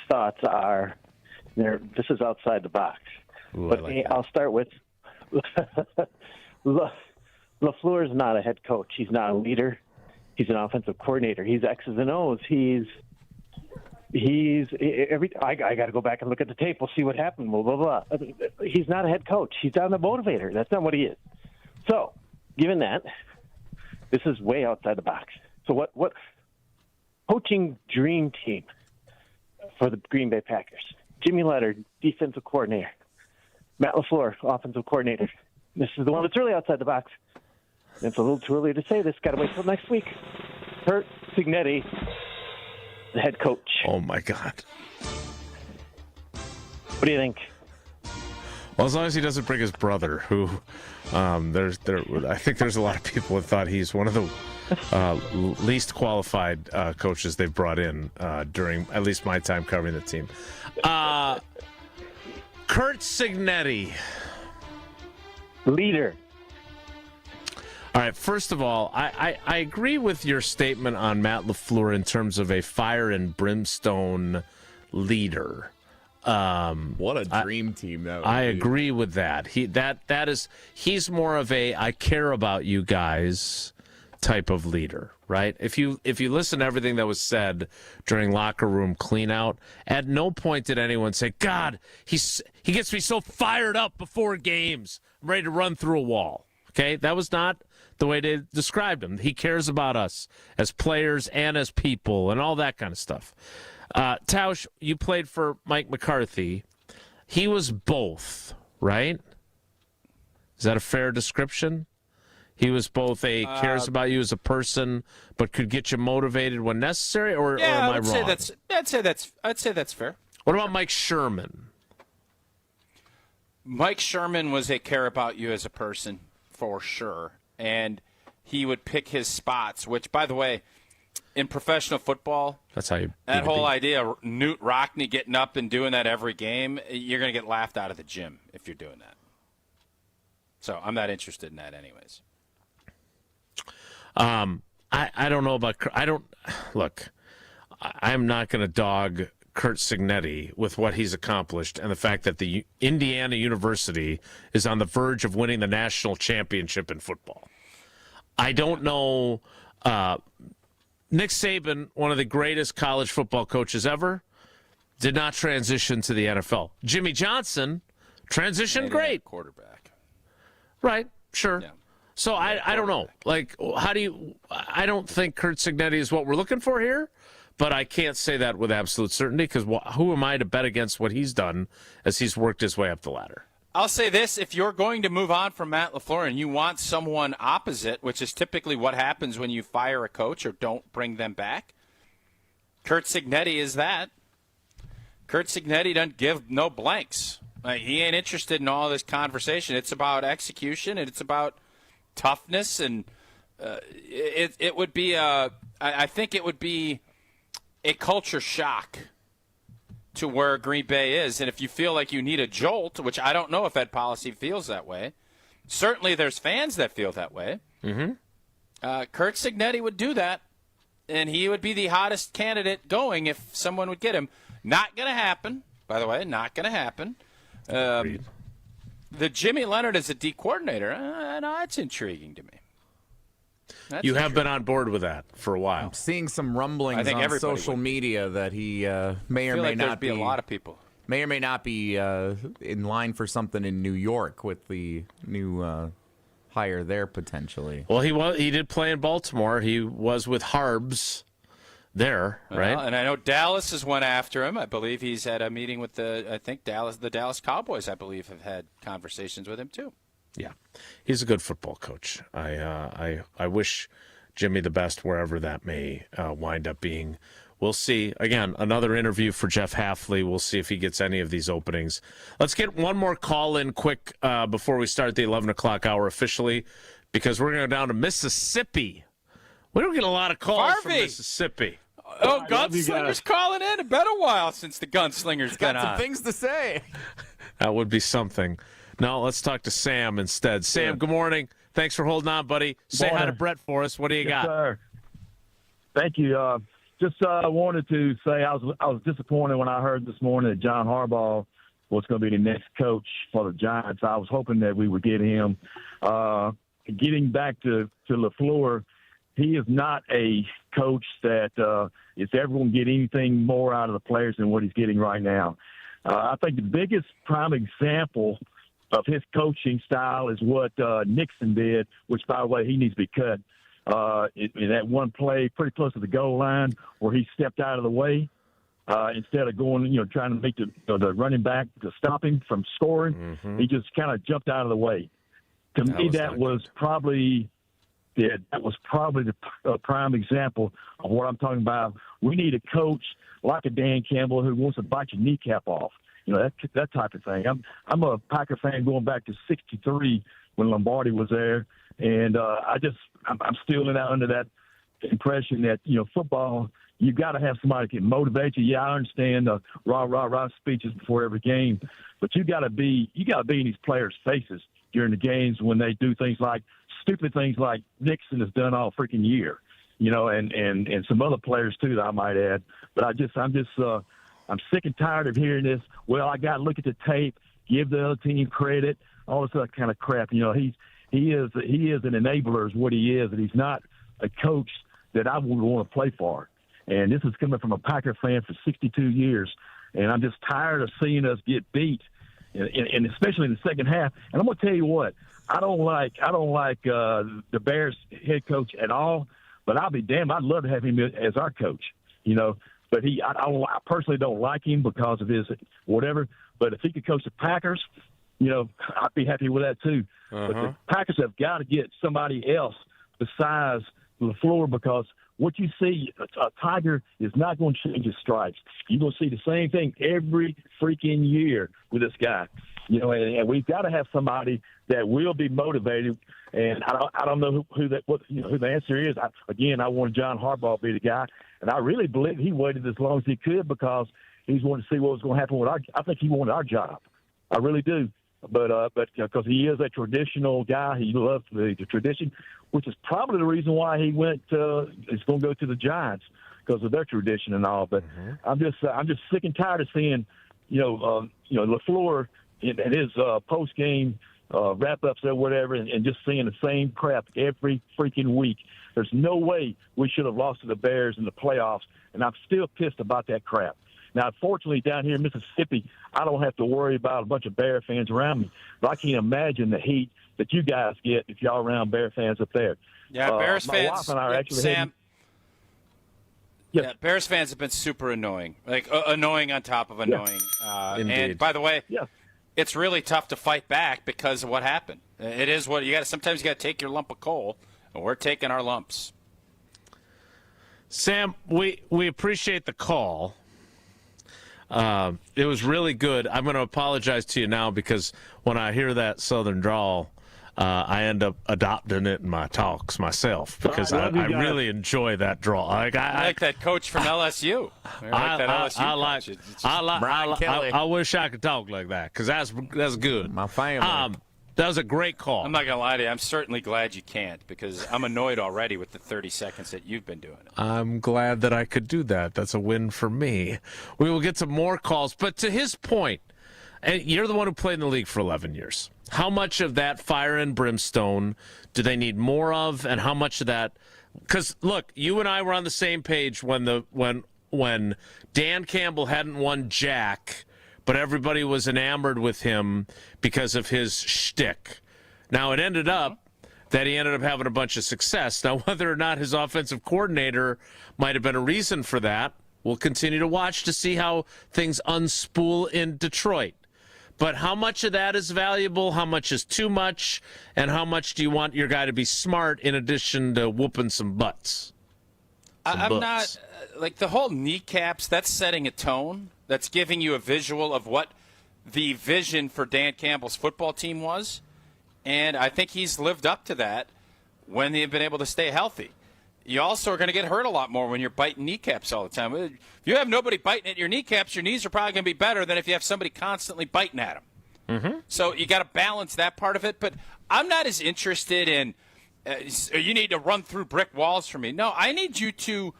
thoughts are, this is outside the box. Ooh, but I'll start with LaFleur is not a head coach. He's not a leader. He's an offensive coordinator. He's X's and O's. I got to go back and look at the tape. We'll see what happened. Blah, blah, blah. He's not a head coach. He's not a motivator. That's not what he is. So, given that, this is way outside the box. So what coaching dream team for the Green Bay Packers? Jimmy Leonard, defensive coordinator. Matt LaFleur, offensive coordinator. This is the one that's really outside the box. It's a little too early to say this. Got to wait till next week. Curt Cignetti, the head coach. Oh, my God. What do you think? Well, as long as he doesn't bring his brother, who I think there's a lot of people that thought he's one of the least qualified coaches they've brought in during at least my time covering the team. Curt Cignetti. Leader. All right, first of all, I agree with your statement on Matt LaFleur in terms of a fire and brimstone leader. What a dream team that would I be. agree with that. He's more of a I care about you guys type of leader, right? If you listen to everything that was said during locker room cleanout, at no point did anyone say, God, he gets me so fired up before games. I'm ready to run through a wall. Okay? That was not the way they described him. He cares about us as players and as people and all that kind of stuff. Tausch, you played for Mike McCarthy. He was both, right? Is that a fair description? He was both cares about you as a person, but could get you motivated when necessary, or am I wrong? I'd say that's fair. What about Mike Sherman? Mike Sherman was a care about you as a person, for sure. And he would pick his spots, which, by the way, in professional football, that's how that whole idea of Newt Rockne getting up and doing that every game, you're going to get laughed out of the gym if you're doing that. So I'm not interested in that anyways. I don't know about – I'm not going to dog Curt Cignetti with what he's accomplished and the fact that the Indiana University is on the verge of winning the national championship in football. I don't know. Nick Saban, one of the greatest college football coaches ever, did not transition to the NFL. Jimmy Johnson transitioned great. Quarterback. Right, sure. Yeah. So I don't know. Like, I don't think Curt Cignetti is what we're looking for here. But I can't say that with absolute certainty because who am I to bet against what he's done as he's worked his way up the ladder? I'll say this. If you're going to move on from Matt LaFleur and you want someone opposite, which is typically what happens when you fire a coach or don't bring them back, Curt Cignetti is that. Curt Cignetti doesn't give no blanks. He ain't interested in all this conversation. It's about execution and it's about toughness. And it would be I think it would be a culture shock to where Green Bay is. And if you feel like you need a jolt, which I don't know if Ed Policy feels that way, certainly there's fans that feel that way. Mm-hmm. Curt Cignetti would do that. and he would be the hottest candidate going if someone would get him. Not going to happen, by the way, not going to happen. The Jimmy Leonard as a D coordinator, no, that's intriguing to me. You have been on board with that for a while. I'm seeing some rumblings on social media that he may or may not be. A lot of people may or may not be in line for something in New York with the new hire there potentially. Well, he did play in Baltimore. He was with Harbs there, right? And I know Dallas has went after him. I believe he's had a meeting with the Dallas Cowboys. I believe have had conversations with him too. Yeah, he's a good football coach. I wish Jimmy the best wherever that may wind up being. We'll see. Again, another interview for Jeff Hafley. We'll see if he gets any of these openings. Let's get one more call in quick before we start the 11 o'clock hour officially, because we're going to go down to Mississippi. We don't get a lot of calls from Mississippi. Oh, Gunslinger's calling in. It's been a while since the Gunslinger's been on. Got some things to say. That would be something. No, let's talk to Sam instead. Sam, good morning. Thanks for holding on, buddy. Say hi to Brett for us. What do you got? Sir. Thank you. Just wanted to say I was disappointed when I heard this morning that John Harbaugh was going to be the next coach for the Giants. I was hoping that we would get him. Getting back to LaFleur, he is not a coach that is ever going to get anything more out of the players than what he's getting right now. I think the biggest prime example of his coaching style is what Nixon did, which, by the way, he needs to be cut. In that one play pretty close to the goal line where he stepped out of the way instead of going, trying to make the running back to stop him from scoring. Mm-hmm. He just kind of jumped out of the way. To me, that was probably the prime example of what I'm talking about. We need a coach like a Dan Campbell who wants to bite your kneecap off. That type of thing. I'm a Packer fan going back to '63 when Lombardi was there, and I'm still under that impression that football, you got to have somebody that can motivate you. Yeah, I understand the rah speeches before every game, but you got to be in these players' faces during the games when they do stupid things like Nixon has done all freaking year, and some other players too that I might add. But I'm sick and tired of hearing this. Well, I got to look at the tape, give the other team credit, all this other kind of crap. He is an enabler is what he is, and he's not a coach that I would want to play for. And this is coming from a Packer fan for 62 years, and I'm just tired of seeing us get beat, and especially in the second half. And I'm going to tell you what, I don't like the Bears head coach at all, but I'll be damned, I'd love to have him as our coach, But I personally don't like him because of his whatever. But if he could coach the Packers, I'd be happy with that too. Uh-huh. But the Packers have got to get somebody else besides LaFleur, because what you see, a Tiger is not going to change his stripes. You're going to see the same thing every freaking year with this guy. And we've got to have somebody that will be motivated. And I don't know who the answer is. I want John Harbaugh to be the guy. And I really believe he waited as long as he could because he's wanted to see what was going to happen with I think he wanted our job. I really do. But because he is a traditional guy, he loves the tradition, which is probably the reason why he went. Is going to go to the Giants because of their tradition and all. But I'm just sick and tired of seeing, LaFleur and his post game wrap-ups or whatever, and just seeing the same crap every freaking week. There's no way we should have lost to the Bears in the playoffs, and I'm still pissed about that crap. Now, fortunately, down here in Mississippi, I don't have to worry about a bunch of Bear fans around me, but I can't imagine the heat that you guys get if y'all around Bear fans up there. Yeah, Bears my fans, wife and I are actually Sam. Yeah, Bears fans have been super annoying, annoying on top of annoying. And by the way, it's really tough to fight back because of what happened. It is what you got. Sometimes you got to take your lump of coal, and we're taking our lumps. Sam, we appreciate the call. It was really good. I'm going to apologize to you now because when I hear that Southern drawl, I end up adopting it in my talks myself because I really enjoy that drawl. I like that coach from LSU. I wish I could talk like that because that's good. My family. That was a great call. I'm not going to lie to you. I'm certainly glad you can't because I'm annoyed already with the 30 seconds that you've been doing it. I'm glad that I could do that. That's a win for me. We will get to more calls. But to his point, and you're the one who played in the league for 11 years. How much of that fire and brimstone do they need more of, and how much of that? Because look, you and I were on the same page when Dan Campbell hadn't won jack, but everybody was enamored with him because of his shtick. Now it ended up that he ended up having a bunch of success. Now whether or not his offensive coordinator might have been a reason for that, we'll continue to watch to see how things unspool in Detroit. But how much of that is valuable, how much is too much, and how much do you want your guy to be smart in addition to whooping some butts? I'm not, like the whole kneecaps, that's setting a tone. That's giving you a visual of what the vision for Dan Campbell's football team was. And I think he's lived up to that when they've been able to stay healthy. You also are going to get hurt a lot more when you're biting kneecaps all the time. If you have nobody biting at your kneecaps, your knees are probably going to be better than if you have somebody constantly biting at them. Mm-hmm. So you got to balance that part of it. But I'm not as interested in you need to run through brick walls for me. No, I need you to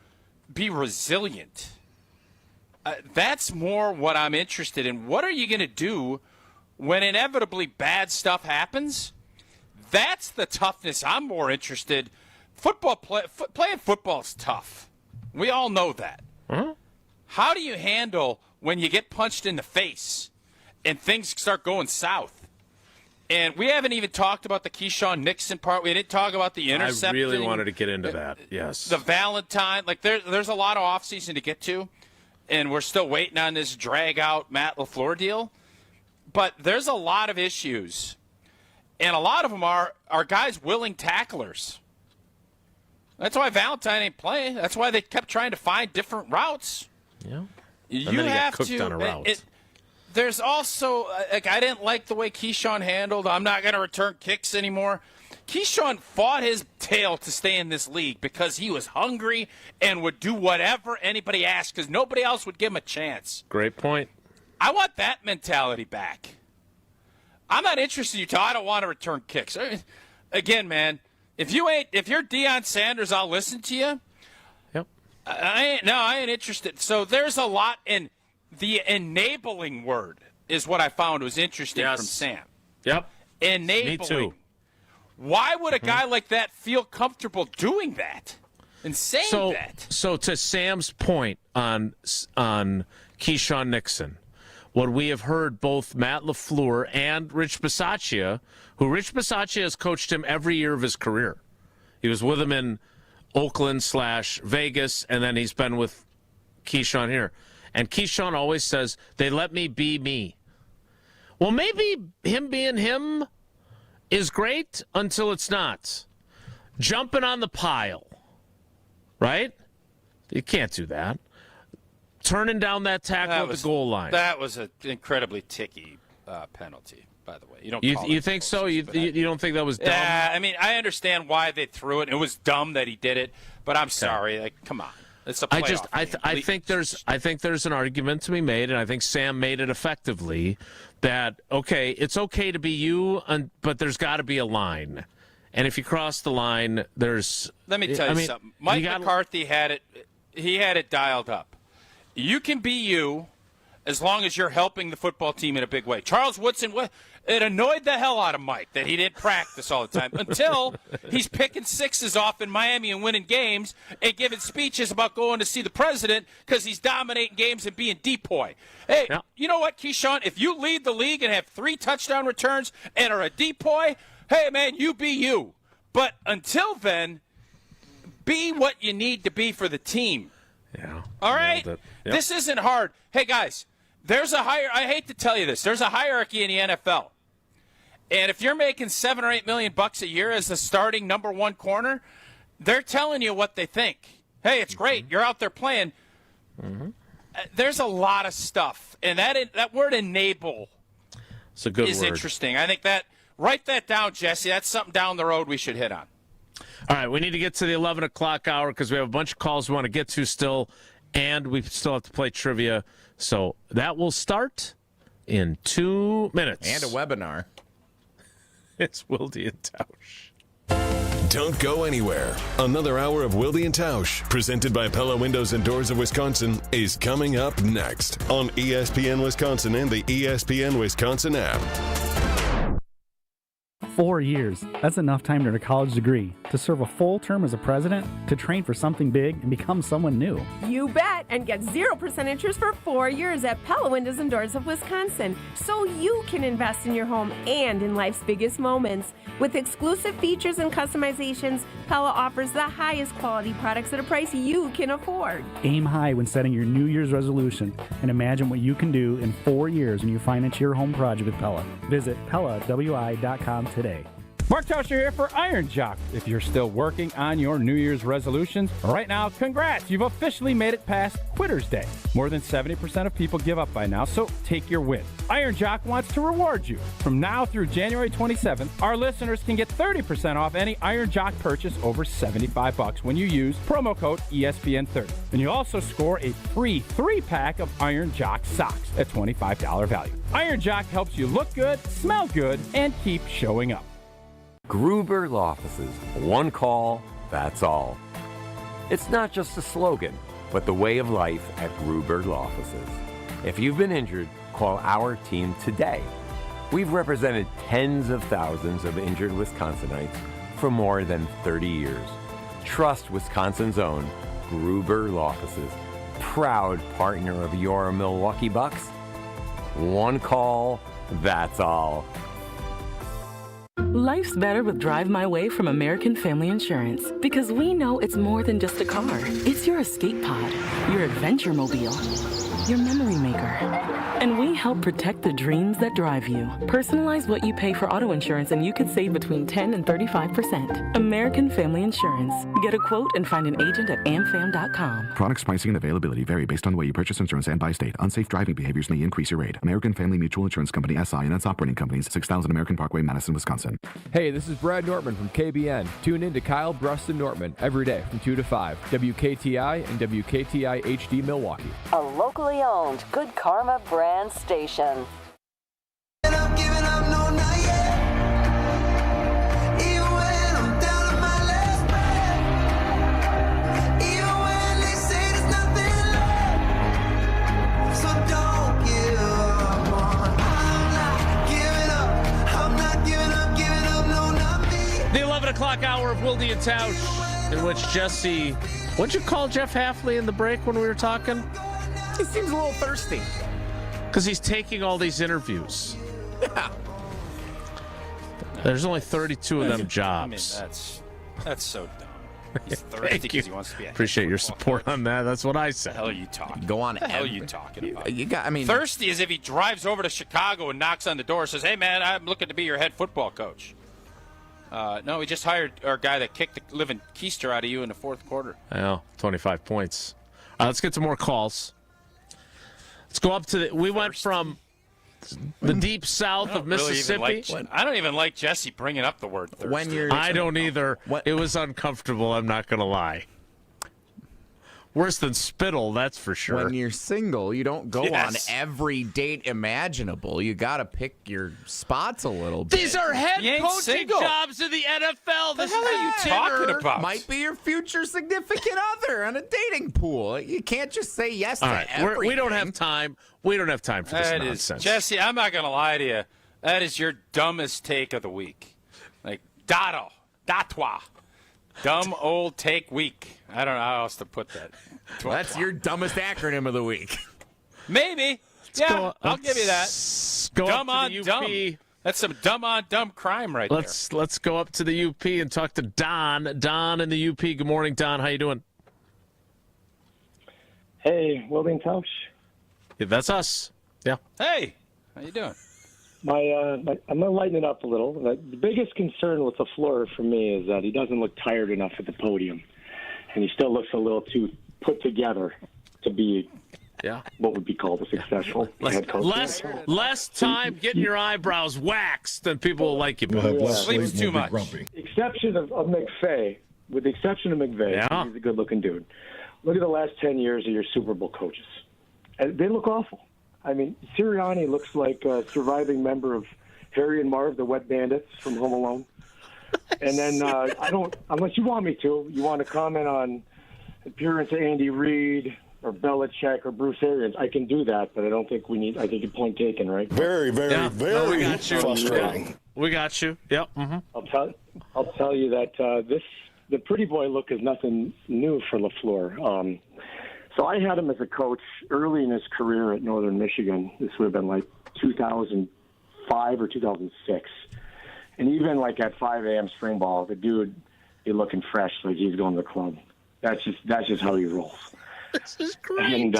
be resilient. That's more what I'm interested in. What are you going to do when inevitably bad stuff happens? That's the toughness I'm more interested in. Playing football is tough. We all know that. Mm-hmm. How do you handle when you get punched in the face and things start going south? And we haven't even talked about the Keyshawn Nixon part. We didn't talk about the intercepting. I really wanted to get into that, yes. The Valentine. Like there's a lot of offseason to get to, and we're still waiting on this drag-out Matt LaFleur deal. But there's a lot of issues, and a lot of them are guys willing tacklers. That's why Valentine ain't playing. That's why they kept trying to find different routes. Yeah. You and then he have got cooked to. On a route. There's also, I didn't like the way Keyshawn handled. I'm not going to return kicks anymore. Keyshawn fought his tail to stay in this league because he was hungry and would do whatever anybody asked because nobody else would give him a chance. Great point. I want that mentality back. I'm not interested in you. I don't want to return kicks. Again, man. If you're Deion Sanders, I'll listen to you. Yep. I ain't interested. So there's a lot in the enabling word is what I found was interesting from Sam. Yep. Enabling. Me too. Why would a guy like that feel comfortable doing that and saying that? So to Sam's point on Keyshawn Nixon, what we have heard both Matt LaFleur and Rich Bisaccia, who Rich Bisaccia has coached him every year of his career. He was with him in Oakland/Vegas, and then he's been with Keyshawn here. And Keyshawn always says, they let me be me. Well, maybe him being him is great until it's not. Jumping on the pile, right? You can't do that. Turning down that tackle at the goal line. That was an incredibly ticky penalty, by the way. You think so? You don't think that was dumb? Yeah, I mean, I understand why they threw it. It was dumb that he did it, but I'm sorry. Like, come on. It's a playoff game. I think there's an argument to be made, and I think Sam made it effectively, that, okay, it's okay to be you, but there's got to be a line. And if you cross the line, there's... Let me tell you something. Mike McCarthy had it dialed up. You can be you as long as you're helping the football team in a big way. Charles Woodson, it annoyed the hell out of Mike that he didn't practice all the time until he's picking sixes off in Miami and winning games and giving speeches about going to see the president because he's dominating games and being depoy. Hey, You know what, Keyshawn? If you lead the league and have 3 touchdown returns and are a depoy, hey, man, you be you. But until then, be what you need to be for the team. Yeah. All right? Yep. This isn't hard. Hey, guys, I hate to tell you this. There's a hierarchy in the NFL. And if you're making $7 or $8 million a year as the starting number 1 corner, they're telling you what they think. Hey, it's great. You're out there playing. Mm-hmm. There's a lot of stuff. And that word enable it's a good is word. Interesting. I think write that down, Jesse. That's something down the road we should hit on. All right, we need to get to the 11 o'clock hour because we have a bunch of calls we want to get to still, and we still have to play trivia. So that will start in 2 minutes. And a webinar. It's Wilde and Tausch. Don't go anywhere. Another hour of Wilde and Tausch, presented by Pella Windows and Doors of Wisconsin, is coming up next on ESPN Wisconsin and the ESPN Wisconsin app. 4 years. That's enough time to earn a college degree, to serve a full term as a president, to train for something big and become someone new. You bet, and get 0% interest for 4 years at Pella Windows and Doors of Wisconsin, so you can invest in your home and in life's biggest moments. With exclusive features and customizations, Pella offers the highest quality products at a price you can afford. Aim high when setting your New Year's resolution and imagine what you can do in 4 years when you finance your home project with Pella. Visit PellaWI.com today. Mark Tauscher here for Iron Jock. If you're still working on your New Year's resolutions, right now, congrats! You've officially made it past Quitter's Day. More than 70% of people give up by now, so take your win. Iron Jock wants to reward you. From now through January 27th, our listeners can get 30% off any Iron Jock purchase over $75 when you use promo code ESPN30. And you also score a free 3-pack of Iron Jock socks at $25 value. Iron Jock helps you look good, smell good, and keep showing up. Gruber Law Offices. One call, that's all. It's not just a slogan, but the way of life at Gruber Law Offices. If you've been injured, call our team today. We've represented tens of thousands of injured Wisconsinites for more than 30 years. Trust Wisconsin's own Gruber Law Offices, proud partner of your Milwaukee Bucks. One call, that's all. Life's better with Drive My Way from American Family Insurance, because we know it's more than just a car. It's your escape pod, your adventure mobile, your memory maker. And we help protect the dreams that drive you. Personalize what you pay for auto insurance and you could save between 10 and 35%. American Family Insurance. Get a quote and find an agent at amfam.com. Products, pricing, and availability vary based on the way you purchase insurance and by state. Unsafe driving behaviors may increase your rate. American Family Mutual Insurance Company, SI, and its operating companies, 6000 American Parkway, Madison, Wisconsin. Hey, this is Brad Nortman from KBN. Tune in to Kyle Bruston Nortman every day from 2 to 5. WKTI and WKTI HD Milwaukee. A locally owned Good Karma brand station. The 11 o'clock hour of Wilde and Tausch, in which Jesse, what'd you call Jeff Hafley in the break when we were talking? He seems a little thirsty. Because he's taking all these interviews. Yeah. There's only 32 of them jobs. I mean, that's so dumb. He's thirsty because he wants to be a Appreciate your support on that. That's what I said. What the hell are you talking? Go on. What the hell are you talking about? You got. I mean, thirsty as if he drives over to Chicago and knocks on the door, and says, "Hey, man, I'm looking to be your head football coach." No, we just hired our guy that kicked the living keister out of you in the fourth quarter. I know, 25 points. Let's get some more calls. Let's go up to the. We went from the deep south of Mississippi. I don't even like Jesse bringing up the word thirsty. I don't either. It was uncomfortable, I'm not going to lie. Worse than spittle, that's for sure. When you're single, you don't go on every date imaginable. You got to pick your spots a little bit. These are head coaching jobs in the NFL. What the hell are you talking about? Might be your future significant other on a dating pool. You can't just say yes to everything. We don't have time. We don't have time for this nonsense. Jesse, I'm not going to lie to you. That is your dumbest take of the week. Like, datwa. Dumb old take week. I don't know how else to put that. Well, that's your dumbest acronym of the week. Maybe. I'll give you that. Dumb on dumb. That's some dumb on dumb crime right there. Let's go up to the UP and talk to Don. Don in the UP. Good morning, Don. How you doing? Hey, Wilde and Tausch. Yeah, that's us. Yeah. Hey, how you doing? I'm going to lighten it up a little. The biggest concern with LaFleur for me is that he doesn't look tired enough at the podium, and he still looks a little too put together to be what would be called a successful head coach. Less time getting your eyebrows waxed than people will like you. Sleeps too much. Exception of McVay, with the exception of McVay, he's a good-looking dude. Look at the last 10 years of your Super Bowl coaches. And they look awful. I mean, Sirianni looks like a surviving member of Harry and Marv, the Wet Bandits from Home Alone. And then I don't, unless you want me to, you want to comment on appearance of Andy Reid or Belichick or Bruce Arians, I can do that, but I don't think we need, I think your point taken, right? Very, very, No, we got you. frustrating. Yeah. We got you. Yep. Mm-hmm. I'll tell you that the pretty boy look is nothing new for LaFleur. So I had him as a coach early in his career at Northern Michigan. This would have been like 2005 or 2006. And even like at 5 a.m. spring ball, the dude be looking fresh, like he's going to the club. That's just how he rolls. This is great. And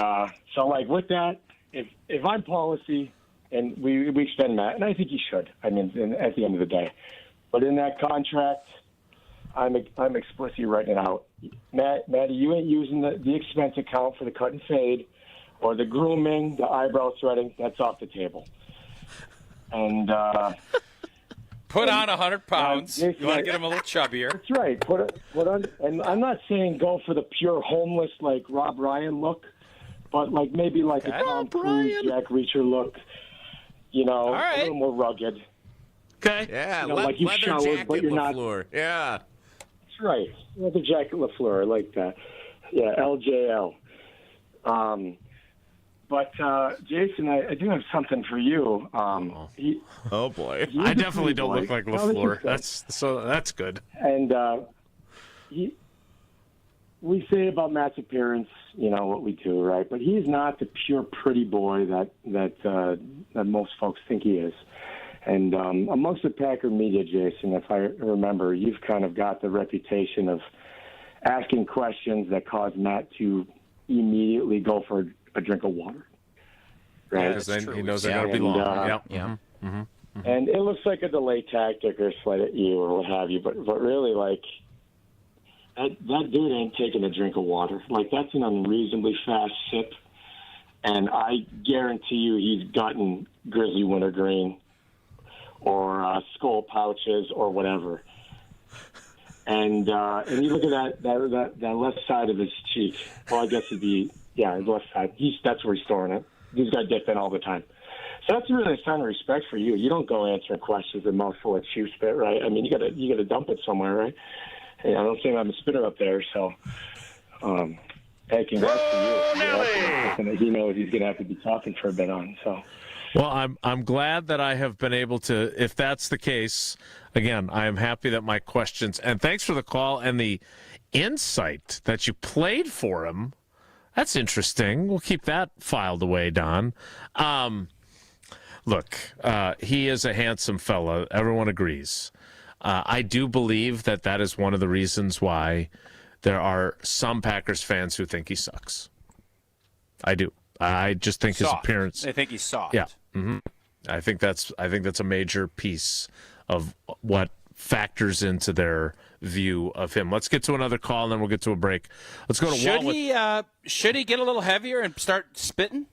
so like with that, if I'm policy, and we extend Matt, and I think he should. I mean, at the end of the day, but in that contract, I'm explicitly writing it out. Matty, you ain't using the expense account for the cut and fade, or the grooming, the eyebrow threading. That's off the table. And put on 100 pounds. You want to get him a little chubbier. That's right. Put on. And I'm not saying go for the pure homeless like Rob Ryan look, but like maybe like a Tom Cruise, Jack Reacher look. You know, right. A little more rugged. Okay. Yeah, You know, like you leather showered, jacket but you're not. LaFleur. Yeah. That's right. Leather jacket LaFleur. I like that. Yeah, LJL. But Jason, I do have something for you. Oh boy, I definitely don't look like LaFleur. That's good. And we say about Matt's appearance, you know what we do, right? But he's not the pure pretty boy that most folks think he is. And amongst the Packer media, Jason, if I remember, you've kind of got the reputation of asking questions that cause Matt to immediately go for a drink of water. Right? Yeah, he knows they're going to be long. Yep. Yeah. Mm-hmm. And it looks like a delay tactic or a slight at you or what have you, but really, like, that dude ain't taking a drink of water. Like, that's an unreasonably fast sip, and I guarantee you he's gotten Grizzly Wintergreen or Skull Pouches or whatever. And you look at that left side of his cheek. Well, I guess it'd be, his left side. That's where he's storing it. He's got dip in all the time. So that's really a sign of respect for you. You don't go answering questions with a mouthful of chew spit, right? I mean, you gotta dump it somewhere, right? Hey, I don't think I'm a spitter up there, so hey, congrats to you. Something that he knows he's gonna have to be talking for a bit on. So. Well, I'm glad that I have been able to. If that's the case, again, I am happy that my questions, and thanks for the call and the insight that you played for him. That's interesting. We'll keep that filed away, Don. Look, he is a handsome fella. Everyone agrees. I do believe that is one of the reasons why there are some Packers fans who think he sucks. I do. I just think his appearance. They think he's soft. Yeah. Mm-hmm. I think that's a major piece of what factors into their view of him. Let's get to another call, and then we'll get to a break. Let's go to Should he get a little heavier and start spitting?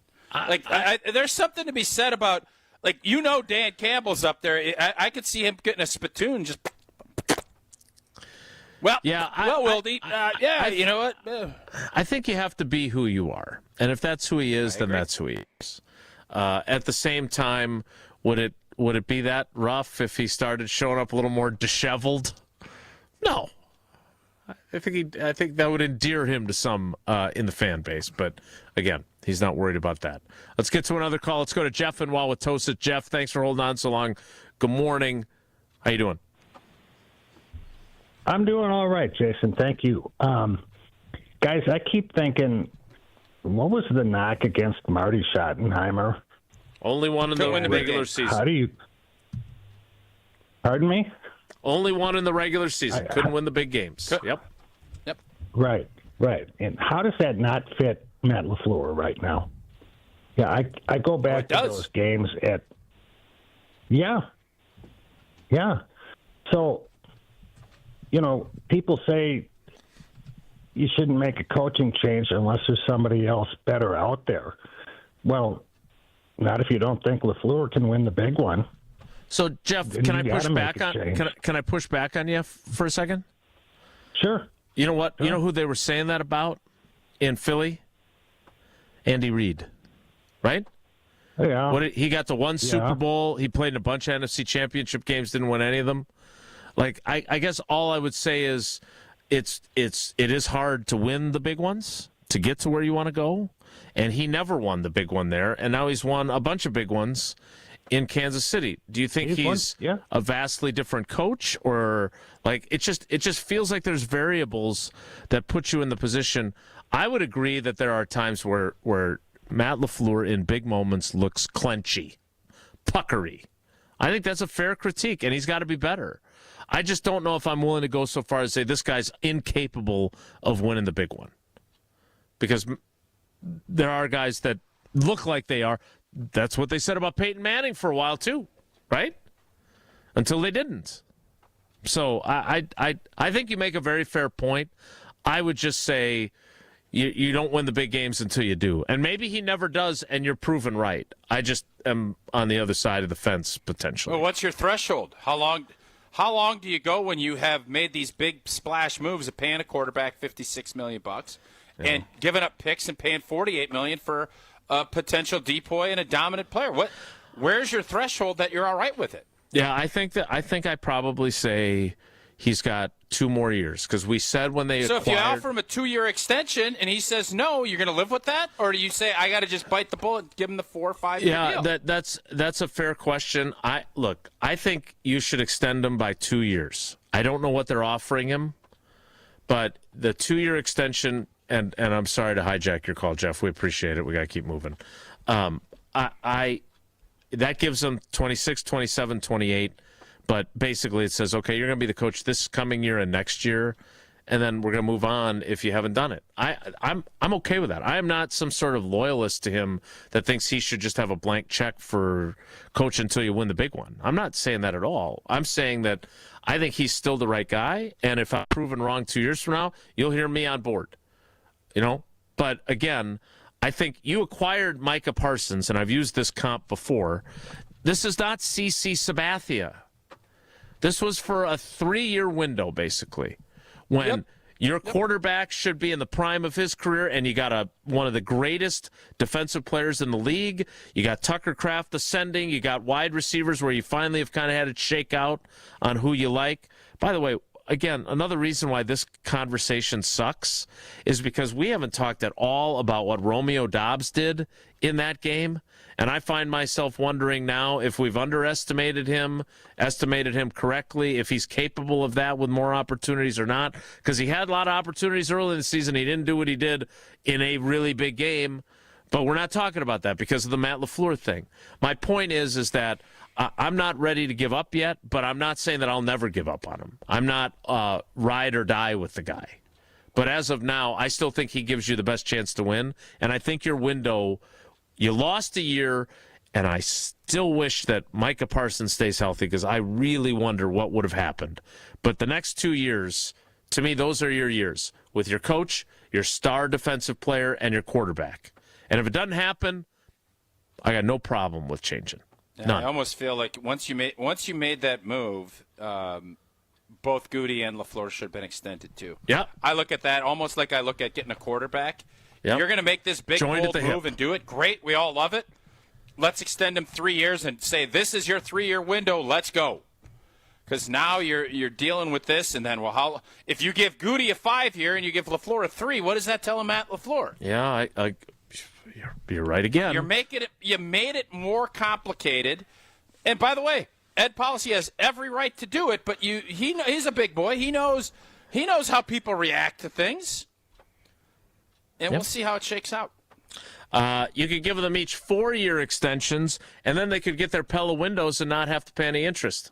There's something to be said about, like, Dan Campbell's up there. I could see him getting a spittoon just. Well, Wildy, you know what? I think you have to be who you are, and if that's who he is, then that's who he is. At the same time, would it be that rough if he started showing up a little more disheveled? No. I think that would endear him to some in the fan base, but again, he's not worried about that. Let's get to another call. Let's go to Jeff in Wauwatosa. Jeff, thanks for holding on so long. Good morning. How you doing? I'm doing all right, Jason. Thank you. Guys, I keep thinking, what was the knock against Marty Schottenheimer? Only one in the regular season. How do you... Pardon me? Only one in the regular season. Couldn't win the big games. Yep. Right. And how does that not fit Matt LaFleur right now? Yeah, I go back to those games at... Yeah. So, people say you shouldn't make a coaching change unless there's somebody else better out there. Well, not if you don't think LaFleur can win the big one. So, Jeff, can I push back on you for a second? Sure. You know what? You know who they were saying that about in Philly? Andy Reid, right? Yeah. He got to one Super Bowl. He played in a bunch of NFC Championship games, didn't win any of them. Like, I guess all I would say is it is hard to win the big ones, to get to where you want to go. And he never won the big one there, and now he's won a bunch of big ones in Kansas City. Do you think he's a vastly different coach, or like it just feels like there's variables that put you in the position? I would agree that there are times where Matt LaFleur in big moments looks clenchy, puckery. I think that's a fair critique, and he's got to be better. I just don't know if I'm willing to go so far as say this guy's incapable of winning the big one, because there are guys that look like they are. That's what they said about Peyton Manning for a while too, right? Until they didn't. So I think you make a very fair point. I would just say you don't win the big games until you do. And maybe he never does, and you're proven right. I just am on the other side of the fence potentially. Well, what's your threshold? How long do you go when you have made these big splash moves of paying a quarterback $56 million and giving up picks and paying $48 million for a potential decoy and a dominant player? Where's your threshold that you're all right with it? Yeah, I think I probably say he's got 2 more years, because we said when they if you offer him a 2-year extension and he says no, you're going to live with that, or do you say I got to just bite the bullet and give him the 4 or 5 year deal? Yeah, that's a fair question. I think you should extend him by 2 years. I don't know what they're offering him, but the 2-year extension. And I'm sorry to hijack your call, Jeff. We appreciate it. We got to keep moving. That gives them 26, 27, 28. But basically it says, okay, you're going to be the coach this coming year and next year, and then we're going to move on if you haven't done it. I'm okay with that. I am not some sort of loyalist to him that thinks he should just have a blank check for coach until you win the big one. I'm not saying that at all. I'm saying that I think he's still the right guy, and if I'm proven wrong 2 years from now, you'll hear me on board. But again, I think you acquired Micah Parsons, and I've used this comp before. This is not CC Sabathia. This was for a 3-year window, basically, when your quarterback should be in the prime of his career, and you got one of the greatest defensive players in the league. You got Tucker Kraft ascending. You got wide receivers where you finally have kind of had it shake out on who you like. By the way, again, another reason why this conversation sucks is because we haven't talked at all about what Romeo Doubs did in that game. And I find myself wondering now if we've estimated him correctly, if he's capable of that with more opportunities or not. Because he had a lot of opportunities early in the season. He didn't do what he did in a really big game. But we're not talking about that because of the Matt LaFleur thing. My point is that I'm not ready to give up yet, but I'm not saying that I'll never give up on him. I'm not ride or die with the guy. But as of now, I still think he gives you the best chance to win. And I think your window, you lost a year, and I still wish that Micah Parsons stays healthy because I really wonder what would have happened. But the next 2 years, to me, those are your years with your coach, your star defensive player, and your quarterback. And if it doesn't happen, I got no problem with changing. I almost feel like once you made that move, both Goody and LaFleur should have been extended too. Yeah, I look at that almost like I look at getting a quarterback. Yep. You're going to make this big bold move and do it. Great, we all love it. Let's extend him 3 years and say this is your 3-year window. Let's go. Because now you're dealing with this, and then if you give Goody a 5-year and you give LaFleur a 3, what does that tell Matt LaFleur? Yeah, you're right again. You made it more complicated. And by the way, Ed Policy has every right to do it, but he's a big boy. He knows how people react to things. And we'll see how it shakes out. You could give them each 4-year extensions, and then they could get their Pella windows and not have to pay any interest.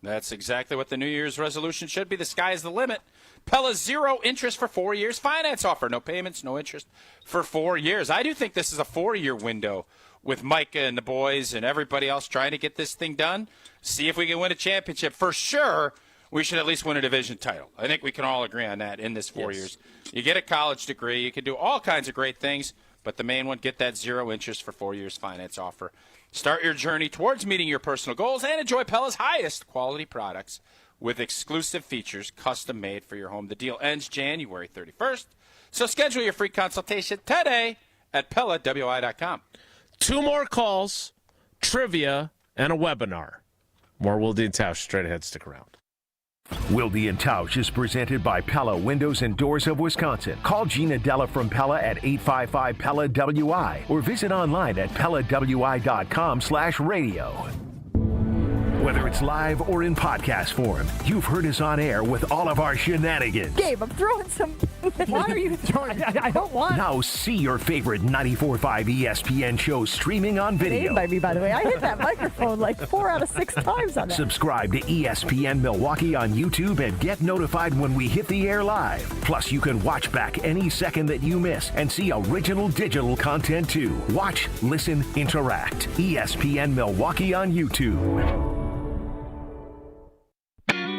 That's exactly what the New Year's resolution should be. The sky is the limit. Pella 0 interest for 4 years. Finance offer. No payments, no interest for 4 years. I do think this is a 4-year window with Micah and the boys and everybody else trying to get this thing done. See if we can win a championship. For sure, we should at least win a division title. I think we can all agree on that in this 4 years. You get a college degree. You can do all kinds of great things, but the main one, get that 0 interest for 4 years finance offer. Start your journey towards meeting your personal goals and enjoy Pella's highest quality products with exclusive features custom made for your home. The deal ends January 31st. So schedule your free consultation today at PellaWI.com. 2 more calls, trivia, and a webinar. More Wilde and Tausch straight ahead. Stick around. Wilde and Tausch is presented by Pella Windows and Doors of Wisconsin. Call Gina Della from Pella at 855-PELLA-WI or visit online at PellaWI.com/radio. Whether it's live or in podcast form, you've heard us on air with all of our shenanigans. Gabe, I'm throwing some. Why are you throwing? I don't want. Now see your favorite 94.5 ESPN shows streaming on video. By me, by the way. I hit that microphone like 4 out of 6 times on that. Subscribe to ESPN Milwaukee on YouTube and get notified when we hit the air live. Plus, you can watch back any second that you miss and see original digital content too. Watch, listen, interact. ESPN Milwaukee on YouTube.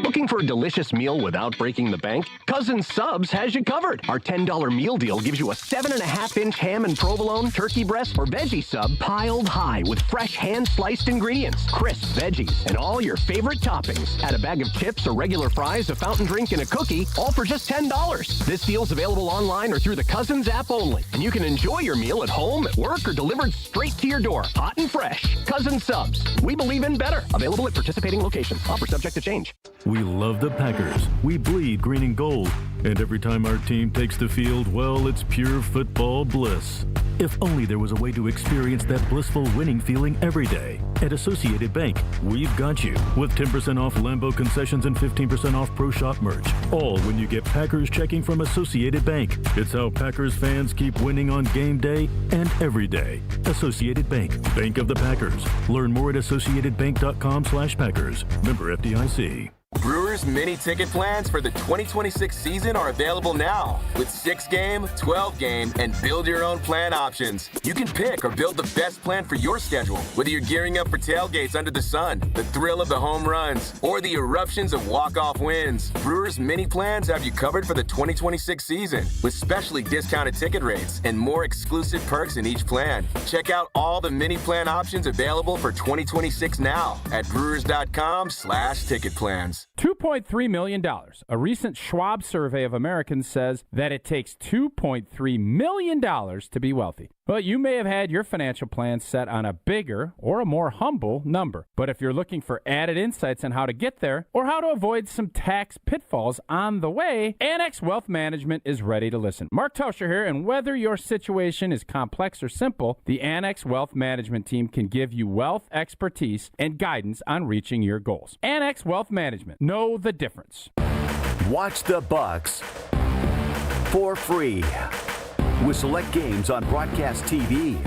Looking for a delicious meal without breaking the bank? Cousin Subs has you covered. Our $10 meal deal gives you a 7.5-inch ham and provolone, turkey breast, or veggie sub piled high with fresh hand-sliced ingredients, crisp veggies, and all your favorite toppings. Add a bag of chips or regular fries, a fountain drink, and a cookie, all for just $10. This deal's available online or through the Cousins app only. And you can enjoy your meal at home, at work, or delivered straight to your door, hot and fresh. Cousin Subs. We believe in better. Available at participating locations. Offer subject to change. We love the Packers. We bleed green and gold. And every time our team takes the field, well, it's pure football bliss. If only there was a way to experience that blissful winning feeling every day. At Associated Bank, we've got you. With 10% off Lambeau concessions and 15% off Pro Shop merch. All when you get Packers checking from Associated Bank. It's how Packers fans keep winning on game day and every day. Associated Bank. Bank of the Packers. Learn more at associatedbank.com/Packers. Member FDIC. Brewers mini ticket plans for the 2026 season are available now with 6-game, 12-game, and build your own plan options. You can pick or build the best plan for your schedule, whether you're gearing up for tailgates under the sun, the thrill of the home runs, or the eruptions of walk-off wins. Brewers mini plans have you covered for the 2026 season with specially discounted ticket rates and more exclusive perks in each plan. Check out all the mini plan options available for 2026 now at brewers.com/ticket plans. $2.3 million. A recent Schwab survey of Americans says that it takes $2.3 million to be wealthy. Well, you may have had your financial plan set on a bigger or a more humble number. But if you're looking for added insights on how to get there or how to avoid some tax pitfalls on the way, Annex Wealth Management is ready to listen. Mark Tauscher here, and whether your situation is complex or simple, the Annex Wealth Management team can give you wealth expertise and guidance on reaching your goals. Annex Wealth Management. Know the difference. Watch the Bucks for free with select games on broadcast TV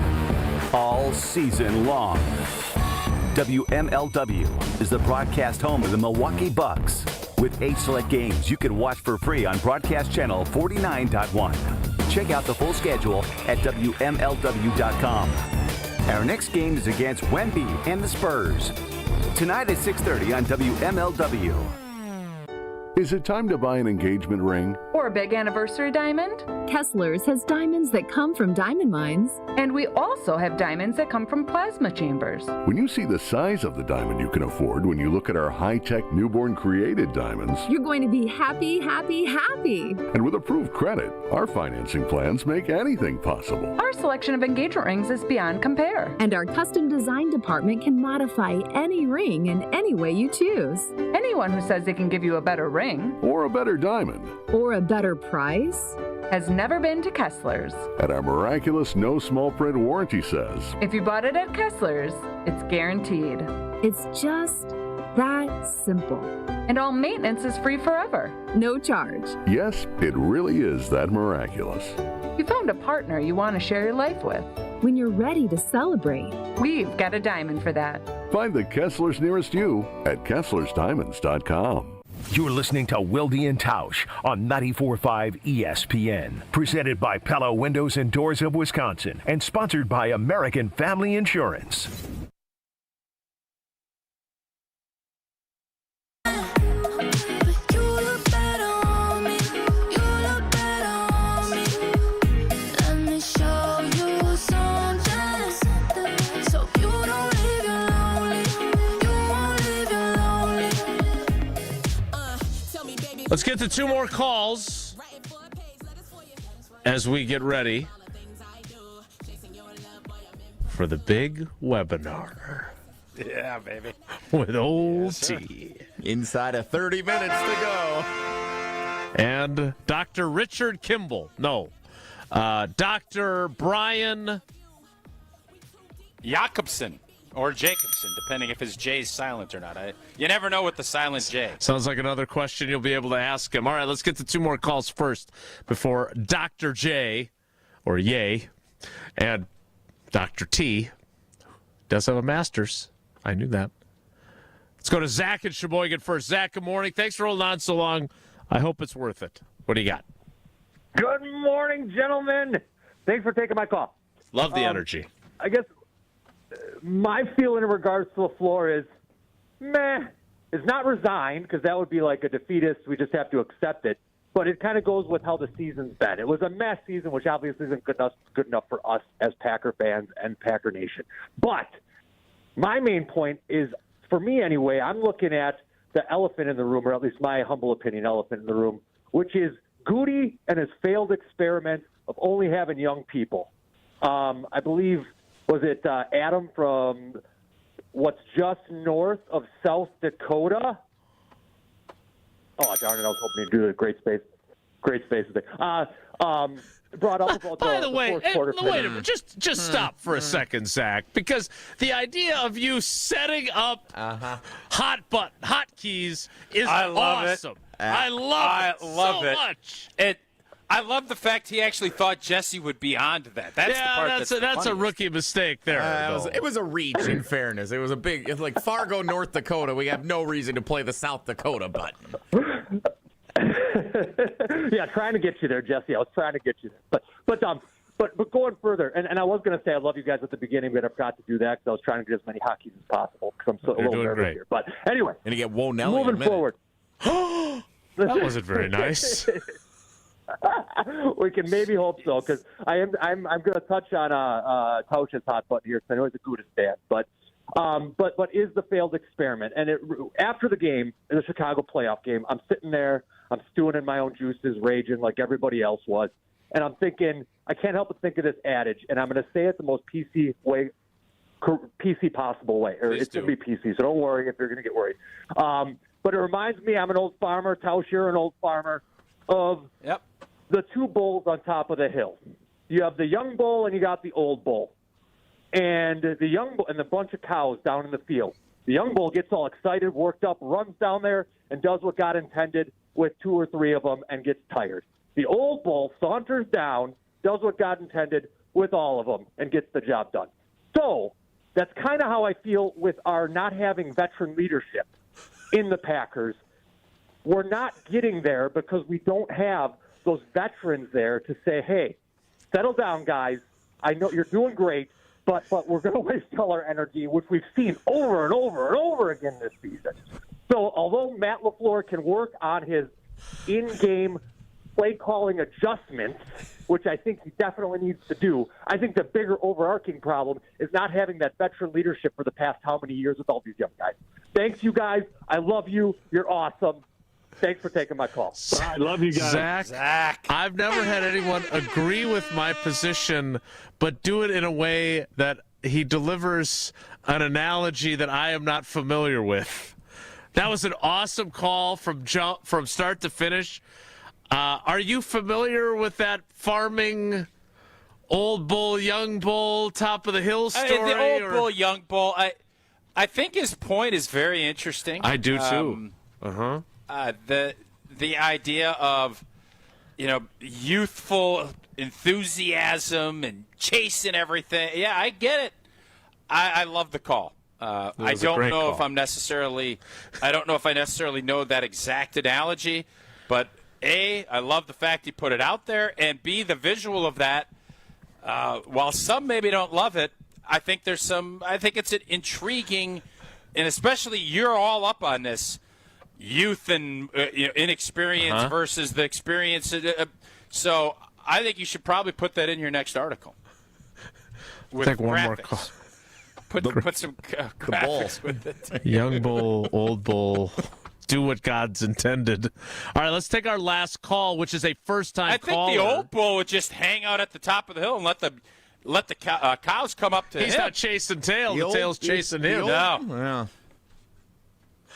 all season long. WMLW is the broadcast home of the Milwaukee Bucks. With 8 select games you can watch for free on broadcast channel 49.1. Check out the full schedule at WMLW.com. Our next game is against Wemby and the Spurs. Tonight at 6:30 on WMLW. Is it time to buy an engagement ring? Or a big anniversary diamond? Kessler's has diamonds that come from diamond mines. And we also have diamonds that come from plasma chambers. When you see the size of the diamond you can afford when you look at our high-tech newborn created diamonds, you're going to be happy, happy, happy. And with approved credit, our financing plans make anything possible. Our selection of engagement rings is beyond compare. And our custom design department can modify any ring in any way you choose. Anyone who says they can give you a better ring or a better diamond or a better price has never been to Kessler's. And our miraculous no small print warranty says, if you bought it at Kessler's, it's guaranteed. It's just that simple. And all maintenance is free forever. No charge. Yes, it really is that miraculous. You found a partner you want to share your life with. When you're ready to celebrate, we've got a diamond for that. Find the Kessler's nearest you at KesslersDiamonds.com. You're listening to Wilde and Tausch on 94.5 ESPN. Presented by Pella Windows and Doors of Wisconsin and sponsored by American Family Insurance. Let's get to 2 more calls as we get ready for the big webinar. Yeah, baby. With old Yes, T. Inside of 30 minutes to go. And Dr. Richard Kimball. No. Dr. Bryan Jakobson or Jacobson, depending if his J is silent or not. You never know with the silent J. Sounds like another question you'll be able to ask him. All right, let's get to 2 more calls first before Dr. J, or Yay, and Dr. T does have a master's. I knew that. Let's go to Zach in Sheboygan first. Zach, good morning. Thanks for holding on so long. I hope it's worth it. What do you got? Good morning, gentlemen. Thanks for taking my call. Love the energy. I guess my feeling in regards to LaFleur is, meh. It's not resigned, because that would be like a defeatist. We just have to accept it. But it kind of goes with how the season's been. It was a mess season, which obviously isn't good enough for us as Packer fans and Packer Nation. But my main point is, for me anyway, I'm looking at the elephant in the room, or at least my humble opinion, elephant in the room, which is Goody and his failed experiment of only having young people. I believe, was it Adam from what's just north of South Dakota? Oh, darn it, I was hoping to do a great space thing. Brought up about By the way, fourth quarter wait a minute. Just stop for a second, Zach, because the idea of you setting up hotkeys is awesome. I love it so much. I love the fact he actually thought Jesse would be onto that. That's the part that's a rookie mistake there. It was a reach, in fairness. It was a big, it's like Fargo, North Dakota. We have no reason to play the South Dakota button. Yeah, trying to get you there, Jesse. I was trying to get you there. But going further, and I was going to say I love you guys at the beginning, but I forgot to do that because I was trying to get as many hockeys as possible because I'm a little nervous here. But anyway, and you get Wonelli moving forward. That wasn't very nice. We can maybe hope so, because I'm going to touch on Tausch's hot button here because I know he's a Gouda fan, but is the failed experiment. And after the game, in the Chicago playoff game, I'm sitting there, I'm stewing in my own juices, raging like everybody else was, and I'm thinking, I can't help but think of this adage, and I'm going to say it the most PC possible way, or it's going to be PC, so don't worry if you're going to get worried. But it reminds me, I'm an old farmer, Tausch, you're an old farmer, of the 2 bulls on top of the hill. You have the young bull and you got the old bull. And the young bull and the bunch of cows down in the field. The young bull gets all excited, worked up, runs down there, and does what God intended with 2 or 3 of them and gets tired. The old bull saunters down, does what God intended with all of them, and gets the job done. So that's kind of how I feel with our not having veteran leadership in the Packers. We're not getting there because we don't have those veterans there to say, hey, settle down, guys. I know you're doing great, but we're going to waste all our energy, which we've seen over and over and over again this season. So although Matt LaFleur can work on his in-game play-calling adjustments, which I think he definitely needs to do, I think the bigger overarching problem is not having that veteran leadership for the past how many years with all these young guys. Thanks, you guys. I love you. You're awesome. Thanks for taking my call. I love you guys. Zach, I've never had anyone agree with my position, but do it in a way that he delivers an analogy that I am not familiar with. That was an awesome call from start to finish. Are you familiar with that farming old bull, young bull, top of the hill story? The old bull, young bull. I think his point is very interesting. I do too. The idea of, youthful enthusiasm and chasing everything. Yeah, I get it. I love the call. I don't know if I necessarily know that exact analogy, but A, I love the fact he put it out there, and B, the visual of that. While some maybe don't love it, I think it's an intriguing, and especially you're all up on this. Youth and inexperience versus the experience. So I think you should probably put that in your next article. With take one graphics. more call. Put some graphics with it. Young bull, old bull. Do what God's intended. All right, let's take our last call, which is a first-time caller. I think the old bull would just hang out at the top of the hill and let the let the cows come up to him. He's not chasing tail. The tail's chasing him. No. Yeah.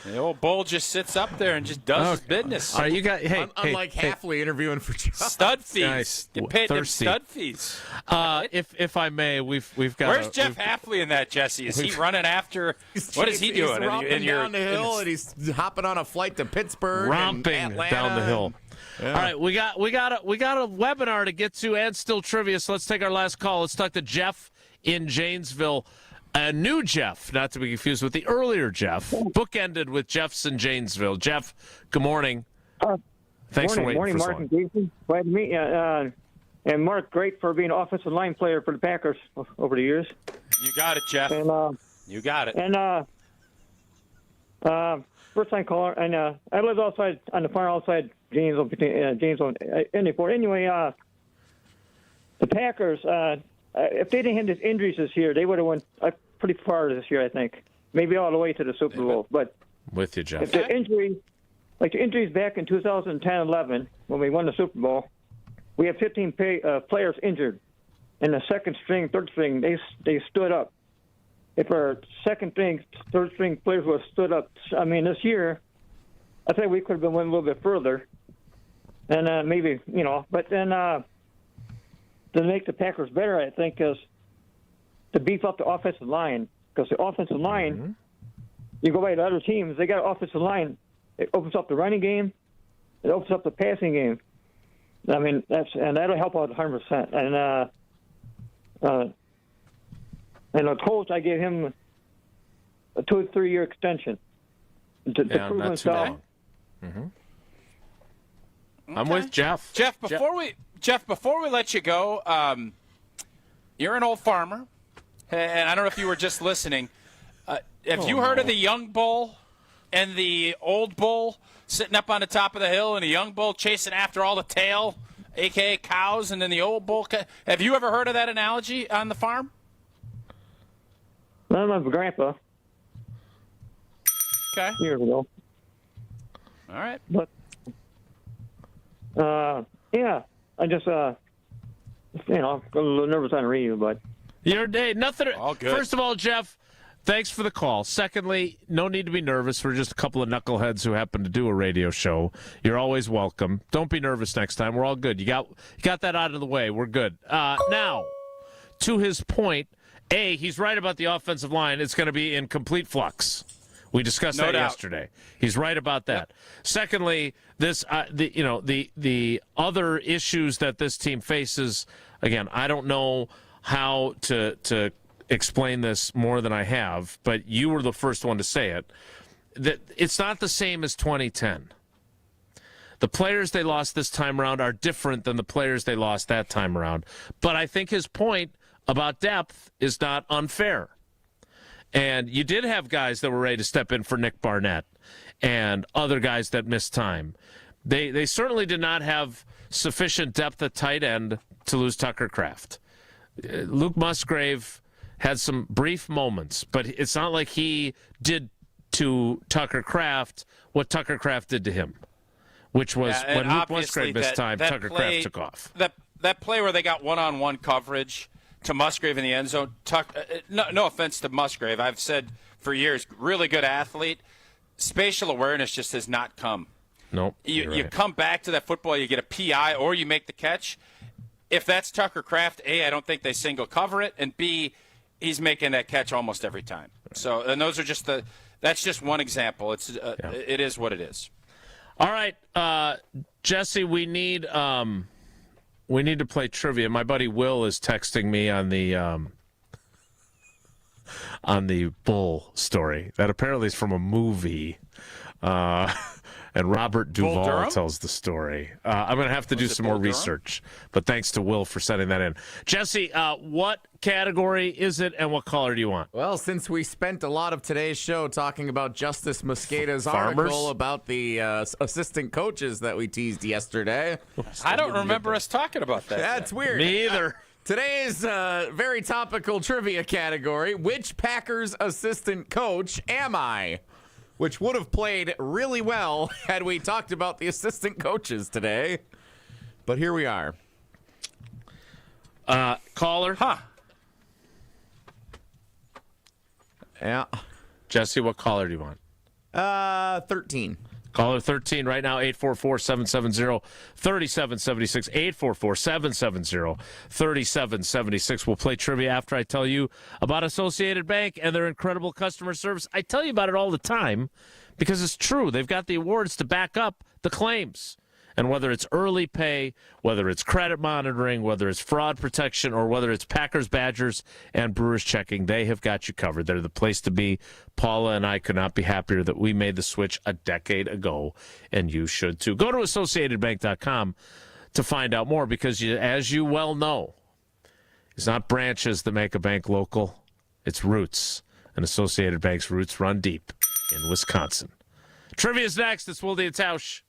The old bull just sits up there and just does his business. All right, you got. Unlike Halfley interviewing for jobs. Stud fees. Nice. Get paid them Thirsty. stud fees. If I may, we've got. Where's Jeff Halfley in that, Jesse? Is he running after? What is he doing? He's romping down the hill, and he's hopping on a flight to Pittsburgh. Romping and Atlanta. down the hill. Yeah. All right, we got a webinar to get to and still trivia. So let's take our last call. Let's talk to Jeff in Janesville. A new Jeff, not to be confused with the earlier Jeff. Bookended with Jeff's in Janesville. Jeff, good morning. Thanks for waiting morning, for so Mark long. and Jason. Glad to meet you. And Mark, great for being an offensive line player for the Packers over the years. You got it, Jeff. And, you got it. And first time caller. And I lived outside on the far outside Janesville, Janesville, Indianapolis. Anyway, the Packers. If they didn't have these injuries this year, they would have went pretty far this year, I think. Maybe all the way to the Super Bowl. But with you, Jeff. if the injuries back in 2010-11 when we won the Super Bowl, we had 15 players injured. And the second string, third string, they stood up. If our second string, third string players would have stood up, I mean, this year, I think we could have been went a little bit further. And maybe, but then to make the Packers better, I think, is to beef up the offensive line. Because the offensive line, you go by to other teams, they got an offensive line. It opens up the running game. It opens up the passing game. I mean, that'll help out 100%. And the coach, I gave him a 2 to 3 year extension to prove himself. I'm with Jeff. Jeff, before we let you go, you're an old farmer, and I don't know if you were just listening. Have you heard of the young bull and the old bull sitting up on the top of the hill, and the young bull chasing after all the tail, a.k.a. cows, and then the old bull? Have you ever heard of that analogy on the farm? Not my grandpa. Okay. Years ago. All right. But, yeah, I just, got a little nervous on radio, but. Your day, nothing. All good. First of all, Jeff, thanks for the call. Secondly, no need to be nervous. We're just a couple of knuckleheads who happen to do a radio show. You're always welcome. Don't be nervous next time. We're all good. You got that out of the way. We're good. Now, to his point, he's right about the offensive line. It's going to be in complete flux. We discussed that yesterday. He's right about that. Yep. Secondly, this the other issues that this team faces. Again, I don't know how to explain this more than I have, but you were the first one to say it. That it's not the same as 2010. The players they lost this time around are different than the players they lost that time around. But I think his point about depth is not unfair. And you did have guys that were ready to step in for Nick Barnett and other guys that missed time. They certainly did not have sufficient depth at tight end to lose Tucker Kraft. Luke Musgrave had some brief moments, but it's not like he did to Tucker Kraft what Tucker Kraft did to him, which was when Luke Musgrave missed time, Tucker Kraft took off. That play where they got one-on-one coverage to Musgrave in the end zone. No offense to Musgrave. I've said for years, really good athlete. Spatial awareness just has not come. Nope. You come back to that football, you get a PI, or you make the catch. If that's Tucker Kraft, A, I don't think they single cover it, and B, he's making that catch almost every time. So, and those are just that's just one example. It is what it is. All right, Jesse, we need to play trivia. My buddy Will is texting me on the bull story that apparently is from a movie, and Robert Duvall tells the story. I'm going to have to do some more research, but thanks to Will for sending that in. Jesse, what category is it, and what caller do you want? Well, since we spent a lot of today's show talking about Justice Mosqueda's article about the assistant coaches that we teased yesterday. I don't remember us talking about that. That's weird. Me either. Today's very topical trivia category, which Packers assistant coach am I? Which would have played really well had we talked about the assistant coaches today. But here we are. Caller, Yeah. Jesse, what caller do you want? 13. Caller 13 right now, 844-770-3776, 844-770-3776. We'll play trivia after I tell you about Associated Bank and their incredible customer service. I tell you about it all the time because it's true. They've got the awards to back up the claims. And whether it's early pay, whether it's credit monitoring, whether it's fraud protection, or whether it's Packers, Badgers, and Brewers checking, they have got you covered. They're the place to be. Paula and I could not be happier that we made the switch a decade ago, and you should too. Go to AssociatedBank.com to find out more because, as you well know, it's not branches that make a bank local. It's roots. And Associated Bank's roots run deep in Wisconsin. Trivia's next. It's Wilde and Tausch.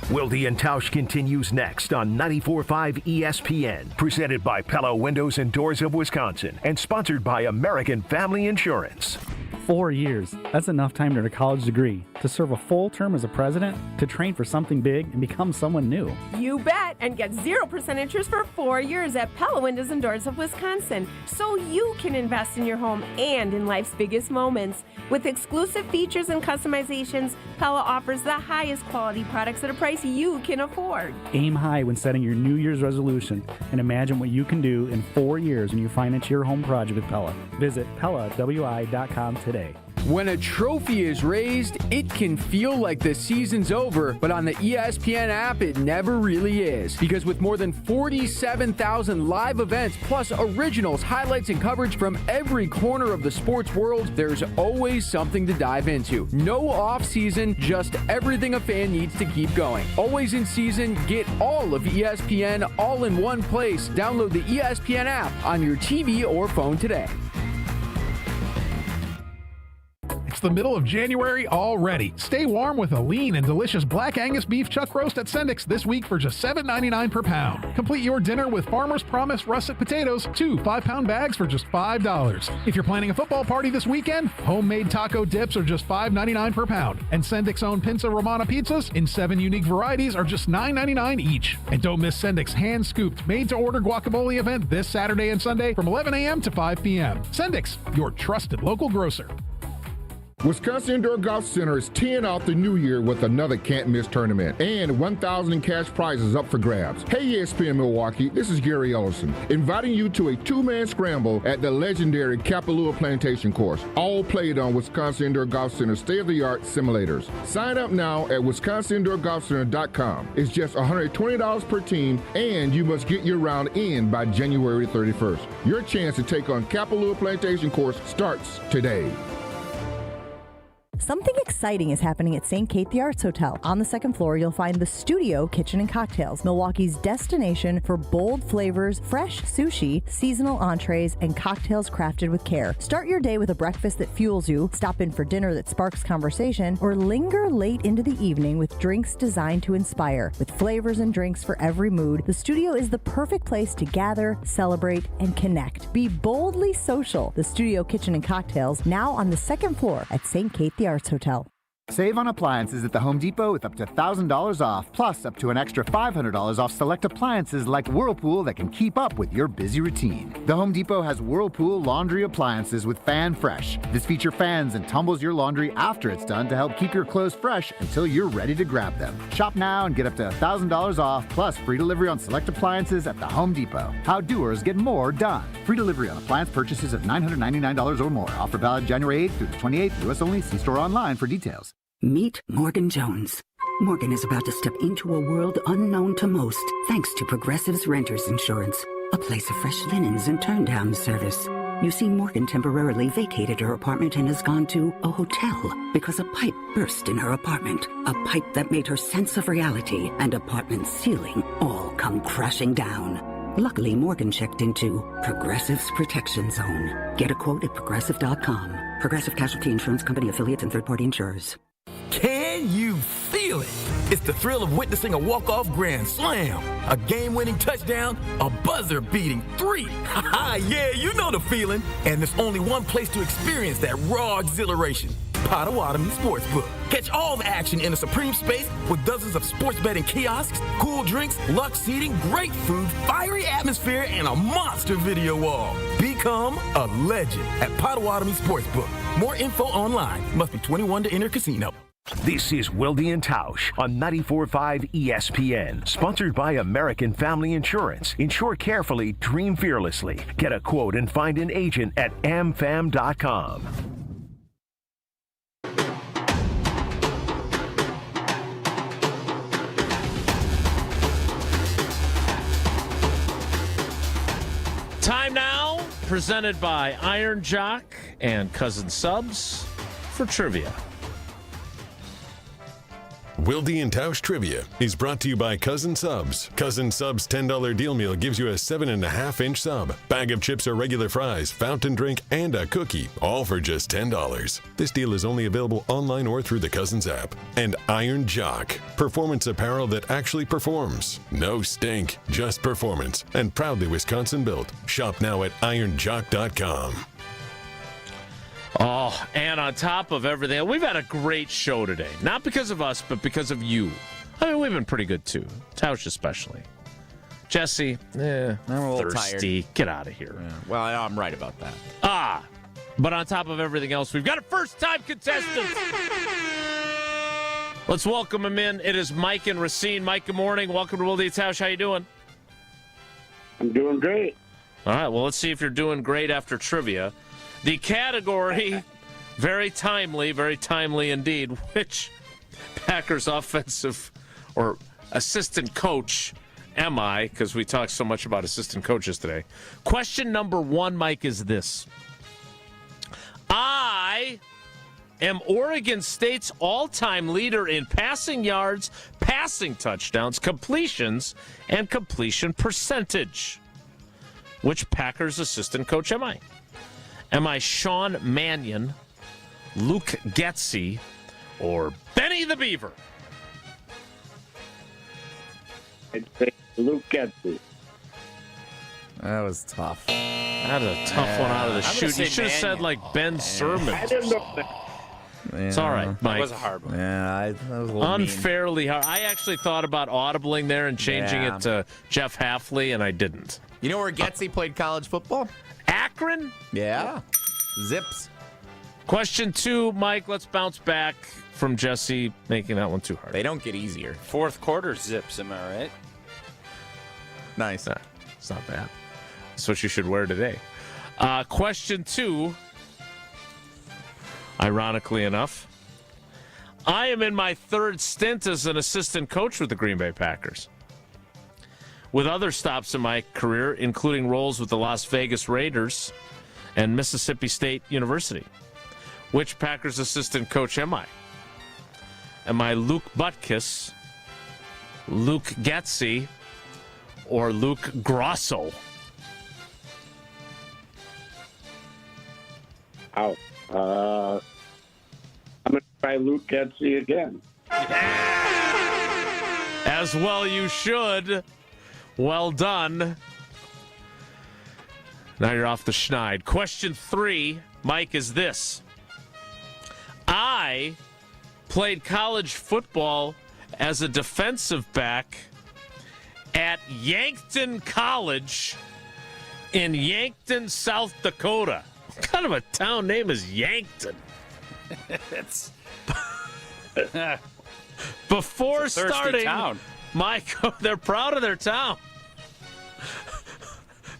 Wilde and Tausch continues next on 94.5 ESPN, presented by Pella Windows and Doors of Wisconsin, and sponsored by American Family Insurance. 4 years. That's enough time to earn a college degree, to serve a full term as a president, to train for something big and become someone new. You bet, and get 0% interest for 4 years at Pella Windows and Doors of Wisconsin, so you can invest in your home and in life's biggest moments. With exclusive features and customizations, Pella offers the highest quality products at a price you can afford. Aim high when setting your New Year's resolution and imagine what you can do in 4 years when you finance your home project with Pella. Visit PellaWI.com today. When a trophy is raised, it can feel like the season's over, but on the ESPN app, it never really is. Because with more than 47,000 live events, plus originals, highlights, and coverage from every corner of the sports world, there's always something to dive into. No off-season, just everything a fan needs to keep going. Always in season, get all of ESPN all in one place. Download the ESPN app on your TV or phone today. It's the middle of January already. Stay warm with a lean and delicious Black Angus beef chuck roast at Sendik's this week for just $7.99 per pound. Complete your dinner with Farmer's Promise russet potatoes, 2 5-pound bags for just $5. If you're planning a football party this weekend, homemade taco dips are just $5.99 per pound. And Sendik's own Pinza Romana pizzas in 7 unique varieties are just $9.99 each. And don't miss Sendik's hand-scooped, made-to-order guacamole event this Saturday and Sunday from 11 a.m. to 5 p.m. Sendik's, your trusted local grocer. Wisconsin Indoor Golf Center is teeing off the new year with another can't-miss tournament and 1,000 in cash prizes up for grabs. Hey ESPN Milwaukee, this is Gary Ellison, inviting you to a 2-man scramble at the legendary Kapalua Plantation Course, all played on Wisconsin Indoor Golf Center state-of-the-art simulators. Sign up now at wisconsindoorgolfcenter.com. It's just $120 per team, and you must get your round in by January 31st. Your chance to take on Kapalua Plantation Course starts today. Something exciting is happening at St. Kate the Arts Hotel. On the second floor, you'll find the Studio Kitchen and Cocktails, Milwaukee's destination for bold flavors, fresh sushi, seasonal entrees, and cocktails crafted with care. Start your day with a breakfast that fuels you, stop in for dinner that sparks conversation, or linger late into the evening with drinks designed to inspire. With flavors and drinks for every mood, the Studio is the perfect place to gather, celebrate, and connect. Be boldly social. The Studio Kitchen and Cocktails, now on the second floor at St. Kate the Arts Hotel. Save on appliances at the Home Depot with up to $1,000 off, plus up to an extra $500 off select appliances like Whirlpool that can keep up with your busy routine. The Home Depot has Whirlpool laundry appliances with Fan Fresh. This feature fans and tumbles your laundry after it's done to help keep your clothes fresh until you're ready to grab them. Shop now and get up to $1,000 off, plus free delivery on select appliances at the Home Depot. How doers get more done. Free delivery on appliance purchases of $999 or more. Offer valid January 8th through the 28th. U.S. only. See store online for details. Meet Morgan Jones. Morgan is about to step into a world unknown to most, thanks to Progressive's Renters Insurance, a place of fresh linens and turn-down service. You see, Morgan temporarily vacated her apartment and has gone to a hotel because a pipe burst in her apartment. A pipe that made her sense of reality and apartment ceiling all come crashing down. Luckily, Morgan checked into Progressive's Protection Zone. Get a quote at Progressive.com. Progressive Casualty Insurance Company affiliates and third-party insurers. Can you feel it? It's the thrill of witnessing a walk-off grand slam, a game-winning touchdown, a buzzer-beating 3. Yeah, you know the feeling. And there's only one place to experience that raw exhilaration. Potawatomi Sportsbook. Catch all the action in a supreme space with dozens of sports betting kiosks, cool drinks, luxe seating, great food, fiery atmosphere, and a monster video wall. Become a legend at Potawatomi Sportsbook. More info online. Must be 21 to enter casino. This is Wilde and Tausch on 94.5 ESPN. Sponsored by American Family Insurance. Insure carefully, dream fearlessly. Get a quote and find an agent at amfam.com. Time now, presented by Iron Jock and Cousin Subs for trivia. Wilde and Tausch Trivia is brought to you by Cousin Subs. Cousin Subs $10 deal meal gives you a 7.5-inch sub, bag of chips or regular fries, fountain drink, and a cookie, all for just $10. This deal is only available online or through the Cousins app. And Iron Jock, performance apparel that actually performs. No stink, just performance, and proudly Wisconsin built. Shop now at ironjock.com. Oh, and on top of everything, we've had a great show today. Not because of us, but because of you. I mean, we've been pretty good, too. Tausch especially. Jesse, I'm a little thirsty. tired. Get out of here. Yeah. Well, I'm right about that. But on top of everything else, we've got a first-time contestant. Let's welcome him in. It is Mike and Racine. Mike, good morning. Welcome to Wilde and Tausch. How you doing? I'm doing great. All right, well, let's see if you're doing great after trivia. The category, very timely indeed, which Packers offensive or assistant coach am I? Because we talked so much about assistant coaches today. Question number 1, Mike, is this. I am Oregon State's all-time leader in passing yards, passing touchdowns, completions, and completion percentage. Which Packers assistant coach am I? Am I Sean Mannion, Luke Getsy, or Benny the Beaver? I'd say Luke Getsy. That was tough. That's a tough one out of the chute. You should have said, like, Ben Sermons. I didn't know that. Yeah. It's all right, Mike. That was a hard one. Yeah, that was a little unfairly hard. I actually thought about audibling there and changing it to Jeff Halfley, and I didn't. You know where Getsy played college football? Akron? Yeah. Zips. Question 2, Mike. Let's bounce back from Jesse making that one too hard. They don't get easier. Fourth quarter zips, am I right? Nice. It's not bad. That's what you should wear today. Question 2, ironically enough, I am in my 3rd stint as an assistant coach with the Green Bay Packers, with other stops in my career, including roles with the Las Vegas Raiders and Mississippi State University. Which Packers assistant coach am I? Am I Luke Butkus, Luke Getsy, or Luke Grosso? I'm going to try Luke Getsy again. As well you should. Well done. Now you're off the schneid. Question 3, Mike, is this. I played college football as a defensive back at Yankton College in Yankton, South Dakota. What kind of a town name is Yankton? It's Before it's a thirsty starting, town. they're proud of their town.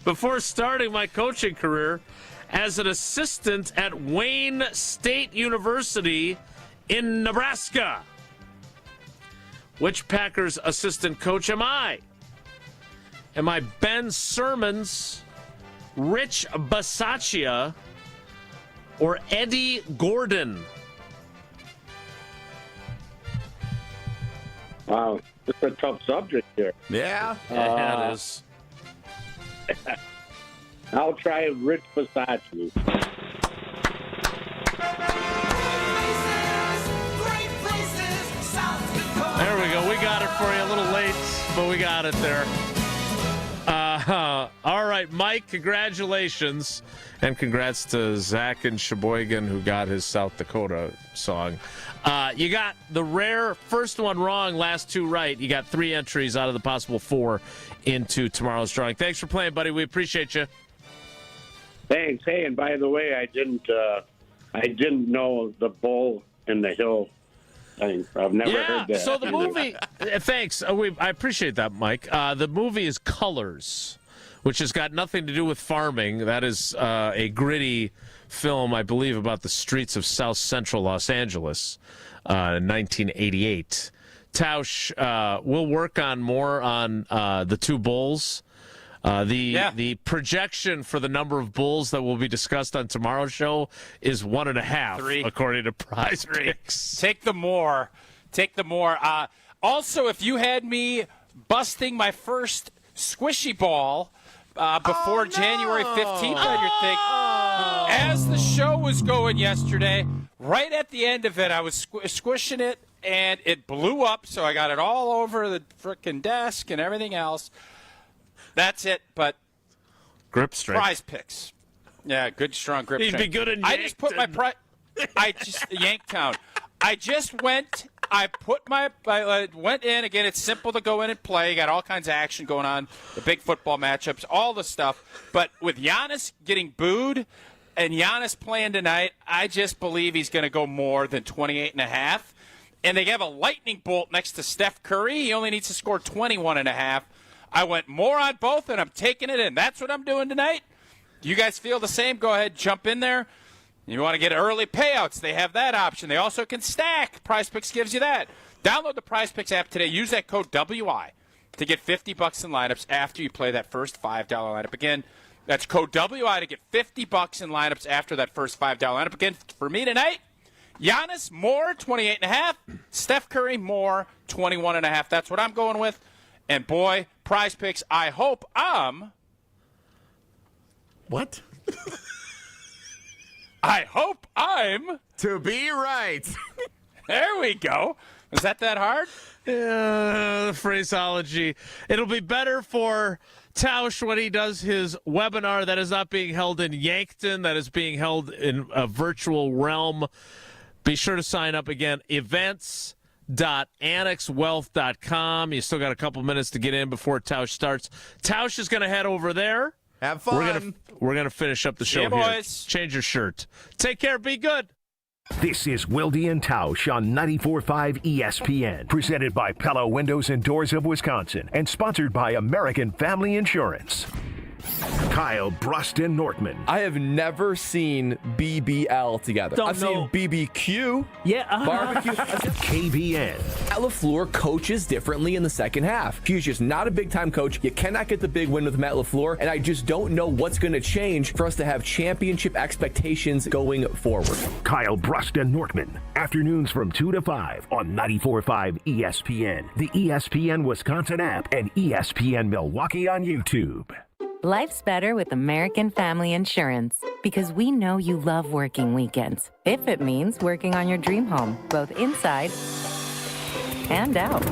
Before starting my coaching career as an assistant at Wayne State University in Nebraska. Which Packers assistant coach am I? Am I Ben Sermons, Rich Bisaccia, or Eddie Gordon? Wow, it's a tough subject here. Yeah. Yeah, it is. I'll try Rich Bisaccia. There we go. We got it for you. A little late, but we got it there. All right, Mike, congratulations. And congrats to Zach and Sheboygan, who got his South Dakota song. You got the rare first one wrong, last two right. You got 3 entries out of the possible 4 into tomorrow's drawing. Thanks for playing, buddy. We appreciate you. Thanks. Hey, and by the way, I didn't know the bull and the hill thing. I've never heard that. So the movie, thanks. I appreciate that, Mike. The movie is Colors, which has got nothing to do with farming. That is a gritty film, I believe, about the streets of South Central Los Angeles in 1988. Tausch will work on more on the 2 bulls. The projection for the number of bulls that will be discussed on tomorrow's show is 1.5, 3, according to Prize Picks. Take the more. Also, if you had me busting my first squishy ball before January 15th on your thing, as the show was going yesterday, right at the end of it, I was squishing it, and it blew up, so I got it all over the frickin' desk and everything else. That's it, but grip strength. Prize Picks. Yeah, good, strong grip strength. He'd be good in I just put my Yanktown. I just went. I went in again. It's simple to go in and play. You got all kinds of action going on. The big football matchups, all the stuff. But with Giannis getting booed and Giannis playing tonight, I just believe he's going to go more than 28.5. And they have a lightning bolt next to Steph Curry. He only needs to score 21.5. I went more on both, and I'm taking it in. That's what I'm doing tonight. Do you guys feel the same? Go ahead, jump in there. You want to get early payouts, they have that option. They also can stack. Prize Picks gives you that. Download the Prize Picks app today. Use that code WI to get $50 in lineups after you play that first $5 lineup. Again, that's code WI to get $50 in lineups after that first $5 lineup. Again, for me tonight, Giannis, more, 28.5. Steph Curry, more, 21.5. That's what I'm going with. And, boy, Prize Picks, I hope I'm... What? I hope I'm... To be right. There we go. Was that hard? The phraseology. It'll be better for Tausch when he does his webinar that is not being held in Yankton, that is being held in a virtual realm. Be sure to sign up again. Events.annexwealth.com. You still got a couple minutes to get in before Tausch starts. Tausch is going to head over there. Have fun. We're gonna finish up the show here. Boys. Change your shirt. Take care. Be good. This is Wilde and Tausch on 94.5 ESPN, presented by Pella Windows and Doors of Wisconsin, and sponsored by American Family Insurance. Kyle Bruston Nortman. I have never seen BBL together. I've seen BBQ. Yeah. Barbecue. KBN. Matt LaFleur coaches differently in the second half. He's just not a big-time coach. You cannot get the big win with Matt LaFleur, and I just don't know what's going to change for us to have championship expectations going forward. Kyle Bruston Nortman. Afternoons from 2 to 5 on 94.5 ESPN, the ESPN Wisconsin app, and ESPN Milwaukee on YouTube. Life's better with American Family Insurance because we know you love working weekends. If it means working on your dream home, both inside and out.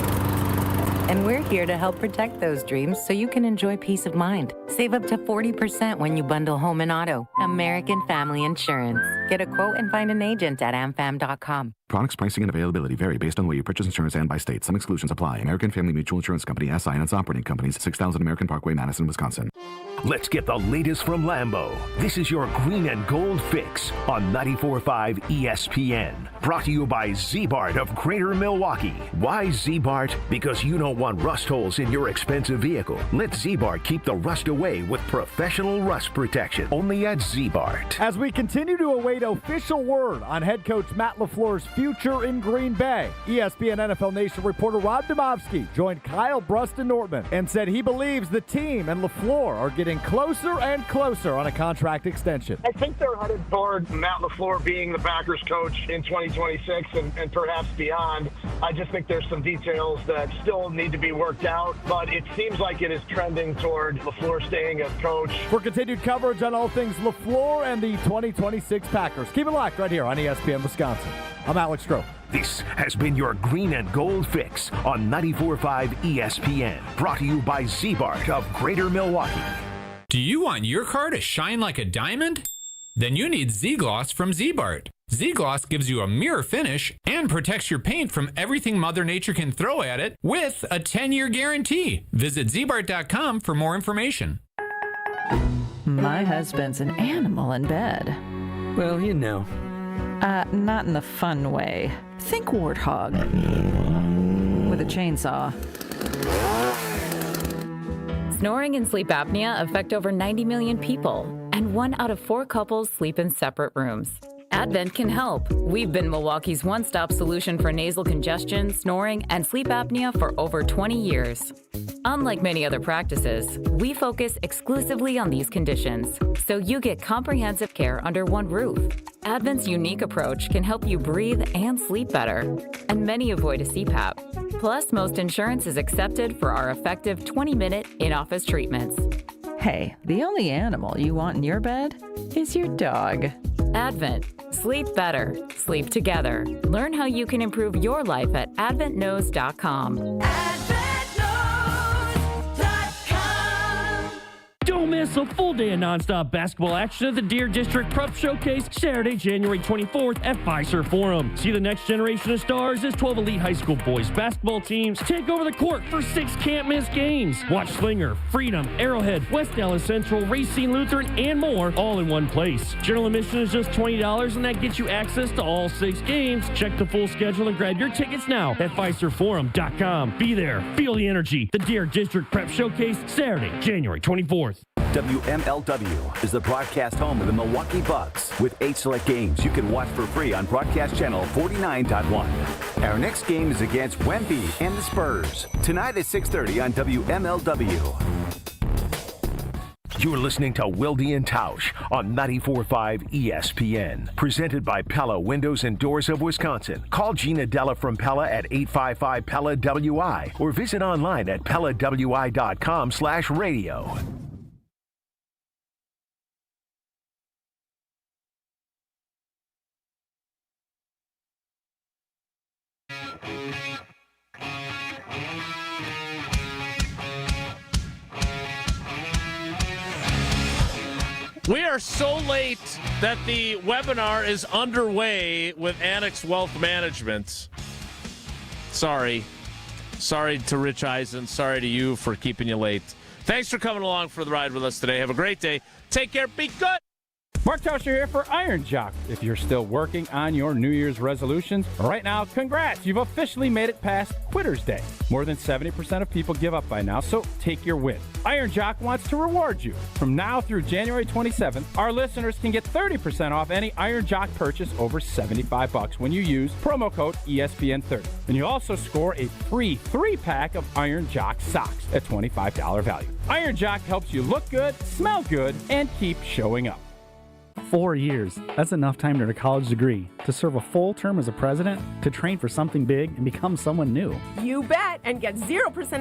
And we're here to help protect those dreams so you can enjoy peace of mind. Save up to 40% when you bundle home and auto. American Family Insurance. Get a quote and find an agent at amfam.com. Products, pricing, and availability vary based on where you purchase insurance and by state. Some exclusions apply. American Family Mutual Insurance Company, SI, and its operating companies, 6000 American Parkway, Madison, Wisconsin. Let's get the latest from Lambeau. This is your green and gold fix on 94.5 ESPN. Brought to you by Z-Bart of Greater Milwaukee. Why Z-Bart? Because you don't want rust holes in your expensive vehicle. Let Z-Bart keep the rust away with professional rust protection. Only at Z-Bart. As we continue to await official word on head coach Matt LaFleur's future in Green Bay, ESPN NFL Nation reporter Rob Domofsky joined Kyle Bruston Nortman and said he believes the team and LaFleur are getting closer and closer on a contract extension. I think they're headed toward Matt LaFleur being the Packers coach in 2026 and perhaps beyond. I just think there's some details that still need to be worked out, but it seems like it is trending toward LaFleur staying as coach. For continued coverage on all things LaFleur and the 2026 Packers, keep it locked right here on ESPN Wisconsin. I'm Alex Stroh. This has been your Green and Gold Fix on 94.5 ESPN. Brought to you by Z-Bart of Greater Milwaukee. Do you want your car to shine like a diamond? Then you need Z-Gloss from Z-Bart. Z-Gloss gives you a mirror finish and protects your paint from everything Mother Nature can throw at it with a 10-year guarantee. Visit zbart.com for more information. My husband's an animal in bed. Well, you know. Not in the fun way. Think warthog. With a chainsaw. Snoring and sleep apnea affect over 90 million people, and 1 out of 4 couples sleep in separate rooms. Advent can help. We've been Milwaukee's one-stop solution for nasal congestion, snoring, and sleep apnea for over 20 years. Unlike many other practices, we focus exclusively on these conditions, so you get comprehensive care under one roof. Advent's unique approach can help you breathe and sleep better, and many avoid a CPAP. Plus, most insurance is accepted for our effective 20-minute in-office treatments. Hey, the only animal you want in your bed is your dog. Advent. Sleep better. Sleep together. Learn how you can improve your life at adventknows.com. Don't miss a full day of nonstop basketball action at the Deer District Prep Showcase Saturday, January 24th at Fiserv Forum. See the next generation of stars as 12 elite high school boys basketball teams take over the court for 6 can't-miss games. Watch Slinger, Freedom, Arrowhead, West Dallas Central, Racine Lutheran, and more all in one place. General admission is just $20, and that gets you access to all 6 games. Check the full schedule and grab your tickets now at FiservForum.com. Be there. Feel the energy. The Deer District Prep Showcase Saturday, January 24th. WMLW is the broadcast home of the Milwaukee Bucks. With 8 select games you can watch for free on broadcast channel 49.1. Our next game is against Wemby and the Spurs. Tonight at 6:30 on WMLW. You're listening to Wilde and Tausch on 94.5 ESPN. Presented by Pella Windows and Doors of Wisconsin. Call Gina Della from Pella at 855-PELLA-WI or visit online at PellaWI.com/radio. We are so late that the webinar is underway with Annex Wealth Management. Sorry to Rich Eisen. Sorry to you for keeping you late. Thanks for coming along for the ride with us today. Have a great day. Take care. Be good. Mark Tauscher here for Iron Jock. If you're still working on your New Year's resolutions, right now, congrats! You've officially made it past Quitter's Day. More than 70% of people give up by now, so take your win. Iron Jock wants to reward you. From now through January 27th, our listeners can get 30% off any Iron Jock purchase over $75 when you use promo code ESPN30. And you also score a free 3-pack of Iron Jock socks at $25 value. Iron Jock helps you look good, smell good, and keep showing up. 4 years. That's enough time to earn a college degree, to serve a full term as a president, to train for something big and become someone new. You bet, and get 0% interest